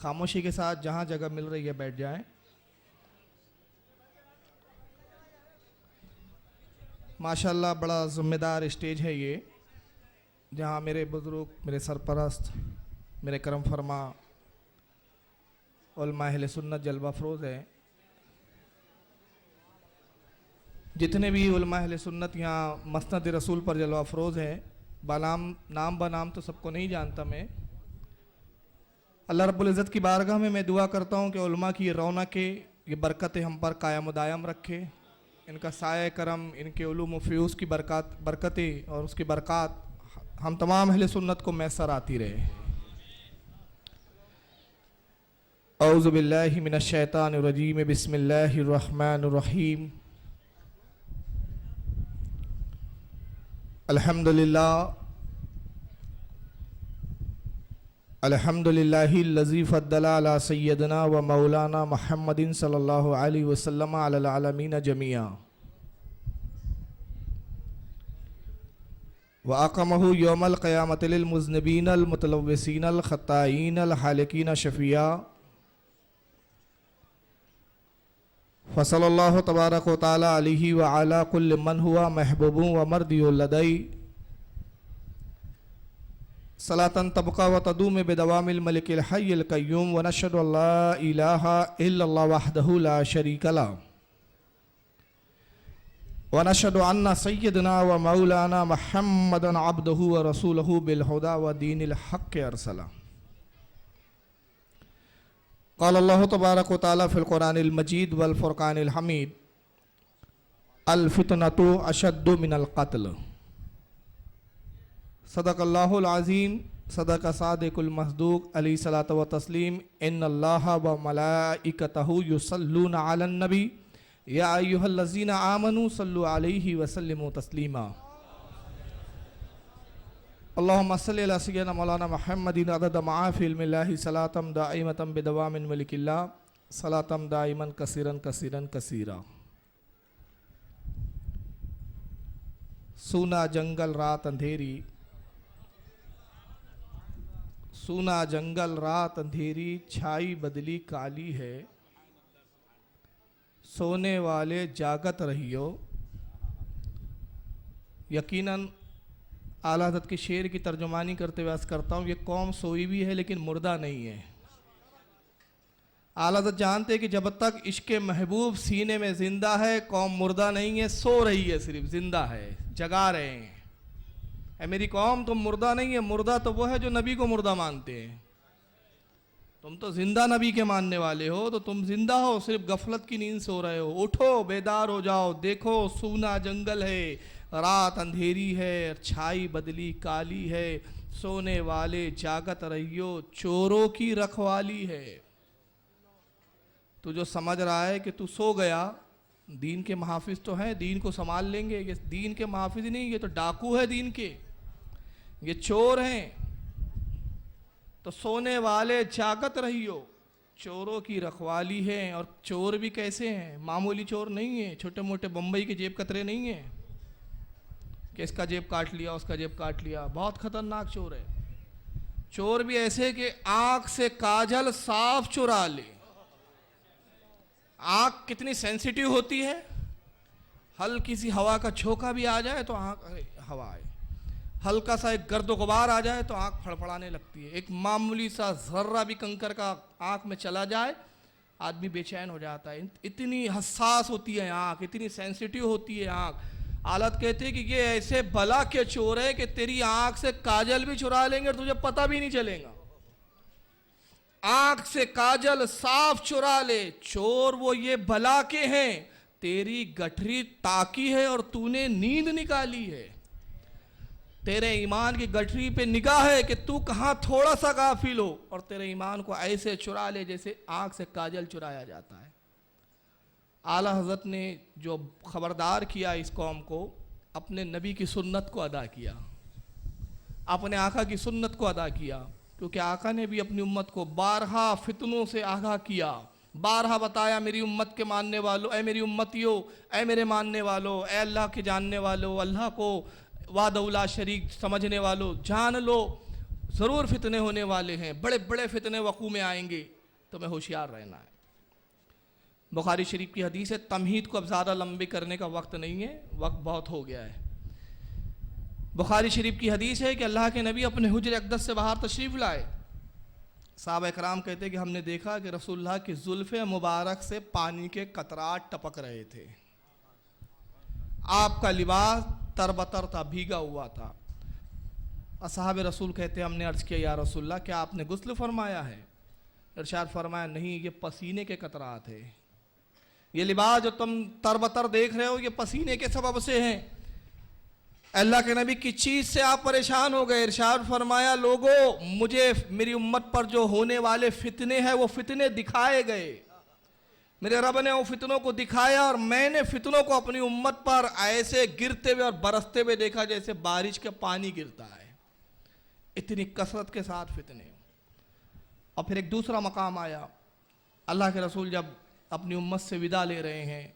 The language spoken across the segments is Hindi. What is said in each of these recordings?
खामोशी के साथ जहाँ जगह मिल रही है बैठ जाएं। माशाल्लाह बड़ा ज़िम्मेदार स्टेज है ये, जहाँ मेरे बुज़ुर्ग, मेरे सरपरस्त, मेरे करम फरमा उलमा अहले सुन्नत जलवा फ़रोज़ है। जितने भी उलमा अहले सुन्नत यहाँ मसनद रसूल पर जलवा फ़रोज़ हैं, नाम बनाम तो सबको नहीं जानता मैं। अल्लाह रब्बुल इज़्ज़त की बारगाह में मैं दुआ करता हूँ कि उलमा की ये रौनकें, ये बरकतें हम पर कायम दायम रखे। इनका साया करम, इनके उलूम व फ़यूज़ की बरकतें और उसकी बरक़ात हम तमाम अहले सुन्नत को मैसर आती रहे। औज़ु बिल्लाहि मिनश शैतानिर रजीम, बिस्मिल्लाहिर रहमानिर रहीम। अल्हम्दुलिल्लाहिल्लज़ी फ़द्दला अला सय्यदना व मौलाना मुहम्मदिन सल्लल्लाहु अलैहि वसल्लम अलल आलमीन जमीआ व अक़महु यौमल क़यामति लिल मुज़निबीनल मुतलव्विसीनल ख़त्ताईनल हालिकीन शफ़िया फ़सल्लल्लाहु तबारक व तआला अलैहि व अला कुल्लि मन हुवा महबूबुन व मर्दियुल लदै सलातन तबका व तदूम बिदवामिल मलिकिल हय्यिल क़य्यूम व नशहदु अल्ला इलाहा इल्लल्लाह वहदहु ला शरीका लह व नशहदु अन्ना सय्यदना व मौलाना मुहम्मदन अब्दुहु व रसूलुहु बिल हुदा व दीनिल हक़्क़ि अरसला। क़ाल अल्लाहु तबारक व तआला फ़िल क़ुरानिल मजीद वल फ़ुरक़ानिल हमीद, अल फ़ितनतु अशद्दु मिनल क़त्ल। सदक़ल्लाहुल अज़ीम, सदक़ सादिक़ुल मस्दूक़ अलैहि सलातो व तस्लीम। इन्नल्लाहा व मलाइकतहु युसल्लूना अलन नबी या अय्युहल्लज़ीना आमनू सल्लु अलैहि व सल्लिमू तस्लीमा। अल्लाहुम्मा सल्लि अला सय्यिदिना मौलाना मुहम्मदिन अदद माफ़ी इल्मिल्लाहि सलातम दाइमतम बिदवामिन मलिकिल्लाह सलातम दाइमन कसीरन कसीरन कसीरा। सूना जंगल रात अंधेरी, सूना जंगल रात अंधेरी, छाई बदली काली है, सोने वाले जागत रहियो। यकीनन आला हज़रत के शेर की तर्जुमानी करते हुए अर्ज़ करता हूँ, ये कौम सोई भी है लेकिन मुर्दा नहीं है। आला हज़रत जानते हैं कि जब तक इश्क़ महबूब सीने में ज़िंदा है, कौम मुर्दा नहीं है, सो रही है, सिर्फ ज़िंदा है, जगा रहे हैं। ऐ मेरी कौम, तुम मुर्दा नहीं है, मुर्दा तो वो है जो नबी को मुर्दा मानते हैं। तुम तो जिंदा नबी के मानने वाले हो, तो तुम जिंदा हो, सिर्फ गफलत की नींद सो रहे हो। उठो, बेदार हो जाओ, देखो सूना जंगल है, रात अंधेरी है, छाई बदली काली है, सोने वाले जागत रहियो, चोरों की रखवाली है। तू जो समझ रहा है कि तू सो गया, दीन के महाफिज तो हैं, दीन को संभाल लेंगे, ये दीन के महाफिज नहीं, ये तो डाकू है दीन के, ये चोर हैं। तो सोने वाले जागत रहियो, चोरों की रखवाली है। और चोर भी कैसे हैं? मामूली चोर नहीं है, छोटे मोटे बम्बई के जेब कतरे नहीं है कि इसका जेब काट लिया, उसका जेब काट लिया। बहुत खतरनाक चोर है। चोर भी ऐसे कि आंख से काजल साफ चुरा ले। आंख कितनी सेंसिटिव होती है, हल्की सी हवा का झोंका भी आ जाए तो आंख, हवा है, हल्का सा एक गर्द गुबार आ जाए तो आंख फड़फड़ाने लगती है। एक मामूली सा जर्रा भी कंकर का आंख में चला जाए, आदमी बेचैन हो जाता है। इतनी हसास होती है आंख, इतनी सेंसिटिव होती है आंख। आलत कहते हैं कि ये ऐसे भला के चोर है कि तेरी आंख से काजल भी चुरा लेंगे और तुझे पता भी नहीं चलेगा। आंख से काजल साफ चुरा ले, चोर वो ये भला के हैं, तेरी गठरी ताकी है और तूने नींद निकाली है। तेरे ईमान की गठरी पे निगाह है कि तू कहाँ थोड़ा सा गाफिल हो, और तेरे ईमान को ऐसे चुरा ले जैसे आंख से काजल चुराया जाता है। आला हज़रत ने जो खबरदार किया इस कौम को, अपने नबी की सुन्नत को अदा किया, अपने आका की सुन्नत को अदा किया। क्योंकि आका ने भी अपनी उम्मत को बारहा फितनों से आगाह किया, बारहा बताया मेरी उम्मत के मानने वालों, ऐ मेरी उम्मतियों, ऐ मेरे मानने वालों, ऐ अल्लाह के जानने वालों, अल्लाह को वादउला शरीक समझने वालों, जान लो ज़रूर फितने होने वाले हैं, बड़े बड़े फितने वक़ू में आएंगे। तुम्हें होशियार रहना है। बुखारी शरीफ की हदीस है, तमहीद को अब ज़्यादा लंबी करने का वक्त नहीं है, वक्त बहुत हो गया है। बुखारी शरीफ की हदीस है कि अल्लाह के नबी अपने हुज्र अक़दस से बाहर तशरीफ़ लाए। साहबा इकराम कहते कि हमने देखा कि रसूलुल्लाह की जुल्फ़े मुबारक से पानी के कतरात टपक रहे थे। आपका लिबास तरबतर था, भीगा हुआ था। असहाब रसूल कहते हमने अर्ज़ किया, या रसूलल्लाह क्या आपने गुस्ल फरमाया है? इरशाद फरमाया, नहीं, ये पसीने के कतरात है। ये लिबास जो तुम तरबतर देख रहे हो ये पसीने के सबब से हैं। अल्लाह के नबी की चीज़ से आप परेशान हो गए। इरशाद फरमाया, लोगों, मुझे मेरी उम्मत पर जो होने वाले फितने हैं वो फितने दिखाए गए। मेरे रब ने वो फितनों को दिखाया और मैंने फितनों को अपनी उम्मत पर ऐसे गिरते हुए और बरसते हुए देखा जैसे बारिश के पानी गिरता है। इतनी कसरत के साथ फितने। और फिर एक दूसरा मकाम आया, अल्लाह के रसूल जब अपनी उम्मत से विदा ले रहे हैं,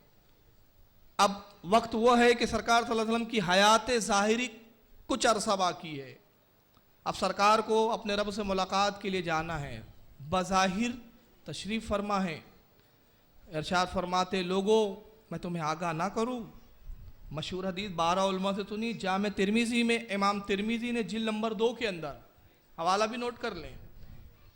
अब वक्त वो है कि सरकार सल्लल्लाहु अलैहि वसल्लम की हयात ज़ाहिरी कुछ अरसा बाकी है। अब सरकार को अपने रब से मुलाकात के लिए जाना है। बज़ाहिर तशरीफ़ फरमा है। इरशाद फरमाते, लोगों, मैं तुम्हें आगाह ना करूं? मशहूर हदीस 12 उलमा से सुनी, जामे तिरमिज़ी में इमाम तिरमिज़ी ने जिल्द नंबर 2 के अंदर, हवाला भी नोट कर लें,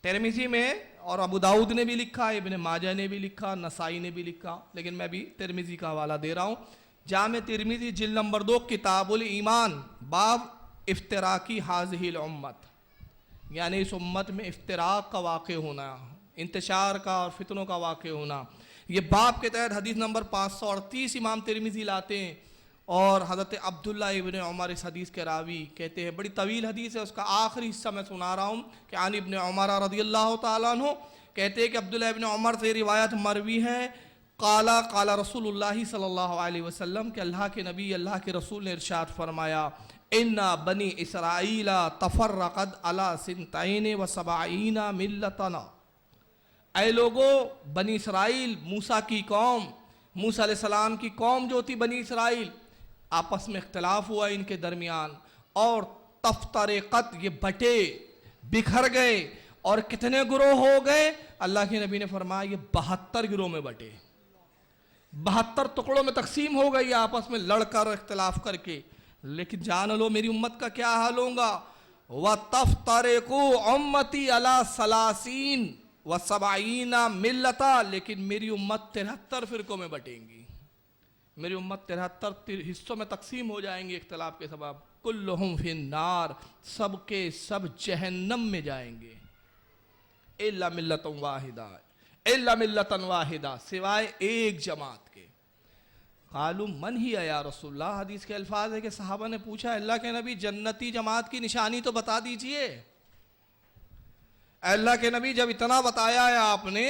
तिरमिज़ी में, और अबू दाऊद ने भी लिखा, इब्न माजा ने भी लिखा, नसाई ने भी लिखा, लेकिन मैं भी तिरमिज़ी का हवाला दे रहा हूँ। जामे तिरमिज़ी जिल्द नंबर 2 किताबुल ईमान, बाब इफ्तिराकी हाज़िहिल उम्मत, यानी इस उम्मत में इफ्तिराक का वाक़ होना, इंतशार का और फितनों का वाक़ होना। ये बाब के तहत हदीस नंबर 538 इमाम तिरमिज़ी लाते हैं। और हज़रत अब्दुल्ला इब्न उमर इस हदीस के रावी कहते हैं, बड़ी तवील हदीस है, उसका आखिरी हिस्सा मैं सुना रहा हूँ कि आन इब्न उमर रज़ियल्लाहु ताला अन्हु कहते हैं कि अब्दुल्ला इब्न उमर से रिवायत मरवी है, काला काला रसूलुल्लाह सल्लल्लाहु अलैहि वसल्लम, के अल्लाह के नबी अल्लाह के रसूल ने इरशाद फरमाया, इन्ना बनी इसराईला तफर्रक़त अला सिंतैन व सबईना मिल्लतना। ऐ लोगो, बनी इसराइल, मूसा की कौम, मूसा अलैहिस्सलाम की कौम जो थी बनी इसराइल, आपस में इख्तलाफ हुआ इनके दरमियान और तफ्तरक़त, ये बटे, बिखर गए। और कितने गिरोह हो गए? अल्लाह के नबी ने फरमाया ये 72 गिरोह में बटे, 72 टुकड़ों में तकसीम हो गई आपस में लड़कर इख्तलाफ करके। लेकिन जान लो मेरी उम्मत का क्या हाल होगा, व तफ्तरक़ु उम्मती अला सलासीन व सबईना मिल्लता, लेकिन मेरी उम्मत 73 फिरकों में बटेंगी। मेरी उम्मत 73 हिस्सों में तकसीम हो जाएंगी इख्तलाफ के सबब। कुल्लुहुम फिन्नार, सबके सब जहन्नम में जाएंगे। इल्ला मिल्लतन वाहिदा, इल्ला मिल्लतन वाहिदा, सिवाय एक जमात के। कालू मन ही या रसूलल्लाह, हदीस के अल्फाज है कि सहाबा ने पूछा, अल्लाह के नबी जन्नती जमात की निशानी तो बता दीजिए। अल्लाह के नबी जब इतना बताया है आपने,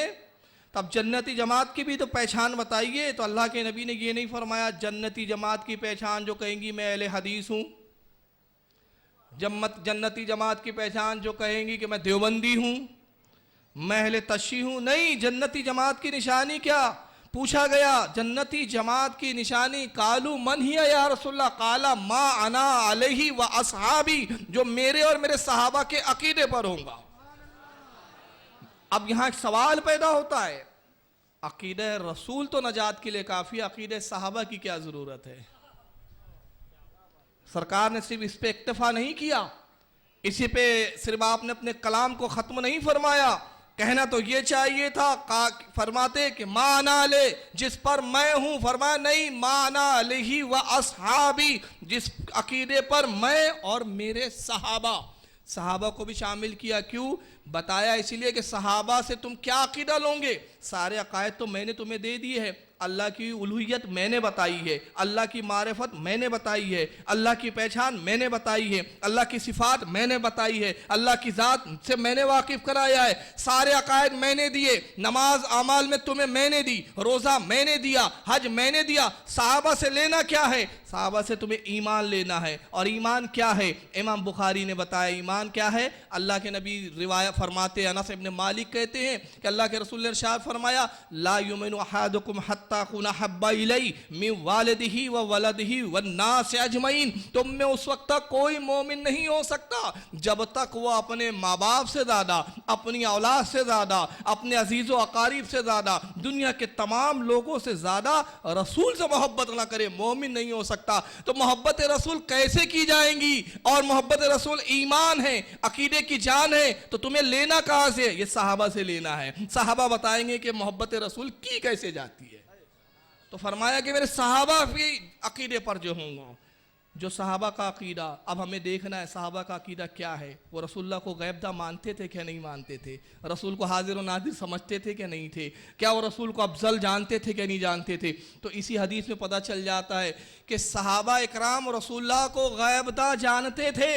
तब जन्नती जमात की भी तो पहचान बताइए। तो अल्लाह के नबी ने ये नहीं फरमाया जन्नती जमात की पहचान जो कहेंगी मैं अहले हदीस हूँ, जन्नती जमात की पहचान जो कहेंगी कि मैं देवबंदी हूँ, मैं अहले तशी हूँ। नहीं, जन्नती जमात की निशानी क्या पूछा गया? जन्नती जमात की निशानी, कालू मन ही या रसूलल्लाह, काला मा अना अलैहि व असहाबी, जो मेरे और मेरे सहाबा के अकीदे पर होगा। अब यहाँ एक सवाल पैदा होता है, अकीदे रसूल तो नजात के लिए काफ़ी, अकीदे सहाबा की क्या ज़रूरत है? सरकार ने सिर्फ इस पे इक्तफा नहीं किया, इसी पे सिर्फ आपने अपने कलाम को ख़त्म नहीं फरमाया। कहना तो ये चाहिए था, फरमाते कि माना ले, जिस पर मैं हूँ, फरमाया नहीं, माना अलैहि व असहाबी, जिस अकीदे पर मैं और मेरे सहाबा, सहाबा को भी शामिल किया। क्यों बताया? इसलिए कि सहाबा से तुम क्या अकीदा लोगे? सारे अकायद तो मैंने तुम्हें दे दिए है। अल्लाह की उलूहियत मैंने बताई है, अल्लाह की मारिफत मैंने बताई है, अल्लाह की पहचान मैंने बताई है, अल्लाह की सिफात मैंने बताई है, अल्लाह की ज़ात से मैंने वाकिफ़ कराया है। सारे अकायद मैंने दिए, नमाज अमाल में तुम्हें मैंने दी, रोज़ा मैंने दिया, हज मैंने दिया। सहाबा से लेना क्या है? सहाबा से तुम्हें ईमान लेना है। और ईमान क्या है? इमाम बुखारी ने बताया ईमान क्या है। अल्लाह के नबी रिवायत फरमाते, अनस इब्न मालिक कहते हैं कि अल्लाह के रसूल ने इरशाद फरमाया ला युमिनु अहादुकुम हत्ता कुना हब्बा इलै मिन वालिदिही व वलदिही वन्नास अजमईन, तुम में उस वक्त तक कोई मोमिन नहीं हो सकता जब तक वो अपने माँ बाप से ज़्यादा, अपनी औलाद से ज़्यादा, अपने अजीज़ो अकारीब से ज़्यादा, दुनिया के तमाम लोगों से ज़्यादा रसूल से मोहब्बत ना करे, मोमिन नहीं हो सकता। तो मोहब्बत रसूल कैसे की जाएंगी? और मोहब्बत रसूल ईमान है, अकीदे की जान है, तो तुम्हें लेना कहाँ से? ये सहाबा से लेना है। सहाबा बताएंगे कि मोहब्बत रसूल की कैसे जाती है। तो फरमाया कि मेरे सहाबा भी अकीदे पर जो होंगे, जो सहाबा का अकीदा, अब हमें देखना है सहाबा का अकीदा क्या है। वो रसूलुल्लाह को गैबदा मानते थे क्या नहीं मानते थे? रसूल को हाजिर और नादिर समझते थे क्या नहीं थे? क्या वो रसूल को अफजल जानते थे क्या नहीं जानते थे? तो इसी हदीस में पता चल जाता है कि सहाबा इकराम रसूलुल्लाह को गैबदा जानते थे।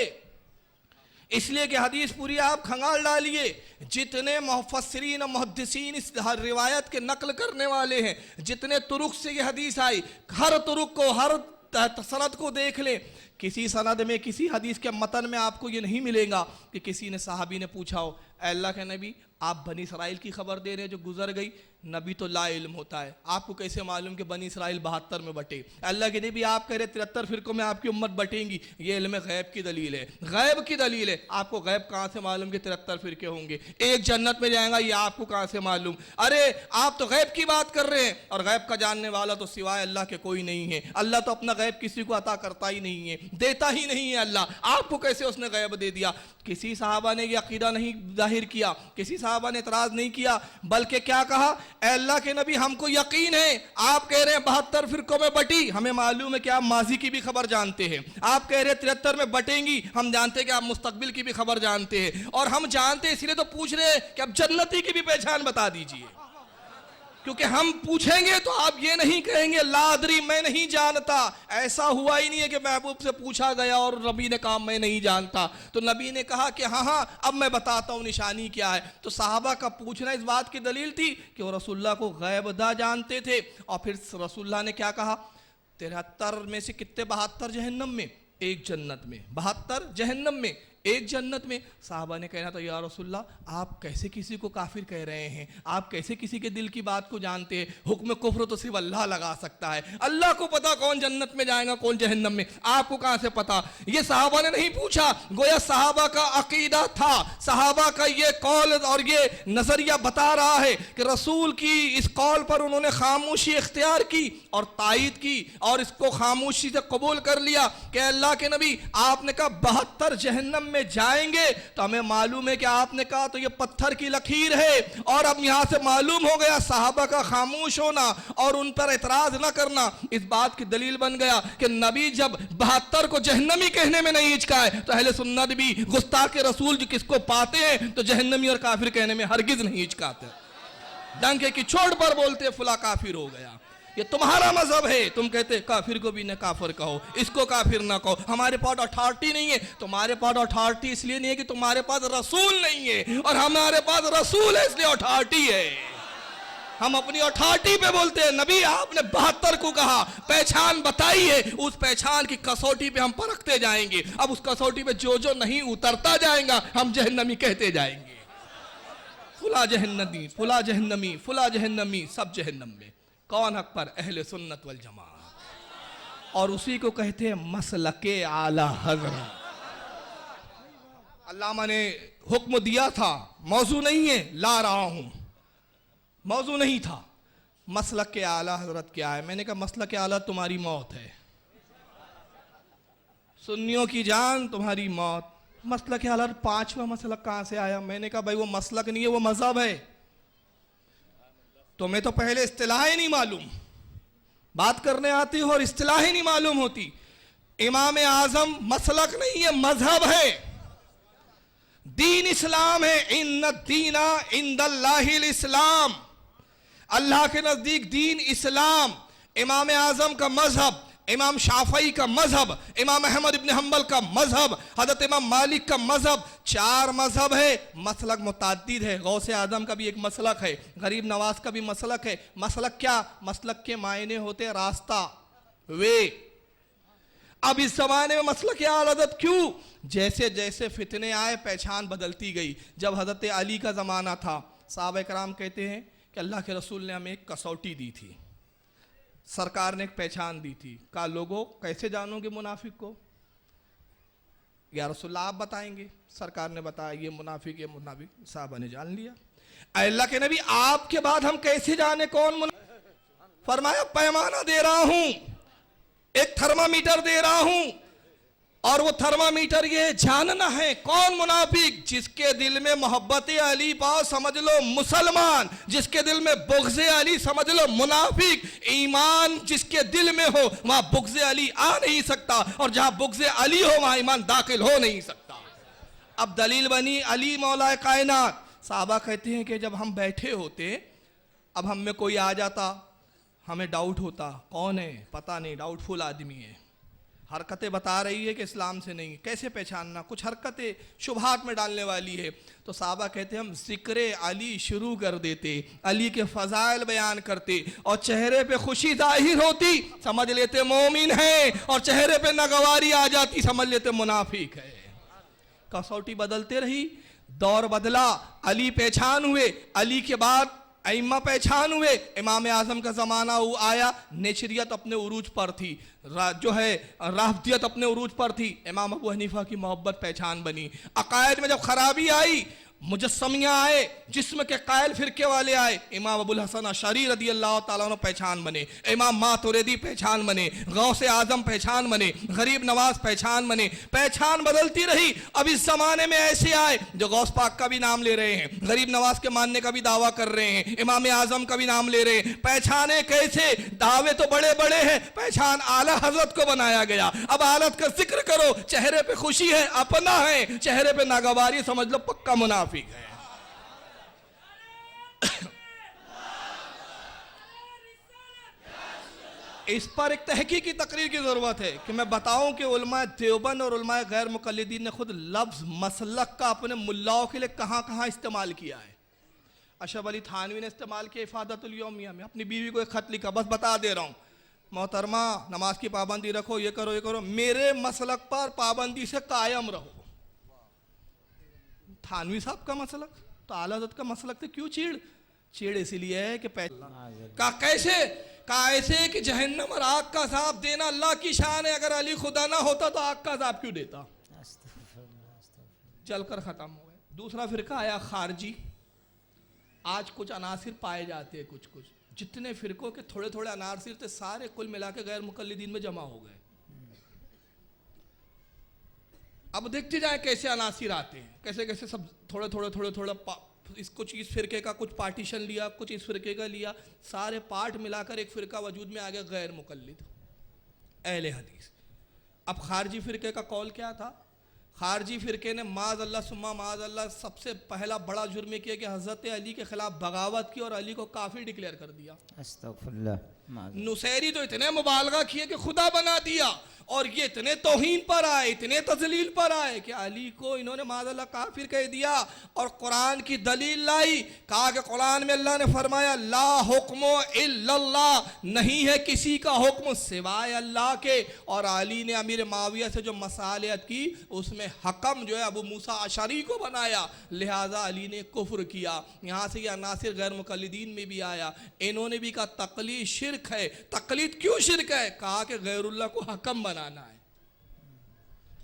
इसलिए कि हदीस पूरी आप खंगाल डालिए, जितने मुफस्सिरीन और मुहद्दिसीन इस रिवायत के नकल करने वाले हैं, जितने तुरुक से ये हदीस आई, हर तुरुक को, हर सनद को देख ले, किसी सनद में, किसी हदीस के मतन में आपको ये नहीं मिलेगा कि किसी ने सहाबी ने पूछा हो अल्लाह के नबी आप बनी इसराइल की खबर दे रहे हैं जो गुजर गई, नबी तो ला इल्म होता है, आपको कैसे मालूम कि बनी इसराइल 72 में बटे? अल्लाह के नबी आप कह रहे 73 फिरकों में आपकी उम्मत बटेंगी, ये इल्म गैब की दलील है, गैब की दलील है। आपको गैब कहाँ से मालूम कि 73 फिरके होंगे, एक जन्नत में जाएगा, ये आपको कहाँ से मालूम? अरे आप तो गैब की बात कर रहे हैं, और गैब का जानने वाला तो सिवाय अल्लाह के कोई नहीं है। अल्लाह तो अपना गैब किसी को अता करता ही नहीं है, देता ही नहीं है अल्लाह, आपको कैसे उसने गैब दे दिया? किसी साहबा ने यह अकीदा नहीं जाहिर किया, किसी साहबा ने एतराज नहीं किया, बल्कि क्या कहा, अल्लाह के नबी हमको यकीन है, आप कह रहे हैं 72 फिरकों में बटी, हमें मालूम है कि आप माजी की भी खबर जानते हैं, आप कह रहे हैं 73 में बटेंगी, हम जानते हैं कि आप मुस्तकबिल की भी खबर जानते हैं, और हम जानते हैं इसलिए तो पूछ रहे हैं कि अब जन्नती की भी पहचान बता दीजिए, क्योंकि हम पूछेंगे तो आप ये नहीं कहेंगे लादरी मैं नहीं जानता। ऐसा हुआ ही नहीं है कि महबूब से पूछा गया और नबी ने कहा मैं नहीं जानता, तो नबी ने कहा कि हाँ हाँ अब मैं बताता हूँ निशानी क्या है। तो सहाबा का पूछना इस बात की दलील थी कि वो रसूलुल्लाह को गैबदा जानते थे। और फिर रसूलुल्लाह ने क्या कहा, 73 में से कितने 72 जहन्नम में, एक जन्नत में, 72 जहन्नम में, एक जन्नत में। साहबा ने कहना था या रसूलल्लाह आप कैसे किसी को काफिर कह रहे हैं, आप कैसे किसी के दिल की बात को जानते हैं? हुक्म कुफ्र तो सिर्फ अल्लाह लगा सकता है, अल्लाह को पता कौन जन्नत में जाएगा कौन जहन्नम में, आपको कहां से पता? ये साहबा ने नहीं पूछा, गोया साहबा का अकीदा था, साहबा का ये कौल और ये नजरिया बता रहा है कि रसूल की इस कौल पर उन्होंने खामोशी इख्तियार की और तायद की और इसको खामोशी से कबूल कर लिया कि अल्लाह के नबी आपने कहा 72 जहन्नम में जाएंगे, तो हमें मालूम है कि आपने कहा तो ये पत्थर की लकीर है, और अब यहां से मालूम हो गया साहबा का खामोश होना और उन पर एतराज ना करना इस बात की दलील बन गया कि नबी जब 72 को जहन्नमी कहने में नहीं हिचकाए, तो अहले सुन्नत भी गुस्ताख रसूल जो किसको पाते हैं तो जहन्नमी और काफिर कहने में हरगिज नहीं हिचकाते, डंके की चोट पर बोलते फुला काफिर हो गया। ये तुम्हारा मजहब है, तुम कहते काफिर को भी न काफिर कहो, इसको काफिर ना कहो, हमारे पास अथॉरिटी नहीं है। तुम्हारे पास अथॉरिटी इसलिए नहीं है कि तुम्हारे पास रसूल नहीं है, और हमारे पास रसूल है इसलिए अथॉरिटी है। हम अपनी अथॉरिटी पे बोलते हैं, नबी आपने 72 को कहा, पहचान बताई है, उस पहचान की कसौटी पे हम परखते जाएंगे। अब उस कसौटी पे जो जो नहीं उतरता जाएगा हम जहन्नमी कहते जाएंगे, फुला जहन्नमी, फुला जहन्नमी, फुला जहन्नमी, सब जहन्नम में। कौन हक पर? अहले सुन्नत वल जमात, और उसी को कहते हैं मसलके आला हज़रत। अल्लामा ने हुक्म दिया था, मौजू नहीं है, ला रहा हूं, मौजू नहीं था। मसलके आला हज़रत क्या है? मैंने कहा मसलके आला तुम्हारी मौत है, सुन्नियों की जान तुम्हारी मौत। मसलके आला 5वां मसलक कहां से आया? मैंने कहा भाई वो मसलक नहीं है, वो मजहब है। तुम्हें तो पहले इस्तिलाह ही नहीं मालूम, बात करने आती हो और इस्तिलाह ही नहीं मालूम होती। इमाम आजम मसलक नहीं है, मजहब है, दीन इस्लाम है। इन्न दीना इंदल्लाहिल इस्लाम, अल्लाह के नजदीक दीन इस्लाम। इमाम आजम का मजहब, इमाम शाफई का मजहब, इमाम अहमद इब्न हम्बल का मजहब, हजरत इमाम मालिक का मजहब, 4 मजहब है। मसलक मुताद्दिद है, गौसे आदम का भी एक मसलक है, गरीब नवाज का भी मसलक है। मसलक क्या? मसलक के मायने होते रास्ता, वे। अब इस जमाने में मसलक आदत क्यों? जैसे जैसे फितने आए पहचान बदलती गई। जब हजरत अली का जमाना था, साहबा कराम कहते हैं कि अल्लाह के रसूल ने हमें एक कसौटी दी थी, सरकार ने एक पहचान दी थी। कहा लोगों कैसे जानोगे मुनाफिक को? या रसूल आप बताएंगे। सरकार ने बताया ये मुनाफिक ये मुनाफिक। साहबा ने जान लिया। अल्लाह के नबी आपके बाद हम कैसे जाने कौन मुनाफिक? फरमाया पैमाना दे रहा हूं, एक थर्मामीटर दे रहा हूं, और वो थर्मामीटर ये जानना है कौन मुनाफिक। जिसके दिल में मोहब्बत अली पाओ समझ लो मुसलमान, जिसके दिल में बुग़्ज़ अली समझ लो मुनाफिक। ईमान जिसके दिल में हो वहां बुग़्ज़ अली आ नहीं सकता, और जहां बुग़्ज़ अली हो वहां ईमान दाखिल हो नहीं सकता। अब दलील बनी अली मौला कायनात। साहबा कहते हैं कि जब हम बैठे होते, अब हम में कोई आ जाता, हमें डाउट होता कौन है पता नहीं, डाउटफुल आदमी है, हरकतें बता रही है कि इस्लाम से नहीं, कैसे पहचानना? कुछ हरकतें शुबहात में डालने वाली है। तो साहबा कहते हैं हम जिक्र अली शुरू कर देते, अली के फजाइल बयान करते, और चेहरे पे खुशी जाहिर होती, समझ लेते मोमिन है, और चेहरे पे नागवारी आ जाती, समझ लेते मुनाफिक है। कसौटी बदलते रही, दौर बदला, अली पहचान हुए, अली के बाद अइम्मा पहचान हुए, इमाम आजम का ज़माना आया, नेचरियत अपने उरूज पर थी, जो है राफदियत अपने उरूज पर थी, इमाम अबू हनीफा की मोहब्बत पहचान बनी। अकायद में जब खराबी आई, मुजस्समियाँ आए, जिस्म के कायल फिरके वाले आए, इमाम अबुल हसन अशरी रदी अल्लाह ताला अन्हु पहचान बने, इमाम मातुरिदी पहचान बने, गौसे आजम पहचान बने, गरीब नवाज पहचान बने। पहचान बदलती रही। अब इस जमाने में ऐसे आए जो गौस पाक का भी नाम ले रहे हैं, गरीब नवाज के मानने का भी दावा कर रहे हैं, इमाम आजम का भी नाम ले रहे हैं। पहचाने कैसे? दावे तो बड़े बड़े हैं, पहचान आला हजरत को बनाया गया। अब हालत का जिक्र करो, चेहरे पे खुशी है अपना है, चेहरे पे नागवारी समझ लो पक्का मुनाफिक है। इस पर एक तहकीक की तकरीर की जरूरत है कि मैं बताऊं कि उलमा देवबंद और उलमा गैर मुकल्लिदीन ने खुद लफ्ज मसलक का अपने मुल्लाओं के लिए कहां कहां इस्तेमाल किया है। अशरफ अली थानवी ने इस्तेमाल किया इफादतुल यौमिया में, अपनी बीवी को एक खत लिखा, बस बता दे रहा हूं मोहतरमा नमाज की पाबंदी रखो, ये करो ये करो, मेरे मसलक पर पाबंदी से कायम रहो। थानवी साहब का मसलक तो आला हज़रत का मसलक तो क्यों चीड़ इसीलिए है कि का कैसे का ऐसे कि जहन्नम और आग का अज़ाब देना अल्लाह की शान है, अगर अली खुदा ना होता तो आग का अज़ाब क्यों देता? जलकर खत्म हो गए। दूसरा फिरका आया खारजी। आज कुछ अनासिर पाए जाते हैं, कुछ जितने फिरकों के थोड़े थोड़े अनासिर थे सारे कुल मिला के गैर मुकल्लिदीन में जमा हो गए। अब देखते जाए कैसे अनासिर आते हैं, कैसे कैसे सब थोड़ा कुछ इस फिरके का कुछ पार्टीशन लिया, कुछ इस फिरके का लिया, सारे पार्ट मिलाकर एक फिरका वजूद में आ गया गैर मुकल्लिद अहले हदीस। अब खारजी फिरके का कौल क्या था? खारजी फिरके ने माज़ अल्लाह सुम्मा माज़ अल्लाह सबसे पहला बड़ा जुर्म किया कि हज़रत अली के खिलाफ बगावत की और अली को काफिर डिक्लेयर कर दिया। अस्तग़फिरुल्लाह। नुसैरी तो इतने मुबालगा किए कि खुदा बना दिया, और ये इतने तौहीन पर आए, इतने तजलील पर आए कि अली को इन्होंने माज़अल्लाह काफिर कह दिया। और कुरान की दलील लाई, कहा कि कुरान में अल्लाह ने फरमाया ला हुक्मो इल्लल्लाह, नहीं है किसी का हुक्म सिवाय अल्लाह के। और अली ने अमीर माविया से जो मसालियत की उसमें हकम जो है अबू मूसा अशरी को बनाया, लिहाजा अली ने कुफ्र किया। यहाँ से यह नासिर गैर मुकल्लिदीन में भी आया। इन्होंने भी कहा तकलीद शिरक है। तकलीद क्यों शिरक है? कहा कि गैरुल्लाह को हकम बनाना है।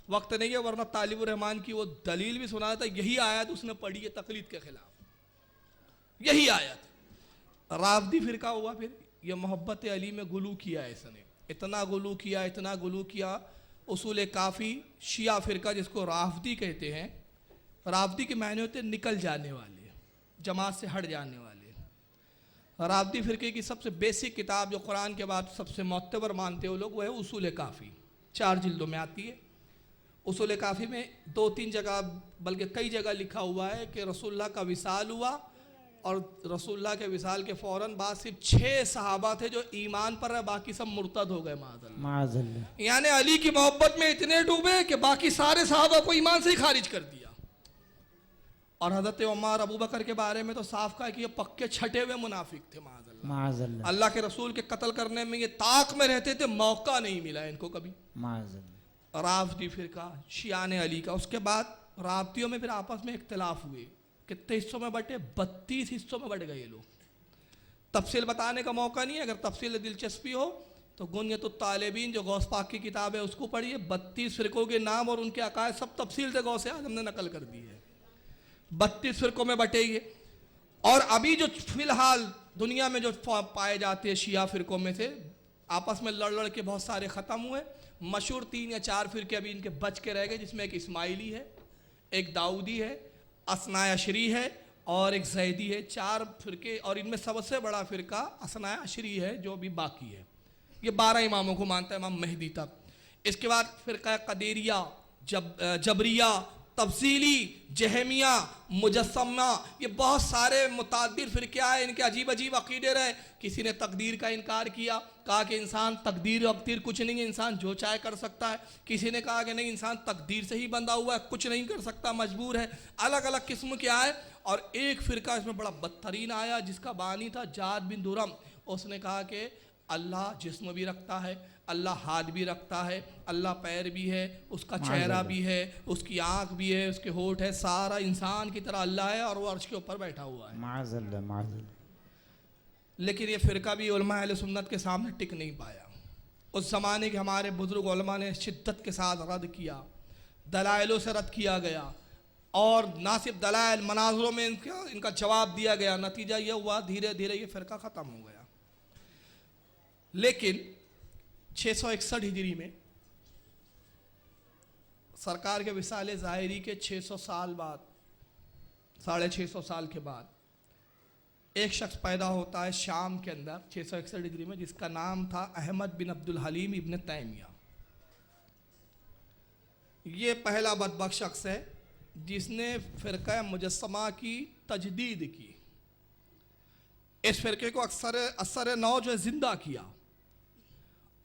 वक्त नहीं है वरना तालिबुर रहमान की वो दलील भी सुना था, यही आयत उसने पढ़ी है तकलीद के खिलाफ, यही आयत। राफदी फिरका हुआ, फिर ये मोहब्बत अली में गुलू किया, इसने इतना गुलू किया। उसूल काफ़ी शिया फिरका जिसको राफदी कहते हैं, राफदी के मायने होते निकल जाने वाले, जमात से हट जाने वाले। राफदी फिरके की सबसे बेसिक किताब जो कुरान के बाद सबसे मोतबर मानते हो लोग, वो है उसूल काफ़ी, 4 जिल्दों में आती है। उसूल काफ़ी में 2-3 जगह बल्कि कई जगह लिखा हुआ है कि रसूलुल्लाह का विसाल हुआ और रसूलुल्लाह के विसाल के फ़ौरन बाद सिर्फ 6 सहाबा थे जो ईमान पर रहे, बाकी सब मुर्तद हो गए माअज़ल्लाह। यानी अली की मोहब्बत में इतने डूबे कि बाकी सारे सहाबा को ईमान से ही खारिज कर दिया। और हज़रत उमर अबू बकर के बारे में तो साफ कहा कि ये पक्के छटे हुए मुनाफिक थे माअज़ल्लाह। अल्लाह के रसूल के कत्ल करने में ये ताक में रहते थे, मौका नहीं मिला इनको कभी। राफदी फिरका शियान अली का। उसके बाद राफदियों में फिर आपस में इख्तिलाफ हुए, कितने हिस्सों में बटे? 32 हिस्सों में बट गए ये लोग। तफसील बताने का मौका नहीं है, अगर तफसील दिलचस्पी हो तो गुनियत तालिबीन जो गौस पाक की किताब है उसको पढ़िए। 32 फ़िरक़ों के नाम और उनके अकायद सब तफसील से गौस आज़म ने नकल कर दी है। 32 फ़िरक़ों में बटेंगे। और अभी जो फिलहाल दुनिया में जो पाए जाते हैं शिया फ़िरक़ों में से, आपस में लड़ के बहुत सारे ख़त्म हुए। मशहूर 3 या 4 फ़िरक़े अभी इनके बच के रह गए, जिसमें एक इस्माइली है, एक दाऊदी है, असना अशरी है और एक जैदी है। 4 फ़िरक़े, और इनमें सबसे बड़ा फ़िरक़ा असना अशरी है जो अभी बाकी है। ये 12 इमामों को मानता है, इमाम मेहदी तक। इसके बाद फ़िरक़ा क़दरिया, जबरिया, तफसीली, जहमिया, मुजस्समा, ये बहुत सारे मुताद्दिद फ़िरक़े आए। इनके अजीब अजीब अक़ीदे रहे। किसी ने तकदीर का इनकार किया, कहा कि इंसान तकदीर वक़दीर कुछ नहीं है, इंसान जो चाहे कर सकता है। किसी ने कहा कि नहीं, इंसान तकदीर से ही बंधा हुआ है, कुछ नहीं कर सकता, मजबूर है। अलग अलग किस्म के आए। और एक फ़िरक़ा इसमें बड़ा बदतरीन आया, जिसका बानी था जाद बिन दुरम। उसने कहा कि अल्लाह जिस्म भी रखता है, अल्लाह हाथ भी रखता है, अल्लाह पैर भी है, उसका चेहरा भी है, उसकी आँख भी है, उसके होठ है, सारा इंसान की तरह अल्लाह है और वो अर्श के ऊपर बैठा हुआ है। माज़अल्लाह। लेकिन ये फ़िरका भी उलमा अहले सुन्नत के सामने टिक नहीं पाया। उस ज़माने के हमारे बुज़ुर्ग उलमा ने शिद्दत के साथ रद्द किया, दलाइलों से रद्द किया गया, और ना सिर्फ दलाइल, मनाज़रों में इनका जवाब दिया गया। नतीजा ये हुआ, धीरे धीरे ये फ़िरका ख़त्म हो गया। लेकिन 661 हिजरी में सरकार के विसाले ज़ाहिरी के 600 साल बाद, 650 साल के बाद, एक शख्स पैदा होता है शाम के अंदर 661 हिजरी में, जिसका नाम था अहमद बिन अब्दुल हलीम इब्न तैमिया। ये पहला बदबख्त शख्स है जिसने फ़िरक़ा मुजस्समा की तजदीद की। इस फ़िरक़े को असर नौ जो है ज़िंदा किया,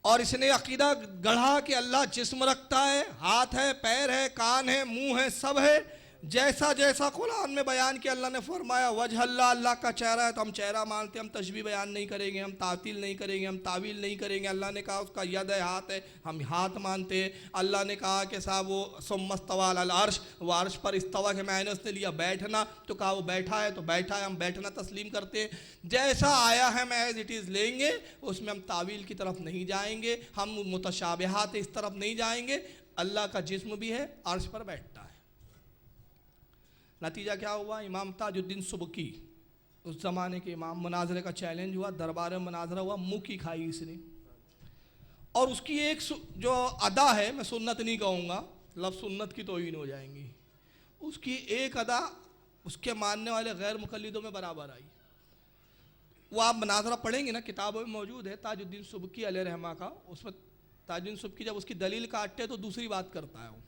और इसने अकीदा गढ़ा कि अल्लाह जिस्म रखता है, हाथ है, पैर है, कान है, मुंह है, सब है, जैसा जैसा कुरान में बयान किया। अल्लाह ने फरमाया वजह अल्लाह, अल्लाह का चेहरा है तो हम चेहरा मानते हैं, हम तशबीह बयान नहीं करेंगे, हम तातील नहीं करेंगे, हम तावील नहीं करेंगे। अल्लाह ने कहा उसका यद है, हाथ है, हम हाथ मानते हैं। अल्लाह ने कहा कि साहब वो सुम्मस्तवा अल अर्श, वो अर्श पर इस्तवा के मायने उसने लिया बैठना, तो कहा वो बैठा है तो बैठा है, हम बैठना तस्लीम करते हैं। जैसा आया है हम एज इट इज़ लेंगे, उसमें हम तावील की तरफ नहीं जाएंगे, हम मुतशाबिहात इस तरफ नहीं जाएंगे। अल्लाह का जिस्म भी है, अर्श पर बैठता है। नतीजा क्या हुआ? इमाम ताजुद्दीन सुबकी, उस ज़माने के इमाम, मुनाजरे का चैलेंज हुआ, दरबार में मुनाजरा हुआ, मुँह की खाई इसने। और उसकी एक जो अदा है, मैं सुन्नत नहीं कहूँगा, लफ्ज़ सुन्नत की तौहीन हो जाएंगी, उसकी एक अदा उसके मानने वाले गैर मुक़ल्लिदों में बराबर आई। वो आप मुनाजरा पढ़ेंगे ना, किताबों में मौजूद है, ताजुद्दीन सुबकी अलैहि रहमा का। उसमें ताजुद्दीन सुबकी जब उसकी दलील काटते तो दूसरी बात करता है वो,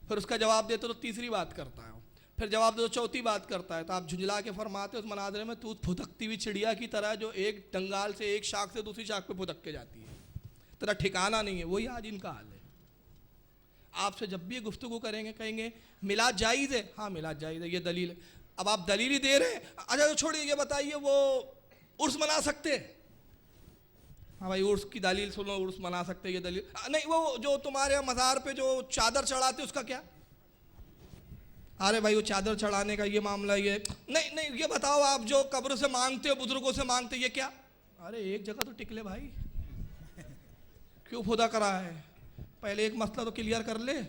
फिर उसका जवाब देते तो तीसरी बात करता है वो, फिर जवाब दे तो चौथी बात करता है। तो आप झुंझला के फरमाते उस मनाजरे में, तू फुदकती हुई चिड़िया की तरह जो एक डंगाल से एक शाख से दूसरी शाख पे फुदक के जाती है, तेरा ठिकाना नहीं है। वही आज इनका हाल है। आपसे जब भी गुफ्तगू करेंगे कहेंगे मिलाद जायज़ है, हाँ मिलाद जायज़ है, ये दलील है। अब आप दलील ही दे रहे हैं, अच्छा तो छोड़िए, ये बताइए वो उर्स मना सकते हैं? हाँ भाई उर्स की दलील सुनो, उर्स मना सकते, ये दलील नहीं। वो जो तुम्हारे मज़ार पे जो चादर चढ़ाते उसका क्या? अरे भाई वो चादर चढ़ाने का ये मामला, ये नहीं नहीं, ये बताओ आप जो कब्र से मांगते हो, बुजुर्गों से मांगते, ये क्या? अरे एक जगह तो टिकले भाई, क्यों खुदा करा है? पहले एक मसला तो क्लियर कर ले।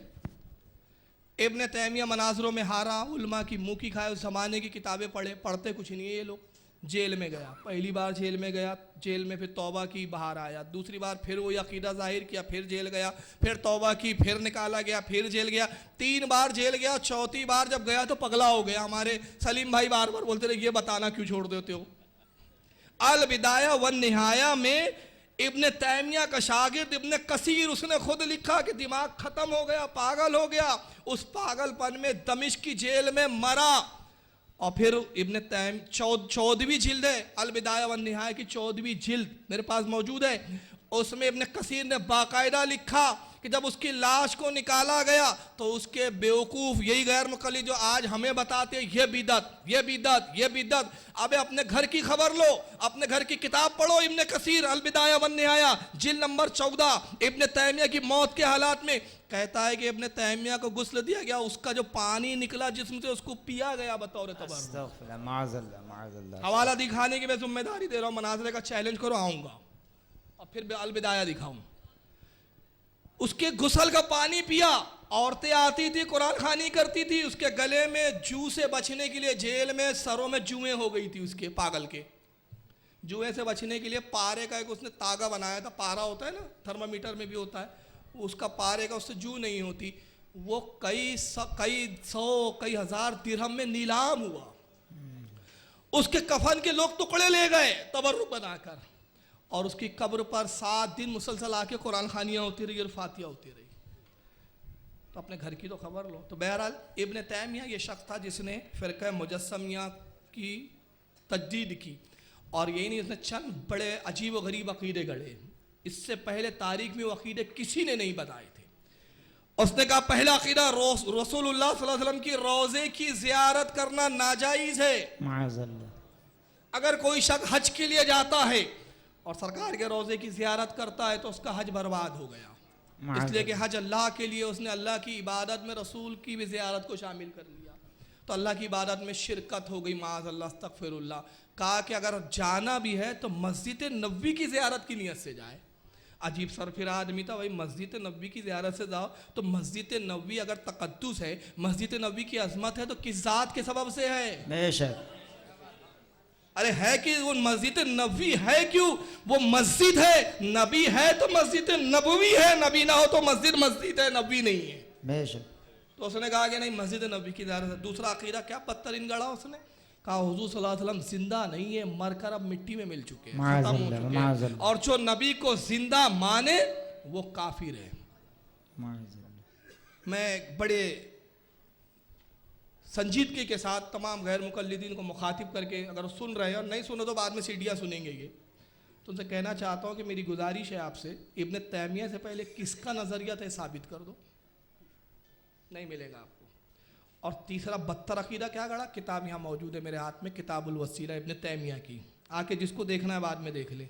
इब्न तैमिया मनाजरों में हारा, उलमा की मुँह की खाए, उस ज़माने की किताबें पढ़ते कुछ नहीं है ये लोग। जेल में गया, पहली बार जेल में गया, जेल में फिर तौबा की, बाहर आया। दूसरी बार फिर वही अकीदा जाहिर किया, फिर जेल गया, फिर तौबा की, फिर निकाला गया, फिर जेल गया। 3 बार जेल गया। चौथी बार जब गया तो पगला हो गया। हमारे सलीम भाई बार बार बोलते रहे ये बताना क्यों छोड़ देते हो। अल बिदाया वन निहाया में इब्न तैमिया का शागिर्द इब्न कसीर, उसने खुद लिखा कि दिमाग खत्म हो गया, पागल हो गया। उस पागलपन में दमिश्क की जेल में मरा। और फिर इब्न तैम 14वीं जिल्द है, अल बिदाया वन निहाया की 14वीं जिल्द मेरे पास मौजूद है। उसमें इब्न कसीर ने बाकायदा लिखा कि जब उसकी लाश को निकाला गया तो उसके बेवकूफ़ यही गैर मुकल्लिद जो आज हमें बताते ये बिदअत, ये बिदअत, ये बिदअत। अबे अपने घर की खबर लो, अपने घर की किताब पढ़ो। इब्न कसीर अल बिदाया वन निहाया जिल्द नंबर 14 इब्न तैमिया की मौत के हालात में कहता है कि इब्न तैमिया को गुस्ल दिया गया, उसका जो पानी निकला जिस्म से उसको पिया गया बतौर तबर्रुक। हवाला दिखाने की मैं जिम्मेदारी दे रहा हूँ, मनाज़रे का चैलेंज करो, आऊँगा और फिर अल बिदाया दिखाऊँ। उसके गुस्ल का पानी पिया। औरतें आती थी कुरान खानी करती थी, उसके गले में जू से बचने के लिए जेल में सरों में जुएं हो गई थी उसके पागल के। जुएं से बचने के लिए पारे का एक उसने तागा बनाया था, पारा होता है ना, थर्मामीटर में भी होता है, उसका पारे का उससे जू नहीं होती। वो कई सौ कई हजार दिरहम में नीलाम हुआ। उसके कफन के लोग टुकड़े ले गए तबर्रुक बनाकर, और उसकी कब्र पर 7 दिन मुसलसल आके कुरान खानियाँ होती रही और फातिया होती रही। तो अपने घर की तो खबर लो। तो बहरहाल इब्न तैमिया ये शख्स था जिसने फ़िरक़ा मुजस्समिया की तजदीद की, और यही नहीं, उसने चंद बड़े अजीब व गरीब अक़ीदे गढ़े। इससे पहले तारीख़ में वो अक़ीदे किसी ने नहीं बताए थे। उसने कहा पहला अक़ीदा रसूलुल्लाह सल्लल्लाहु अलैहि वसल्लम की रोज़े की ज़ियारत करना नाजायज़ है। अगर कोई शख्स हज के लिए जाता है और सरकार के रोज़े की ज़ियारत करता है तो उसका हज बर्बाद हो गया, इसलिए कि हज अल्लाह के लिए, उसने अल्लाह की इबादत में रसूल की भी ज़ियारत को शामिल कर लिया, तो अल्लाह की इबादत में शिरकत हो गई, माअज़ल्लाह अस्तग़फ़िरुल्लाह। कहा कि अगर जाना भी है तो मस्जिद नबवी की ज़ियारत की नीयत से जाए। अजीब सरफिरा आदमी था भाई, मस्जिद नबवी की ज़ियारत से जाओ तो मस्जिद नबवी अगर तक़द्दुस है, मस्जिद नबवी की अज़मत है तो किस ज़ात के सबब से है? बेशक। अरे है कि वो मस्जिद नबवी है, क्यों? वो मस्जिद है, नबी है तो मस्जिद नबवी है, नबी ना हो तो मस्जिद मस्जिद है, नबी नहीं है। बेशक। तो उसने कहा कि नहीं मस्जिद नबी की ज़ियारत है। दूसरा अक़ीदा क्या बदतरीन गढ़ा उसने, कहा हुज़ूर सल्लल्लाहु अलैहि वसल्लम जिंदा नहीं है, मरकर अब मिट्टी में मिल चुके हैं, खत्म हो चुके हैं, और जो नबी को जिंदा माने वो काफिर है। मैं बड़े संजीदगी के साथ तमाम गैर मुकल्लिदीन को मुखातिब करके, अगर सुन रहे हैं और नहीं सुनो तो बाद में सीडियाँ सुनेंगे ये, तो उनसे कहना चाहता हूँ कि मेरी गुजारिश है आपसे, इब्न तैमिया से पहले किसका नज़रिया था साबित कर दो, नहीं मिलेगा आपको। और तीसरा बदतर अक़ीदा क्या गढ़ा, किताब यहाँ मौजूद है मेरे हाथ में, किताबुल वसीला इब्न तैमिया की, आके जिसको देखना है बाद में देख ले।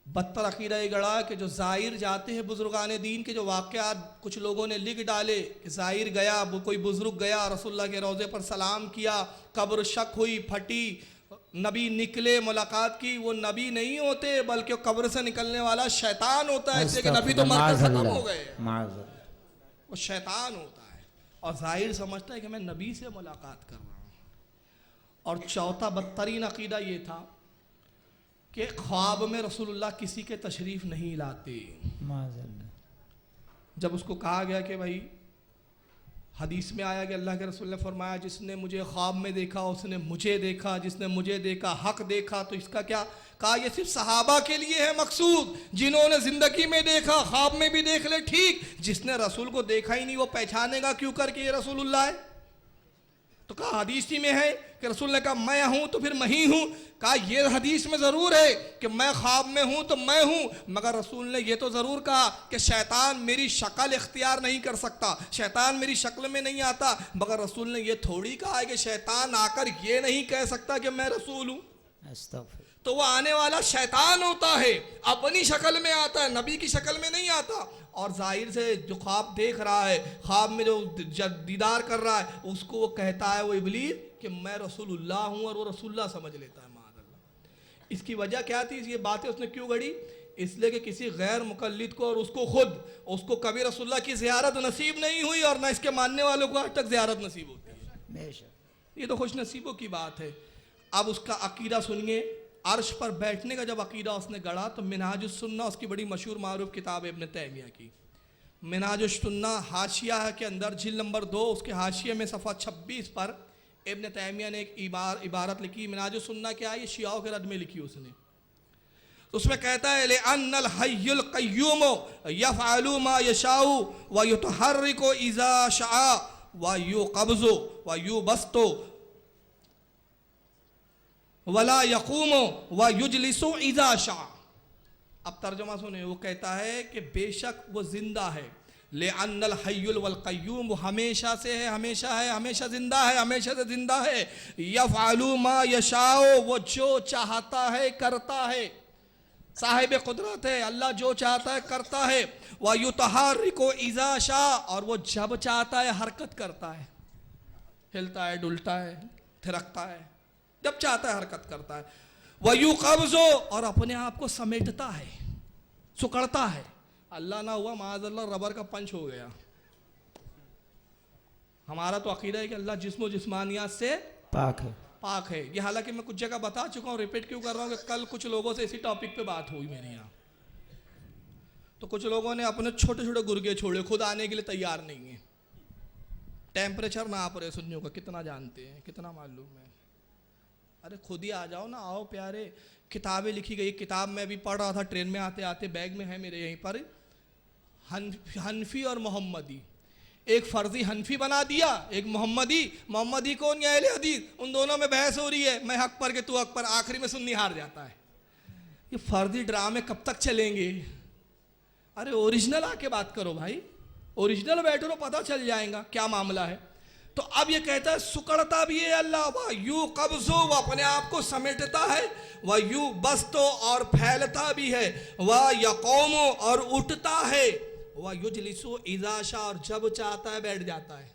बदतर अक़ीदा ये गढ़ा कि जो ज़ाहिर जाते हैं बुज़ुर्गान दीन के जो वाक़यात कुछ लोगों ने लिख डाले कि ज़ाहिर गया, वो कोई बुज़ुर्ग गया रसूलुल्लाह के रोज़े पर सलाम किया, कब्र शक हुई, फटी, नबी निकले, मुलाकात की, वो नबी नहीं होते बल्कि कब्र से निकलने वाला शैतान होता है, इसलिए कि नबी तो मरकर ख़त्म हो गए, वो शैतान होता है, और ज़ाहिर समझता है कि मैं नबी से मुलाकात कर रहा हूँ। और चौथा बदतरीन अक़ीदा ये था कि ख्वाब में रसूलुल्लाह किसी के तशरीफ़ नहीं लाते। जब उसको कहा गया कि भाई हदीस में आया कि अल्लाह के रसूल ने फरमाया जिसने मुझे ख्वाब में देखा उसने मुझे देखा, जिसने मुझे देखा हक देखा, तो इसका क्या? कहा ये सिर्फ सहाबा के लिए है मकसूद, जिन्होंने ज़िंदगी में देखा ख्वाब में भी देख ले ठीक, जिसने रसूल को देखा ही नहीं वो पहचानेगा क्यों करके ये रसूलुल्लाह है? तो कहा हदीस ही में है कि रसूल ने कहा मैं हूँ तो फिर मैं ही हूँ। कहा ये हदीस में ज़रूर है कि मैं ख्वाब में हूँ तो मैं हूँ, मगर रसूल ने ये तो ज़रूर कहा कि शैतान मेरी शक्ल इख्तियार नहीं कर सकता, शैतान मेरी शक्ल में नहीं आता, मगर रसूल ने ये थोड़ी कहा है कि शैतान आकर ये नहीं कह सकता कि मैं रसूल हूँ। तो वो आने वाला शैतान होता है, अपनी शक्ल में आता है, नबी की शक्ल में नहीं आता। और जाहिर से जो ख्वाब देख रहा है, ख्वाब में जो दीदार कर रहा है, उसको वो कहता है वो इब्लीस कि मैं रसूलुल्लाह हूँ, और वो रसूलुल्लाह समझ लेता है माअज़ल्लाह। इसकी वजह क्या थी? ये बातें उसने क्यों गढ़ी? इसलिए कि किसी गैर मुकल्लिद को और उसको कभी रसूलुल्लाह की ज़ियारत नसीब नहीं हुई, और ना इसके मानने वालों को आज तक ज़ियारत नसीब होती है। ये तो खुश नसीबों की बात है। अब उसका अक़ीदा सुनिए। अर्श पर बैठने का जब अक़ीदा उसने गढ़ा तो मिनहाजुस सुन्ना उसकी बड़ी मशहूर मारूफ किताब है इब्न तैमिया की। मिनहाजुस सुन्ना हाशिया के अंदर जिल्द नंबर 2 उसके हाशिये में सफ़ा 26 पर इब्न तैमिया ने एक इबारत लिखी। मिनहाजुस सुन्ना क्या है? ये शियाओं के रद में लिखी उसने। उसमें कहता है लिअन्नल हय्युल क़य्यूम यफ़अलु मा यशाउ व युतहर्रिकु इज़ा शाअ व युक़ब्ज़ु व युबस्तु वला यक़ूमु व युजलिसु इज़ा शाअ। अब तर्जुमा सुने, वो कहता है कि बेशक वो जिंदा है, ले अन्नल हय्युल वल क़य्यूम, वो हमेशा से है, हमेशा है, हमेशा जिंदा है, हमेशा से जिंदा है। यफ़अलु मा यशाओ, वो जो चाहता है करता है, साहिब कुदरत है, अल्लाह जो चाहता है करता है। व युतहर्रिकु इज़ा शा, और वो जब चाहता है हरकत करता है, हिलता है, डुलता है, थिरकता है, जब चाहता है हरकत करता है। व युक़ब्ज़ु, और अपने आप को समेटता है, सुकड़ता है। अल्लाह ना हुआ माज़अल्लाह रबर का पंच हो गया। हमारा तो अकीदा है कि अल्लाह जिस्म जिस्मानियात से पाक है, पाक है। ये हालांकि मैं कुछ जगह बता चुका हूँ, रिपीट क्यों कर रहा हूँ कि कल कुछ लोगों से इसी टॉपिक पे बात हुई मेरे यहाँ, तो कुछ लोगों ने अपने छोटे छोटे गुर्गे छोड़े, खुद आने के लिए तैयार नहीं है। टेम्परेचर नाप रहे सुन्नियों का, कितना जानते हैं, कितना मालूम है। अरे खुद ही आ जाओ ना, आओ प्यारे। किताबें लिखी गई, किताब में भी पढ़ रहा था ट्रेन में आते आते, बैग में है मेरे यहीं पर, हनफी और मोहम्मदी। एक फर्जी हनफी बना दिया, एक मोहम्मदी। मोहम्मदी कौन या अहले हदीस, उन दोनों में बहस हो रही है, मैं हक पर के तू हक पर, आखिरी में सुन्नी हार जाता है। ये फर्जी ड्रामे कब तक चलेंगे? अरे ओरिजिनल आके बात करो भाई, ओरिजिनल बैठो तो पता चल जाएगा क्या मामला है। तो अब ये कहता है सुकड़ता भी है अल्लाह, वह यू कब्ज़ो, वह अपने आप को समेटता है, वह यू बस्तो, और फैलता भी है, वह यक़ूमु, और उठता है, वह युजलिसु इज़ा शा, और जब चाहता है बैठ जाता है,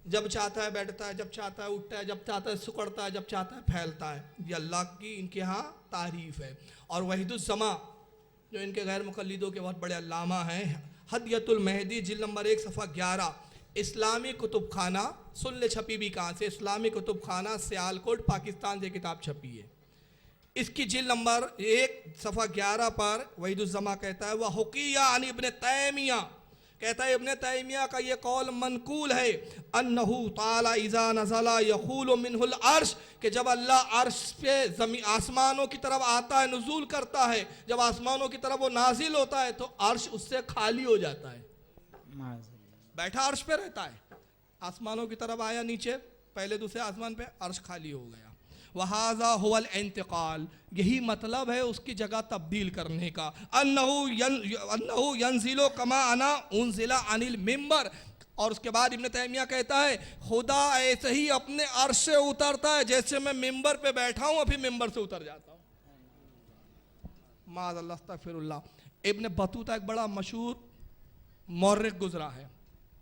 जब चाहता है बैठता है, जब चाहता है उठता है, जब चाहता है सुकड़ता है, जब चाहता है फैलता है। ये अल्लाह की इनके यहाँ तारीफ़ है। और वहीदुज़्ज़मा, जो इनके गैर मुक़ल्लिदों के बहुत बड़े अल्लामा हैं, हदियतुल महदी जिल्द नंबर 1 सफ़ा 11, इस्लामी कुतुब खाना, सुन ले छपी भी कहाँ से, इस्लामी कुतुब खाना सियालकोट पाकिस्तान से किताब छपी है। इसकी जिल्द नंबर 1 सफ़ा 11 पर वहीदुज़्ज़मा कहता है, वह हुकिया अन इब्न तैमिया, कहता है इब्न तैमिया का ये कौल मनकूल है, अन्नहु ताला इज़ा नज़ला यखूलु मिनहुल अर्श, कि जब अल्लाह अर्श पे ज़मीन आसमानों की तरफ आता है, नुज़ूल करता है, जब आसमानों की तरफ वो नाजिल होता है तो अर्श उससे खाली हो जाता है। बैठा अर्श पे रहता है, आसमानों की तरफ आया नीचे, पहले दूसरे आसमान पे, अर्श खाली हो गया। वहाज़ा हुवल इंतकाल, यही मतलब है उसकी जगह तब्दील करने का। अन्नहु यंज़िलु कमा अना उनज़िला अनिल मिंबर, और उसके बाद इब्न तैमिया कहता है खुदा ऐसे ही अपने अर्श से उतरता है जैसे मैं मिंबर पे बैठा हूँ अभी मिंबर से उतर जाता हूँ। माज़अल्लाह अस्तग़फिरुल्लाह। इब्न बतूता एक बड़ा मशहूर मौर्रिख़ गुजरा है,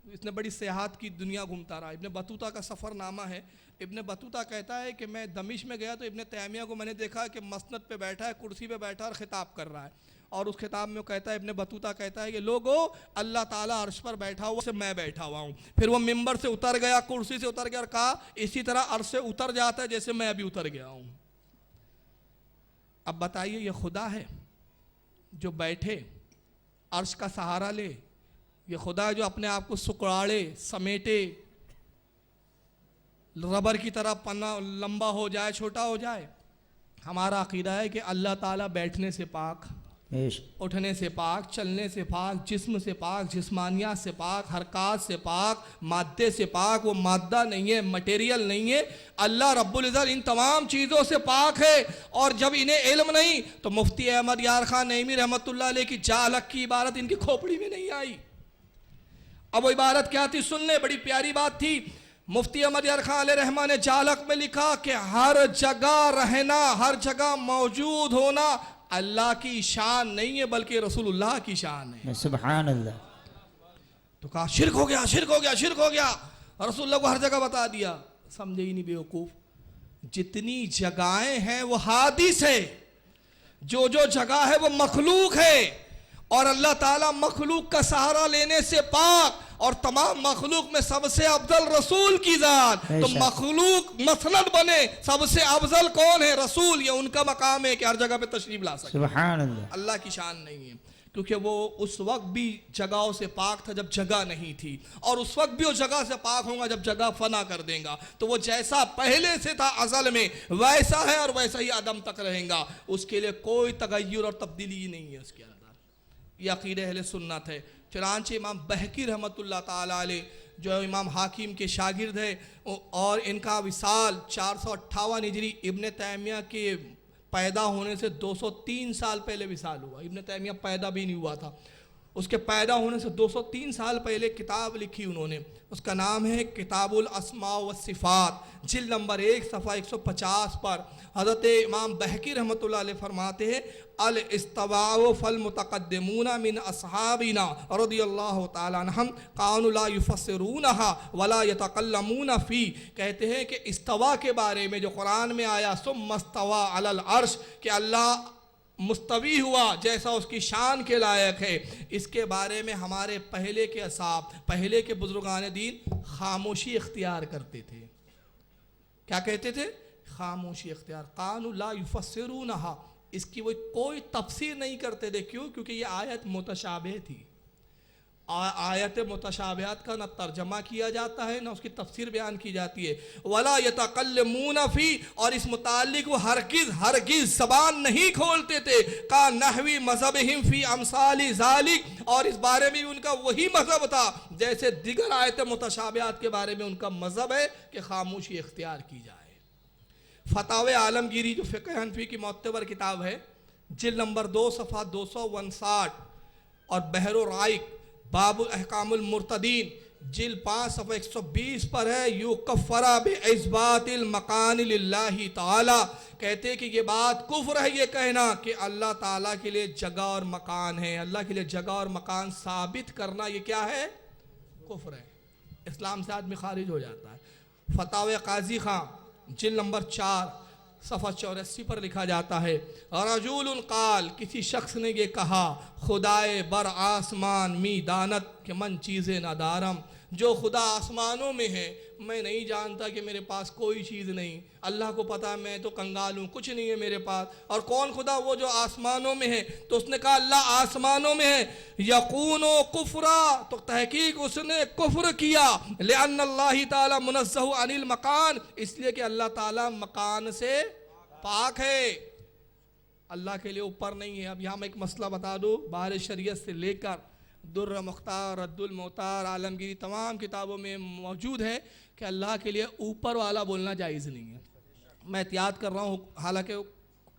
इसने बड़ी सेहात की, दुनिया घूमता रहा। इब्न बतूता का सफ़रनामा है। इब्न बतूता कहता है कि मैं दमिश्क में गया तो इब्न तैमिया को मैंने देखा कि मसनद पे बैठा है, कुर्सी पे बैठा और ख़िताब कर रहा है, और उस खिताब में वो कहता है, इब्न बतूता कहता है कि लोगो अल्लाह ताला अर्श पर बैठा हुआ से मैं बैठा हुआ हूँ। फिर वो मिंबर से उतर गया, कुर्सी से उतर गया और कहा इसी तरह अर्श से उतर जाता है जैसे मैं अभी उतर गया हूँ। अब बताइए ये खुदा है जो बैठे अर्श का सहारा ले, ये खुदा है जो अपने आप को सुकड़ाड़े, समेटे, रबर की तरह पन्ना लंबा हो जाए, छोटा हो जाए। हमारा अकीदा है कि अल्लाह ताला बैठने से पाक, उठने से पाक, चलने से पाक, जिस्म से पाक, जिस्मानियात से पाक, हरकत से पाक, मादे से पाक। वो मादा नहीं है, मटेरियल नहीं है। अल्लाह रब्बुल इज़्ज़त इन तमाम चीज़ों से पाक है। और जब इन्हें इल्म नहीं तो मुफ्ती अहमद यार खान नईमी रहमतुल्लाह अलैह की जालक की इबारत इनकी खोपड़ी में नहीं आई। अब वो इबारत क्या थी सुन ले, बड़ी प्यारी बात थी। मुफ्ती अहमद यार खान अलैह रहमा ने जालक में लिखा कि हर जगह रहना, हर जगह मौजूद होना अल्लाह की शान नहीं है बल्कि रसूलुल्लाह की शान है। सुभान अल्लाह। तो कहा शिर्क हो गया, शिर्क हो गया, शिर्क हो गया। रसूलुल्लाह को हर जगह बता दिया। समझे ही नहीं बेवकूफ। जितनी जगहें हैं वो हादिस है, जो जो जगह है वो मखलूक है। और अल्लाह ताला मखलूक का सहारा लेने से पाक, और तमाम मखलूक में सबसे अफजल रसूल की जात। तो मखलूक मसनद बने, सबसे अफजल कौन है? रसूल। ये उनका मकाम है कि हर जगह पे तशरीफ ला सकते। सुभान अल्लाह। अल्लाह की शान नहीं है, क्योंकि वो उस वक्त भी जगहों से पाक था जब जगह नहीं थी, और उस वक्त भी वो जगह से पाक होगा जब जगह फना कर देगा। तो वो जैसा पहले से था अज़ल में वैसा है और वैसा ही आदम तक रहेगा। उसके लिए कोई तगय्युर और तब्दीली नहीं है उसके अंदर। ये अक़ीदा अहले सुन्नत है। चुनांचे इमाम बहकी रहमतुल्लाह ताला अलैह जो इमाम हाकिम के शागिर्द है, और इनका विसाल 458 हिजरी इब्न तैमिया के पैदा होने से 203 साल पहले विसाल हुआ। इब्न तैमिया पैदा भी नहीं हुआ था, उसके पैदा होने से 203 साल पहले किताब लिखी उन्होंने, उसका नाम है किताबुल अस्मा व सिफ़ात, जिल्द नंबर 1 सफ़ा 150 पर हज़रत इमाम बहकी रहमतुल्लाह अलैह फरमाते हैं, अल इस्तवाउ फल मुतक़द्दिमूना मिन अस्हाबिना रज़ियल्लाहु तआला अन्हुम कानु ला युफ़स्सिरूनहा वला यतकल्लमूना फ़ी। कहते हैं कि इस्तवा के बारे में जो कुरान में आया, सुम्मस्तवा अलल अर्श, कि अल्लाह मुस्तवी हुआ जैसा उसकी शान के लायक है, इसके बारे में हमारे पहले के असहाब, पहले के बुजुर्गान दीन खामोशी इख्तियार करते थे। क्या कहते थे? खामोशी इख्तियार। कानू ला युफस्सिरूनहा, इसकी वो कोई तफसीर नहीं करते थे। क्यों? क्योंकि ये आयत मुतशाबिह थी। आयत मुतशाबिहात का न तर्जमा किया जाता है, न उसकी तफसीर बयान की जाती है। वला यतकल्लमूना फी, और इस मुतालिक वो हरगिज़ ज़बान नहीं खोलते थे। का नहवी मज़हबिहिम फी अमसाली ज़ालिक, और इस बारे में उनका वही मज़हब था जैसे दिगर आयत मुतशाबिहात के बारे में उनका मज़हब है कि खामोशी इख्तियार की जाए। फतावे आलमगीरी जो फ़िक़्ह हनफ़ी की मोतबर किताब है, जिल्द नंबर 2 सफ़ा 259, और बहरो राइक बाबुल अहकामुल मुर्तदीन जिल्द 5 सफ़ा 120 पर है, युकफ़रा बिइस्बातिल मकान लिल्लाहि ताला। कहते कि ये बात कुफ्र है ये कहना कि अल्लाह ताला के लिए जगह और मकान है। अल्लाह के लिए जगह और मकान साबित करना ये क्या है? कुफ्र है। इस्लाम से आदमी खारिज हो जाता है। फतावे काजी खां जिल्द नंबर 4 सफ़ा 84 पर लिखा जाता है, रजूलुन काल, किसी शख्स ने ये कहा, खुदाए बर आसमान मी दानत, कि मन चीज़ें नादारम, जो खुदा आसमानों में है मैं नहीं जानता कि मेरे पास कोई चीज़ नहीं। अल्लाह को पता मैं तो कंगाल हूँ, कुछ नहीं है मेरे पास। और कौन खुदा? वो जो आसमानों में है। तो उसने कहा अल्लाह आसमानों में है। यकूनो कुफ्रा, तो तहकीक उसने कुफ्र किया। लिअन्नल्लाहि ताला मुनज़्ज़हु अनिल मकान, इसलिए कि अल्लाह ताला मकान से पाक है, अल्लाह के लिए ऊपर नहीं है। अब यहाँ मैं एक मसला बता दूँ, बाहर शरीयत से लेकर दुर्र मुख्तार, रद्दुल मोहतार, आलमगीरी तमाम किताबों में मौजूद है कि अल्लाह के लिए ऊपर वाला बोलना जायज़ नहीं है। मैं एहतियात कर रहा हूँ, हालांकि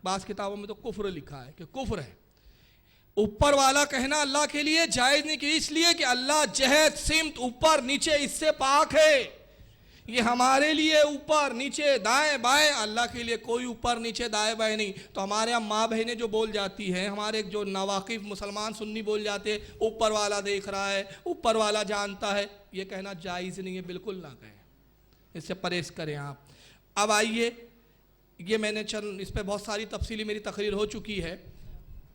बाज़ किताबों में तो कुफ्र लिखा है कि कुफ्र है। ऊपर वाला कहना अल्लाह के लिए जायज़ नहीं, कि इसलिए कि अल्लाह जहत सिमत ऊपर नीचे इससे पाक है। ये हमारे लिए ऊपर नीचे दाएं बाएं, अल्लाह के लिए कोई ऊपर नीचे दाएं बाएं नहीं। तो हमारे यहाँ माँ बहनें जो बोल जाती हैं, हमारे जो नावाकिफ मुसलमान सुन्नी बोल जाते हैं, ऊपर वाला देख रहा है, ऊपर वाला जानता है, ये कहना जायज़ नहीं है, बिल्कुल ना कहें, इससे परहेज़ करें आप। अब आइए, ये मैंने चंद इस पर बहुत सारी तफसीली मेरी तकरीर हो चुकी है।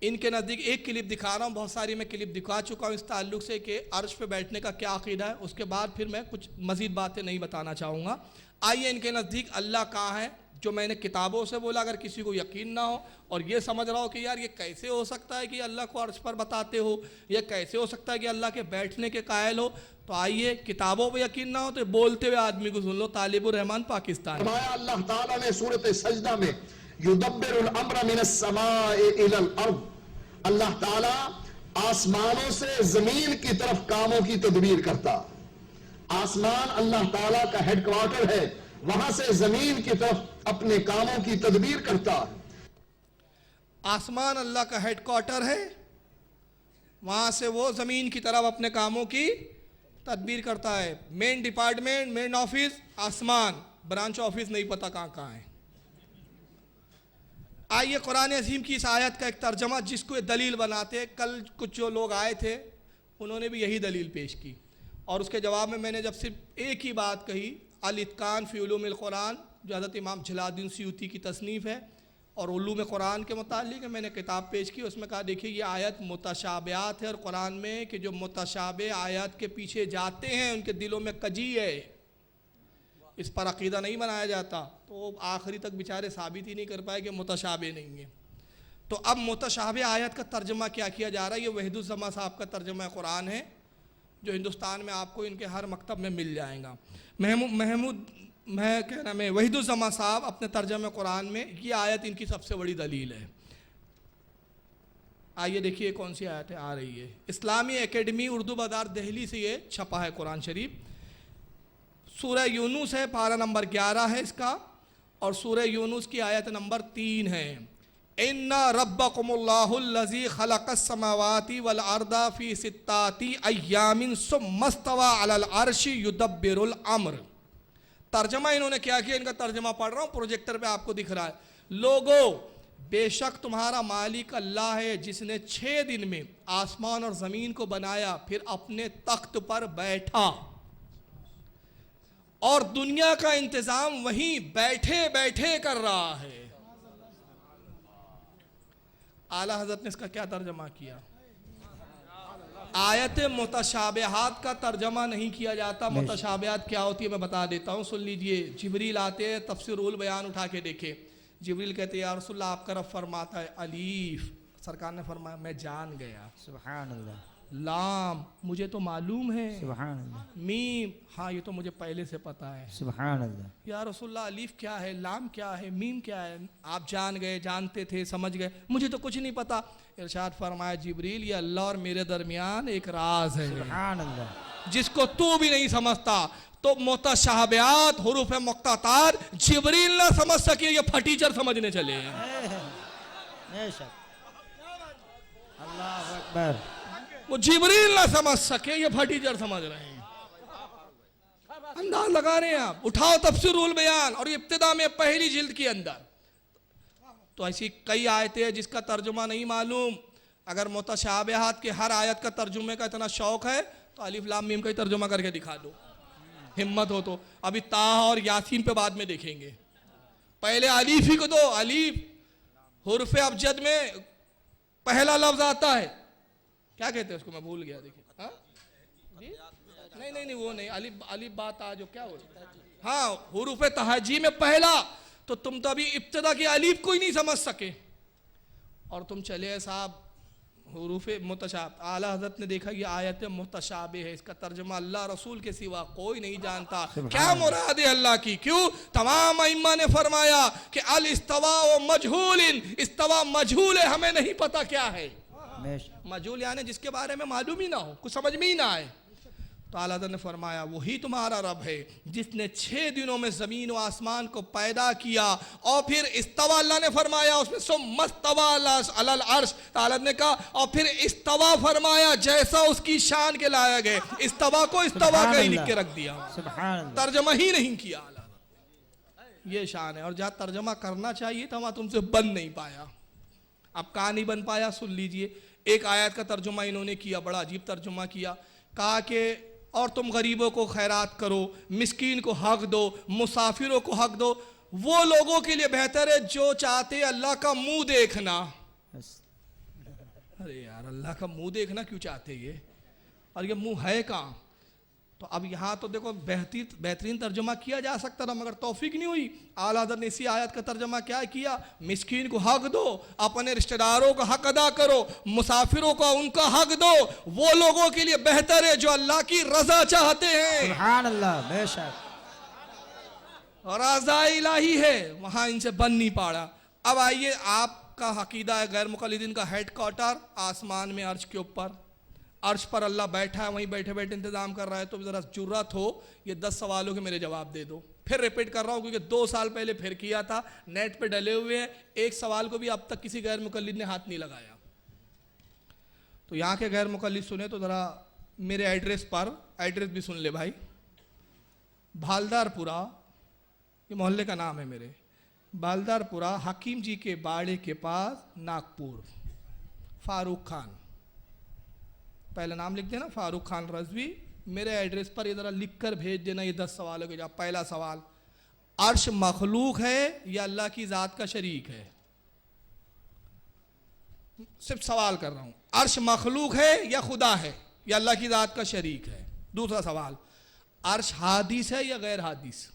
इनके नज़दीक एक क्लिप दिखा रहा हूँ, बहुत सारी मैं क्लिप दिखा चुका हूँ इस ताल्लुक़ से कि अर्श पे बैठने का क्या अक़ीदा है। उसके बाद फिर मैं कुछ मज़ीद बातें नहीं बताना चाहूँगा। आइए, इनके नज़दीक अल्लाह कहाँ है, जो मैंने किताबों से बोला, अगर किसी को यकीन ना हो और ये समझ रहा हो कि यार ये कैसे हो सकता है कि अल्लाह को अर्श पर बताते हो, या कैसे हो सकता है कि अल्लाह के बैठने के कायल हो, तो आइए, किताबों पर यकीन ना हो तो बोलते हुए आदमी को सुन लो। तालिबुर रहमान, पाकिस्तान। अल्लाह ताला ने सूरत सजदा में युदब्बिरुल अम्र मिनस समाए इलल अर्द, अल्लाह ताला आसमानों से जमीन की तरफ कामों की तदबीर करता। आसमान अल्लाह ताला का हेडक्वार्टर है, वहां से जमीन की तरफ अपने कामों की तदबीर करता। आसमान अल्लाह का हेडक्वार्टर है, वहां से वो जमीन की तरफ अपने कामों की तदबीर करता है। मेन डिपार्टमेंट, मेन ऑफिस आसमान, ब्रांच ऑफिस नहीं पता कहाँ कहाँ है। आइए, कुरान अजीम की इस आयत का एक तर्जमा जिसको दलील बनाते, कल कुछ जो लोग आए थे उन्होंने भी यही दलील पेश की, और उसके जवाब में मैंने जब सिर्फ एक ही बात कही, अल इत्कान फ़ी उलूमिल कुरान, जो हज़रत इमाम जलालुद्दीन सयूती की तसनीफ़ है और उलूम कुरान के मुतालिक मैंने किताब पेश की, उसमें कहा देखिए ये आयत मुतशाबिहात है, और कुरान में कि जो मुतशाबे आयत के पीछे जाते हैं उनके दिलों में कजी है, इस पर अक़ीदा नहीं बनाया जाता। तो आखिरी तक बेचारे साबित ही नहीं कर पाए कि मुतशाबे नहीं है। तो अब मुतशाबे आयत का तर्जमा क्या किया जा रहा है? ये वहीदुज़्ज़मा साहब का तर्जमा कुरान है, जो हिंदुस्तान में आपको इनके हर मकतब में मिल जाएगा। वहीदुज़्ज़मा साहब अपने तर्जमा कुरान में ये आयत इनकी सबसे बड़ी दलील है। आइए देखिए कौन सी आयत है, आ रही है। इस्लामी एकेडमी उर्दू बाज़ार दिल्ली से ये छपा है कुरान शरीफ। सूरह यूनुस है, पारा नंबर 11 है इसका, और सूरह यूनुस की आयत नंबर 3 है। इन्ना रब्बकुमुल्लाहुल्लज़ी खलक़स समावाति वल अर्दा फ़ी सित्ताति अय्यामिन सुम्मस्तवा अलल अर्शि युदब्बिरुल अम्र। तर्जमा इन्होंने क्या किया, इनका तर्जमा पढ़ रहा हूँ, प्रोजेक्टर पे आपको दिख रहा है। लोगों, बेशक तुम्हारा मालिक अल्लाह है जिसने 6 दिन में आसमान और ज़मीन को बनाया, फिर अपने तख्त पर बैठा और दुनिया का इंतज़ाम वहीं बैठे बैठे कर रहा है। आला हज़रत ने इसका क्या तर्जमा किया? आयत मुतशाबिहात का तर्जमा नहीं किया जाता। मुतशाबिहात क्या होती है मैं बता देता हूँ, सुन लीजिए। जिब्रील आते हैं, तफसीरुल बयान उठा के देखे। जिब्रील कहते हैं या रसूलल्लाह आपका रब फरमाता है अलीफ, सरकार ने फरमाया मैं जान गया। सुभान अल्लाह। लाम मुझे तो मालूम है। सुभान अल्लाह। मीम हाँ ये तो मुझे पहले से पता है। सुभान अल्लाह। या रसूलल्लाह अलीफ क्या है, लाम क्या है, मीम क्या है? आप जान गए, जानते थे, समझ गए, मुझे तो कुछ नहीं पता। इरशाद फरमाया जिब्रील ये अल्लाह और मेरे दरमियान एक राज है सुभान अल्लाह, जिसको तू भी नहीं समझता। तो मुतशाबिहात हुरूफ मुक्ततार जिब्रील ना समझ सके, ये फटीचर समझने चले हैं। बेशक। अल्लाह अकबर। वो जिब्रील ना समझ सके, ये फटीचर समझ रहे हैं। अंदाज लगा रहे हैं आप। उठाओ तफसीरुल बयान और इब्तिदा में पहली जिल्द के अंदर तो ऐसी कई आयतें हैं जिसका तर्जुमा नहीं मालूम। अगर मुतशाबिहात के हर आयत का तर्जुमे का इतना शौक है तो अलिफ लाम मीम का ही तर्जुमा करके दिखा दो, हिम्मत हो तो। अभी ताहा और यासीन पे बाद में देखेंगे, पहले अलीफ ही को दो। अलीफ हुर्फ अबजद में पहला लफ्ज आता है, क्या कहते हैं उसको, मैं भूल गया। देखिए हाँ जी, नहीं वो नहीं, अलिफ बात आ जो क्या हो, हाँ हुरूफ तहाजी में पहला। तो तुम तो अभी इब्तिदा के अलीफ को ही नहीं समझ सके और तुम चले साहब हुरूफ मुतशाब। आला हज़रत ने देखा ये आयत मुतशाबे है, इसका तर्जुमा अल्लाह रसूल के सिवा कोई नहीं जानता। क्या मुराद है अल्लाह की? क्यों? तमाम अइम्मा ने फरमाया कि अल इस्तवा व मजहूलिन, इस्तवा मजहूल है, हमें नहीं पता क्या है। मजहूल यानी जिसके बारे में मालूम ही ना हो, कुछ समझ में ही ना आए। तो आला हज़रत ने फरमाया वही तुम्हारा रब है जिसने 6 दिनों में ज़मीन व आसमान को पैदा किया और फिर इस्तवा, अल्लाह ने फरमाया उसमें सुम्मस्तवा अलल अर्श। तो आला ने कहा और फिर इस्तवा फरमाया जैसा उसकी शान के लाया गए, इस्तवा को इस्तवा का ही लिख के रख दिया, तर्जमा ही नहीं किया। ये शान है। और जहाँ तर्जमा करना चाहिए था वहाँ तुमसे बन नहीं पाया। अब कहाँ नहीं बन पाया सुन लीजिए। एक आयत का तर्जुमा इन्होंने किया, बड़ा अजीब तर्जुमा किया। कहा कि और तुम गरीबों को खैरात करो, मिस्कीन को हक दो, मुसाफिरों को हक दो, वो लोगों के लिए बेहतर है जो चाहते अल्लाह का मुंह देखना। अरे यार अल्लाह का मुंह देखना क्यों चाहते ये, और ये मुंह है कहाँ? तो अब यहाँ तो देखो बेहतरीन तर्जुमा किया जा सकता था मगर तौफीक नहीं हुई। आला हज़रत ने इसी आयत का तर्जुमा क्या किया, मिस्कीन को हक दो, अपने रिश्तेदारों का हक अदा करो, मुसाफिरों का उनका हक दो, वो लोगों के लिए बेहतर है जो अल्लाह की रजा चाहते हैं। सुभान अल्लाह। बेशक रजा इलाही है, वहां इनसे बन नहीं पाड़ा। अब आइए, आपका अकीदा है गैर मुक़ल्लिदीन का हेडक्वार्टर आसमान में अर्श के ऊपर, अर्श पर अल्लाह बैठा है, वहीं बैठे बैठे इंतजाम कर रहा है। तो ज़रा जुर्रत हो ये 10 सवालों के मेरे जवाब दे दो। फिर रिपीट कर रहा हूँ क्योंकि 2 साल पहले फिर किया था, नेट पे डले हुए हैं। एक सवाल को भी अब तक किसी गैर मुक़ल्लिद ने हाथ नहीं लगाया। तो यहाँ के गैर मुक़ल्लिद सुने तो ज़रा मेरे एड्रेस पर, एड्रेस भी सुन ले भाई, भालदारपुरा, ये मोहल्ले का नाम है मेरे, भालदारपुरा हकीम जी के बाड़े के पास नागपुर, फारूक खान, पहला नाम लिख देना फारूक खान रजवी। मेरे एड्रेस पर ये ज़रा लिख कर भेज देना ये 10 सवालों के जवाब। पहला सवाल, अर्श मखलूक है या अल्लाह की ज़ात का शरीक है? सिर्फ सवाल कर रहा हूँ, अर्श मखलूक है या खुदा है या अल्लाह की ज़ात का शरीक है? दूसरा सवाल, अर्श हादिस है या गैर हादिस?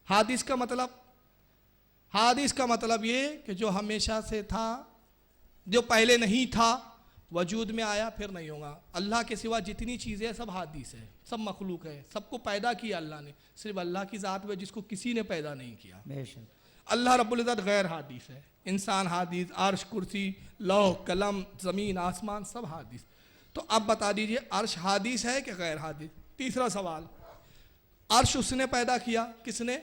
हादिस का मतलब, हादिस का मतलब ये कि जो हमेशा से था, जो पहले नहीं था, वजूद में आया फिर नहीं होगा। अल्लाह के सिवा जितनी चीज़ें सब हादिस है, सब मखलूक है, सबको पैदा किया अल्लाह ने, सिर्फ अल्लाह की ज़ात में जिसको किसी ने पैदा नहीं किया। अल्लाह रब्बुल इज़्ज़त गैर हादिस है, इंसान हादिस, अर्श, कुर्सी, लौह कलम, ज़मीन आसमान सब हादिस। तो अब बता दीजिए अर्श हादिस है कि गैर हादिस? तीसरा सवाल, अर्श उसने पैदा किया, किसने?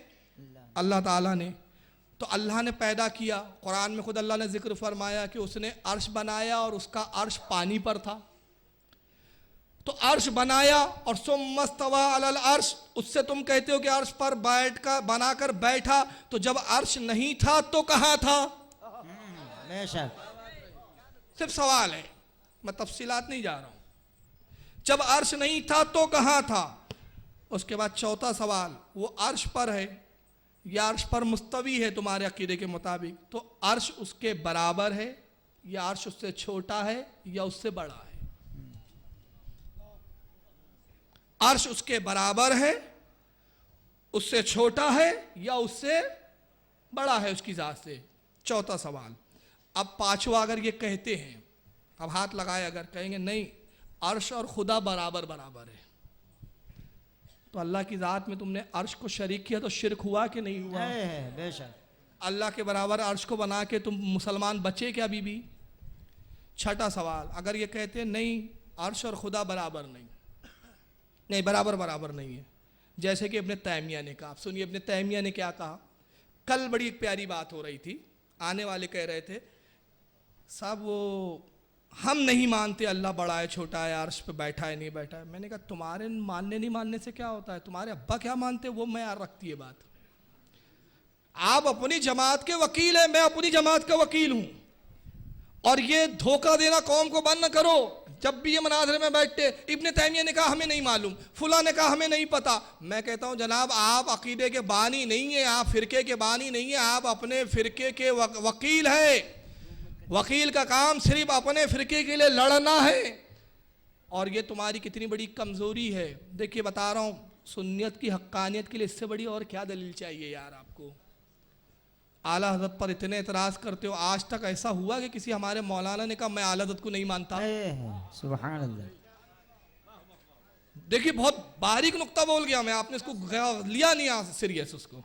अल्लाह ताला ने। तो अल्लाह ने पैदा किया, कुरान में खुद अल्लाह ने जिक्र फरमाया कि उसने अर्श बनाया और उसका अर्श पानी पर था। तो अर्श बनाया और सुम्मस्तवा अलल अर्श, उससे तुम कहते हो कि अर्श पर बैठ कर बनाकर बैठा, तो जब अर्श नहीं था तो कहाँ था? बेशक। सिर्फ सवाल है, मैं तफसीलात नहीं जा रहा हूं। जब अर्श नहीं था तो कहाँ था? उसके बाद चौथा सवाल, वो अर्श पर है या अर्श पर मुस्तवी है तुम्हारे अकीदे के मुताबिक, तो अर्श उसके बराबर है या अर्श उससे छोटा है या उससे बड़ा है? अर्श उसके बराबर है, उससे छोटा है या उससे बड़ा है उसकी जात से? चौथा सवाल। अब पांचवा अगर ये कहते हैं, अब हाथ लगाए, अगर कहेंगे नहीं अर्श और खुदा बराबर बराबर है, तो अल्लाह की ज़ात में तुमने अर्श को शरीक किया तो शिरक हुआ कि नहीं हुआ? है बेशक। अल्लाह के बराबर अर्श को बना के तुम मुसलमान बचे क्या बीबी? छठा सवाल, अगर ये कहते हैं नहीं अर्श और खुदा बराबर नहीं, नहीं बराबर बराबर नहीं है, जैसे कि इब्ने तैमिया ने कहा। आप सुनिए इब्ने तैमिया ने क्या कहा। कल बड़ी एक प्यारी बात हो रही थी, आने वाले कह रहे थे साहब वो हम नहीं मानते अल्लाह बड़ा है छोटा है, अर्श पे बैठा है नहीं बैठा है। मैंने कहा तुम्हारे मानने नहीं मानने से क्या होता है, तुम्हारे अब्बा क्या मानते वो मैं यार रखती है बात। आप अपनी जमात के वकील हैं, मैं अपनी जमात का वकील हूं, और ये धोखा देना कौम को बंद न करो। जब भी ये मनाजरे में बैठते, इब्ने तैमिया ने कहा हमें नहीं मालूम, फुला ने कहा हमें नहीं पता। मैं कहता हूं जनाब आप अकीदे के बानी नहीं है, आप फिरके के बानी नहीं है, आप अपने फिरके के वकील है। वकील का काम सिर्फ अपने फिरके के लिए लड़ना है, और ये तुम्हारी कितनी बड़ी कमजोरी है। देखिए बता रहा हूं, सुन्नियत की हक्कानियत के लिए इससे बड़ी और क्या दलील चाहिए यार आपको? आला हज़रत पर इतने एतराज़ करते हो, आज तक ऐसा हुआ कि किसी हमारे मौलाना ने कहा मैं आला हज़रत को नहीं मानता? सुभान अल्लाह। देखिए बहुत बारीक नुक्ता बोल गया मैं, आपने इसको लिया नहीं सीरियस उसको।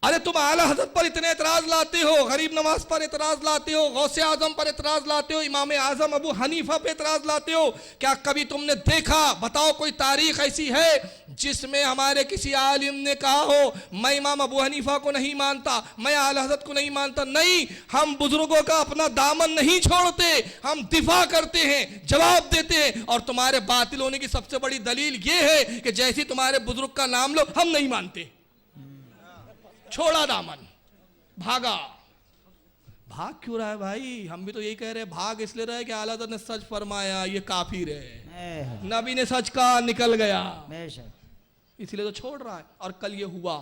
अरे तुम आला हज़रत पर इतने एतराज़ लाते हो, गरीब नवाज पर एतराज़ लाते हो, गौसे आज़म पर एतराज़ लाते हो, इमाम आज़म अबू हनीफा पे एतराज़ लाते हो। क्या कभी तुमने देखा, बताओ कोई तारीख ऐसी है जिसमें हमारे किसी आलिम ने कहा हो मैं इमाम अबू हनीफा को नहीं मानता, मैं आला हज़रत को नहीं मानता? नहीं, हम बुजुर्गों का अपना दामन नहीं छोड़ते, हम दिफा करते हैं, जवाब देते हैं। और तुम्हारे बातिल होने की सबसे बड़ी दलील ये है कि जैसे तुम्हारे बुजुर्ग का नाम लो हम नहीं मानते, छोड़ा दामन, भागा। भाग क्यों रहा है भाई? हम भी तो यही कह रहे हैं, भाग इसलिए रहे कि आला हज़रत ने सच फरमाया ये काफिर है, नबी ने सच कहा निकल गया, इसलिए तो छोड़ रहा है। और कल ये हुआ,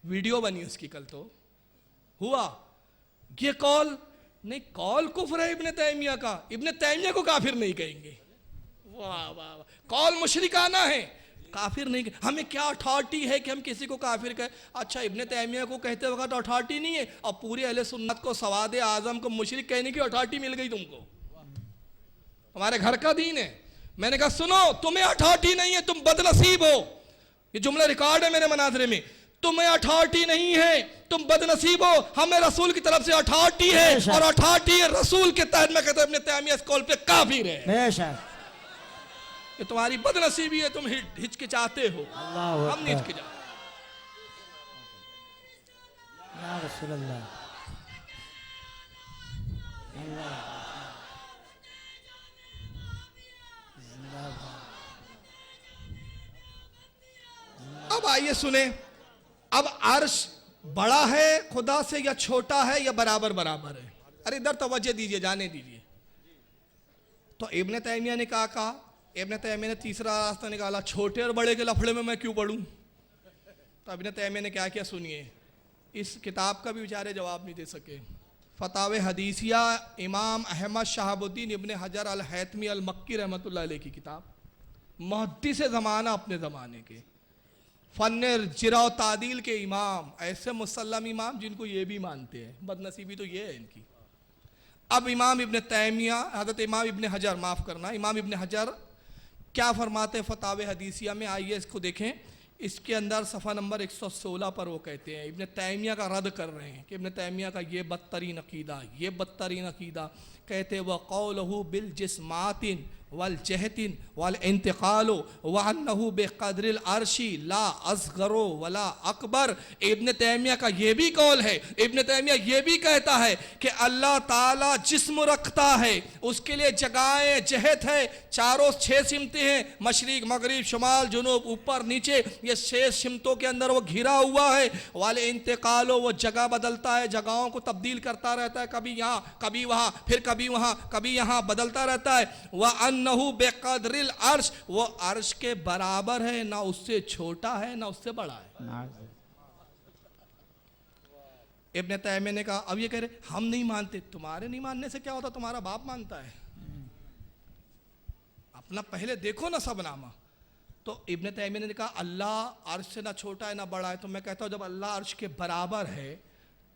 वीडियो बनी उसकी, कल तो हुआ ये कॉल नहीं, कॉल कुफ्र है इब्ने तैमिया का, इब्ने तैमिया को काफिर नहीं कहेंगे। वाह वाह वाह, कॉल मुशरिकाना है, काफिर नहीं। हमें क्या अथॉरिटी है कि हम किसी को काफिर कहें? अच्छा इब्ने तैमिया को कहते वक्त अथॉरिटी नहीं है, और पूरे अहले सुन्नत को सवाद आजम को मुशरिक कहने की अथॉरिटी मिल गई तुमको, हमारे घर का दीन है। मैंने कहा सुनो तुम्हें अथॉरिटी नहीं है, तुम बदनसीब हो, ये जुमला रिकॉर्ड है मेरे मनाजरे में, तुम्हें अथॉरिटी नहीं है, तुम बदनसीब हो, हमें रसूल की तरफ से अथॉरिटी है, और अथॉरिटी है रसूल के तहत। मैं कहता हूं इब्ने तैमिया इस कॉल पे काफिर है, ये तुम्हारी बदनसीबी है, तुम हिचकिचाते हो, हम नहीं हिचकिचाते। अब आइए सुने, अब अर्श बड़ा है खुदा से या छोटा है या बराबर बराबर है? अरे इधर तवज्जो दीजिए, जाने दीजिए। तो इब्ने तैमिया ने कहा, इब्ने तैमिया ने तीसरा रास्ता निकाला, छोटे और बड़े के लफड़े में मैं क्यों पढ़ूं? तो इब्ने तैमिया ने क्या किया सुनिए, इस किताब का भी बेचारे जवाब नहीं दे सके। फतावे हदीसिया इमाम अहमद शहाबुद्दीन इब्ने हजर अल हैतमी अल मक्की रहमतुल्लाह अलैह की किताब, मुहद्दिस ज़माना अपने ज़माने के, फ़न्ने जिरा व तादील के इमाम, ऐसे मुसल्लम इमाम जिनको ये भी मानते हैं, बदनसीबी तो ये है इनकी। अब इमाम इब्ने तैमिया, हज़रत इमाम इब्ने हजर, माफ़ करना, इमाम इब्ने हजर क्या फरमाते फतावे हदीसिया में, आइए इसको देखें। इसके अंदर सफ़ा नंबर 116 पर वो कहते हैं, इब्ने तैमिया का रद्द कर रहे हैं कि इब्ने तैमिया का ये बदतरीन अकीदा, ये बदतरीन अकीदा, कहते वह कौलहु बिल जिस्मातिन वल जहतिन वल इंतकालो वन्नहु बेक़द्रिल अर्शी ला असगरो वला अकबर। इब्न तैमिया का ये भी कौल है, इब्न तैमिया ये भी कहता है कि अल्लाह ताला जिस्म रखता है, उसके लिए जगहें जहत है, चारों 6 सिमतें हैं, मशरिक मगरिब शुमाल जुनूब ऊपर नीचे, ये 6 सिमतों के अंदर वो घिरा हुआ है। वाले इंतकालो, वो जगह बदलता है, जगहों को तब्दील करता रहता है, कभी यहाँ कभी वहाँ, फिर कभी वहाँ कभी यहाँ बदलता रहता है। वह अन्नहु बेक़द्रिल अर्श, वो अर्श के बराबर है, ना उससे छोटा है ना उससे बड़ा है। इब्न तैमिया ने कहा, अब ये कह रहे हम नहीं मानते, तुम्हारे नहीं मानने से क्या होता, तुम्हारा बाप मानता है, अपना पहले देखो ना सबनामा। तो इब्न तैमिया ने कहा अल्लाह अर्श से ना छोटा है ना बड़ा है। तो मैं कहता हूँ जब अल्लाह अर्श के बराबर है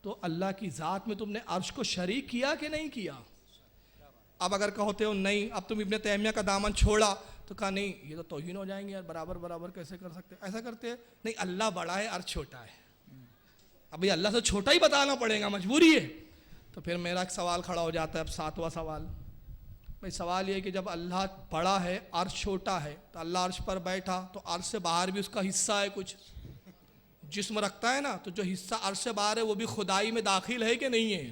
तो अल्लाह की ज़ात में तुमने अर्श को शरीक किया कि नहीं किया। अब अगर कहते हो नहीं, अब तुम इब्न तैमिया का दामन छोड़ा, तो कहा नहीं ये तो तौहीन हो जाएंगे यार, बराबर बराबर कैसे कर सकते, ऐसा करते हैं नहीं, अल्लाह बड़ा है अर्श छोटा है। अभी अल्लाह से छोटा ही बताना पड़ेगा, मजबूरी है। तो फिर मेरा एक सवाल खड़ा हो जाता है, अब 7वां सवाल। भाई सवाल ये है कि जब अल्लाह बड़ा है अर्श छोटा है, तो अल्लाह अर्श पर बैठा तो अर्श से बाहर भी उसका हिस्सा है, कुछ जिस्म रखता है ना, तो जो हिस्सा अर्श से बाहर है वो भी खुदाई में दाखिल है कि नहीं है,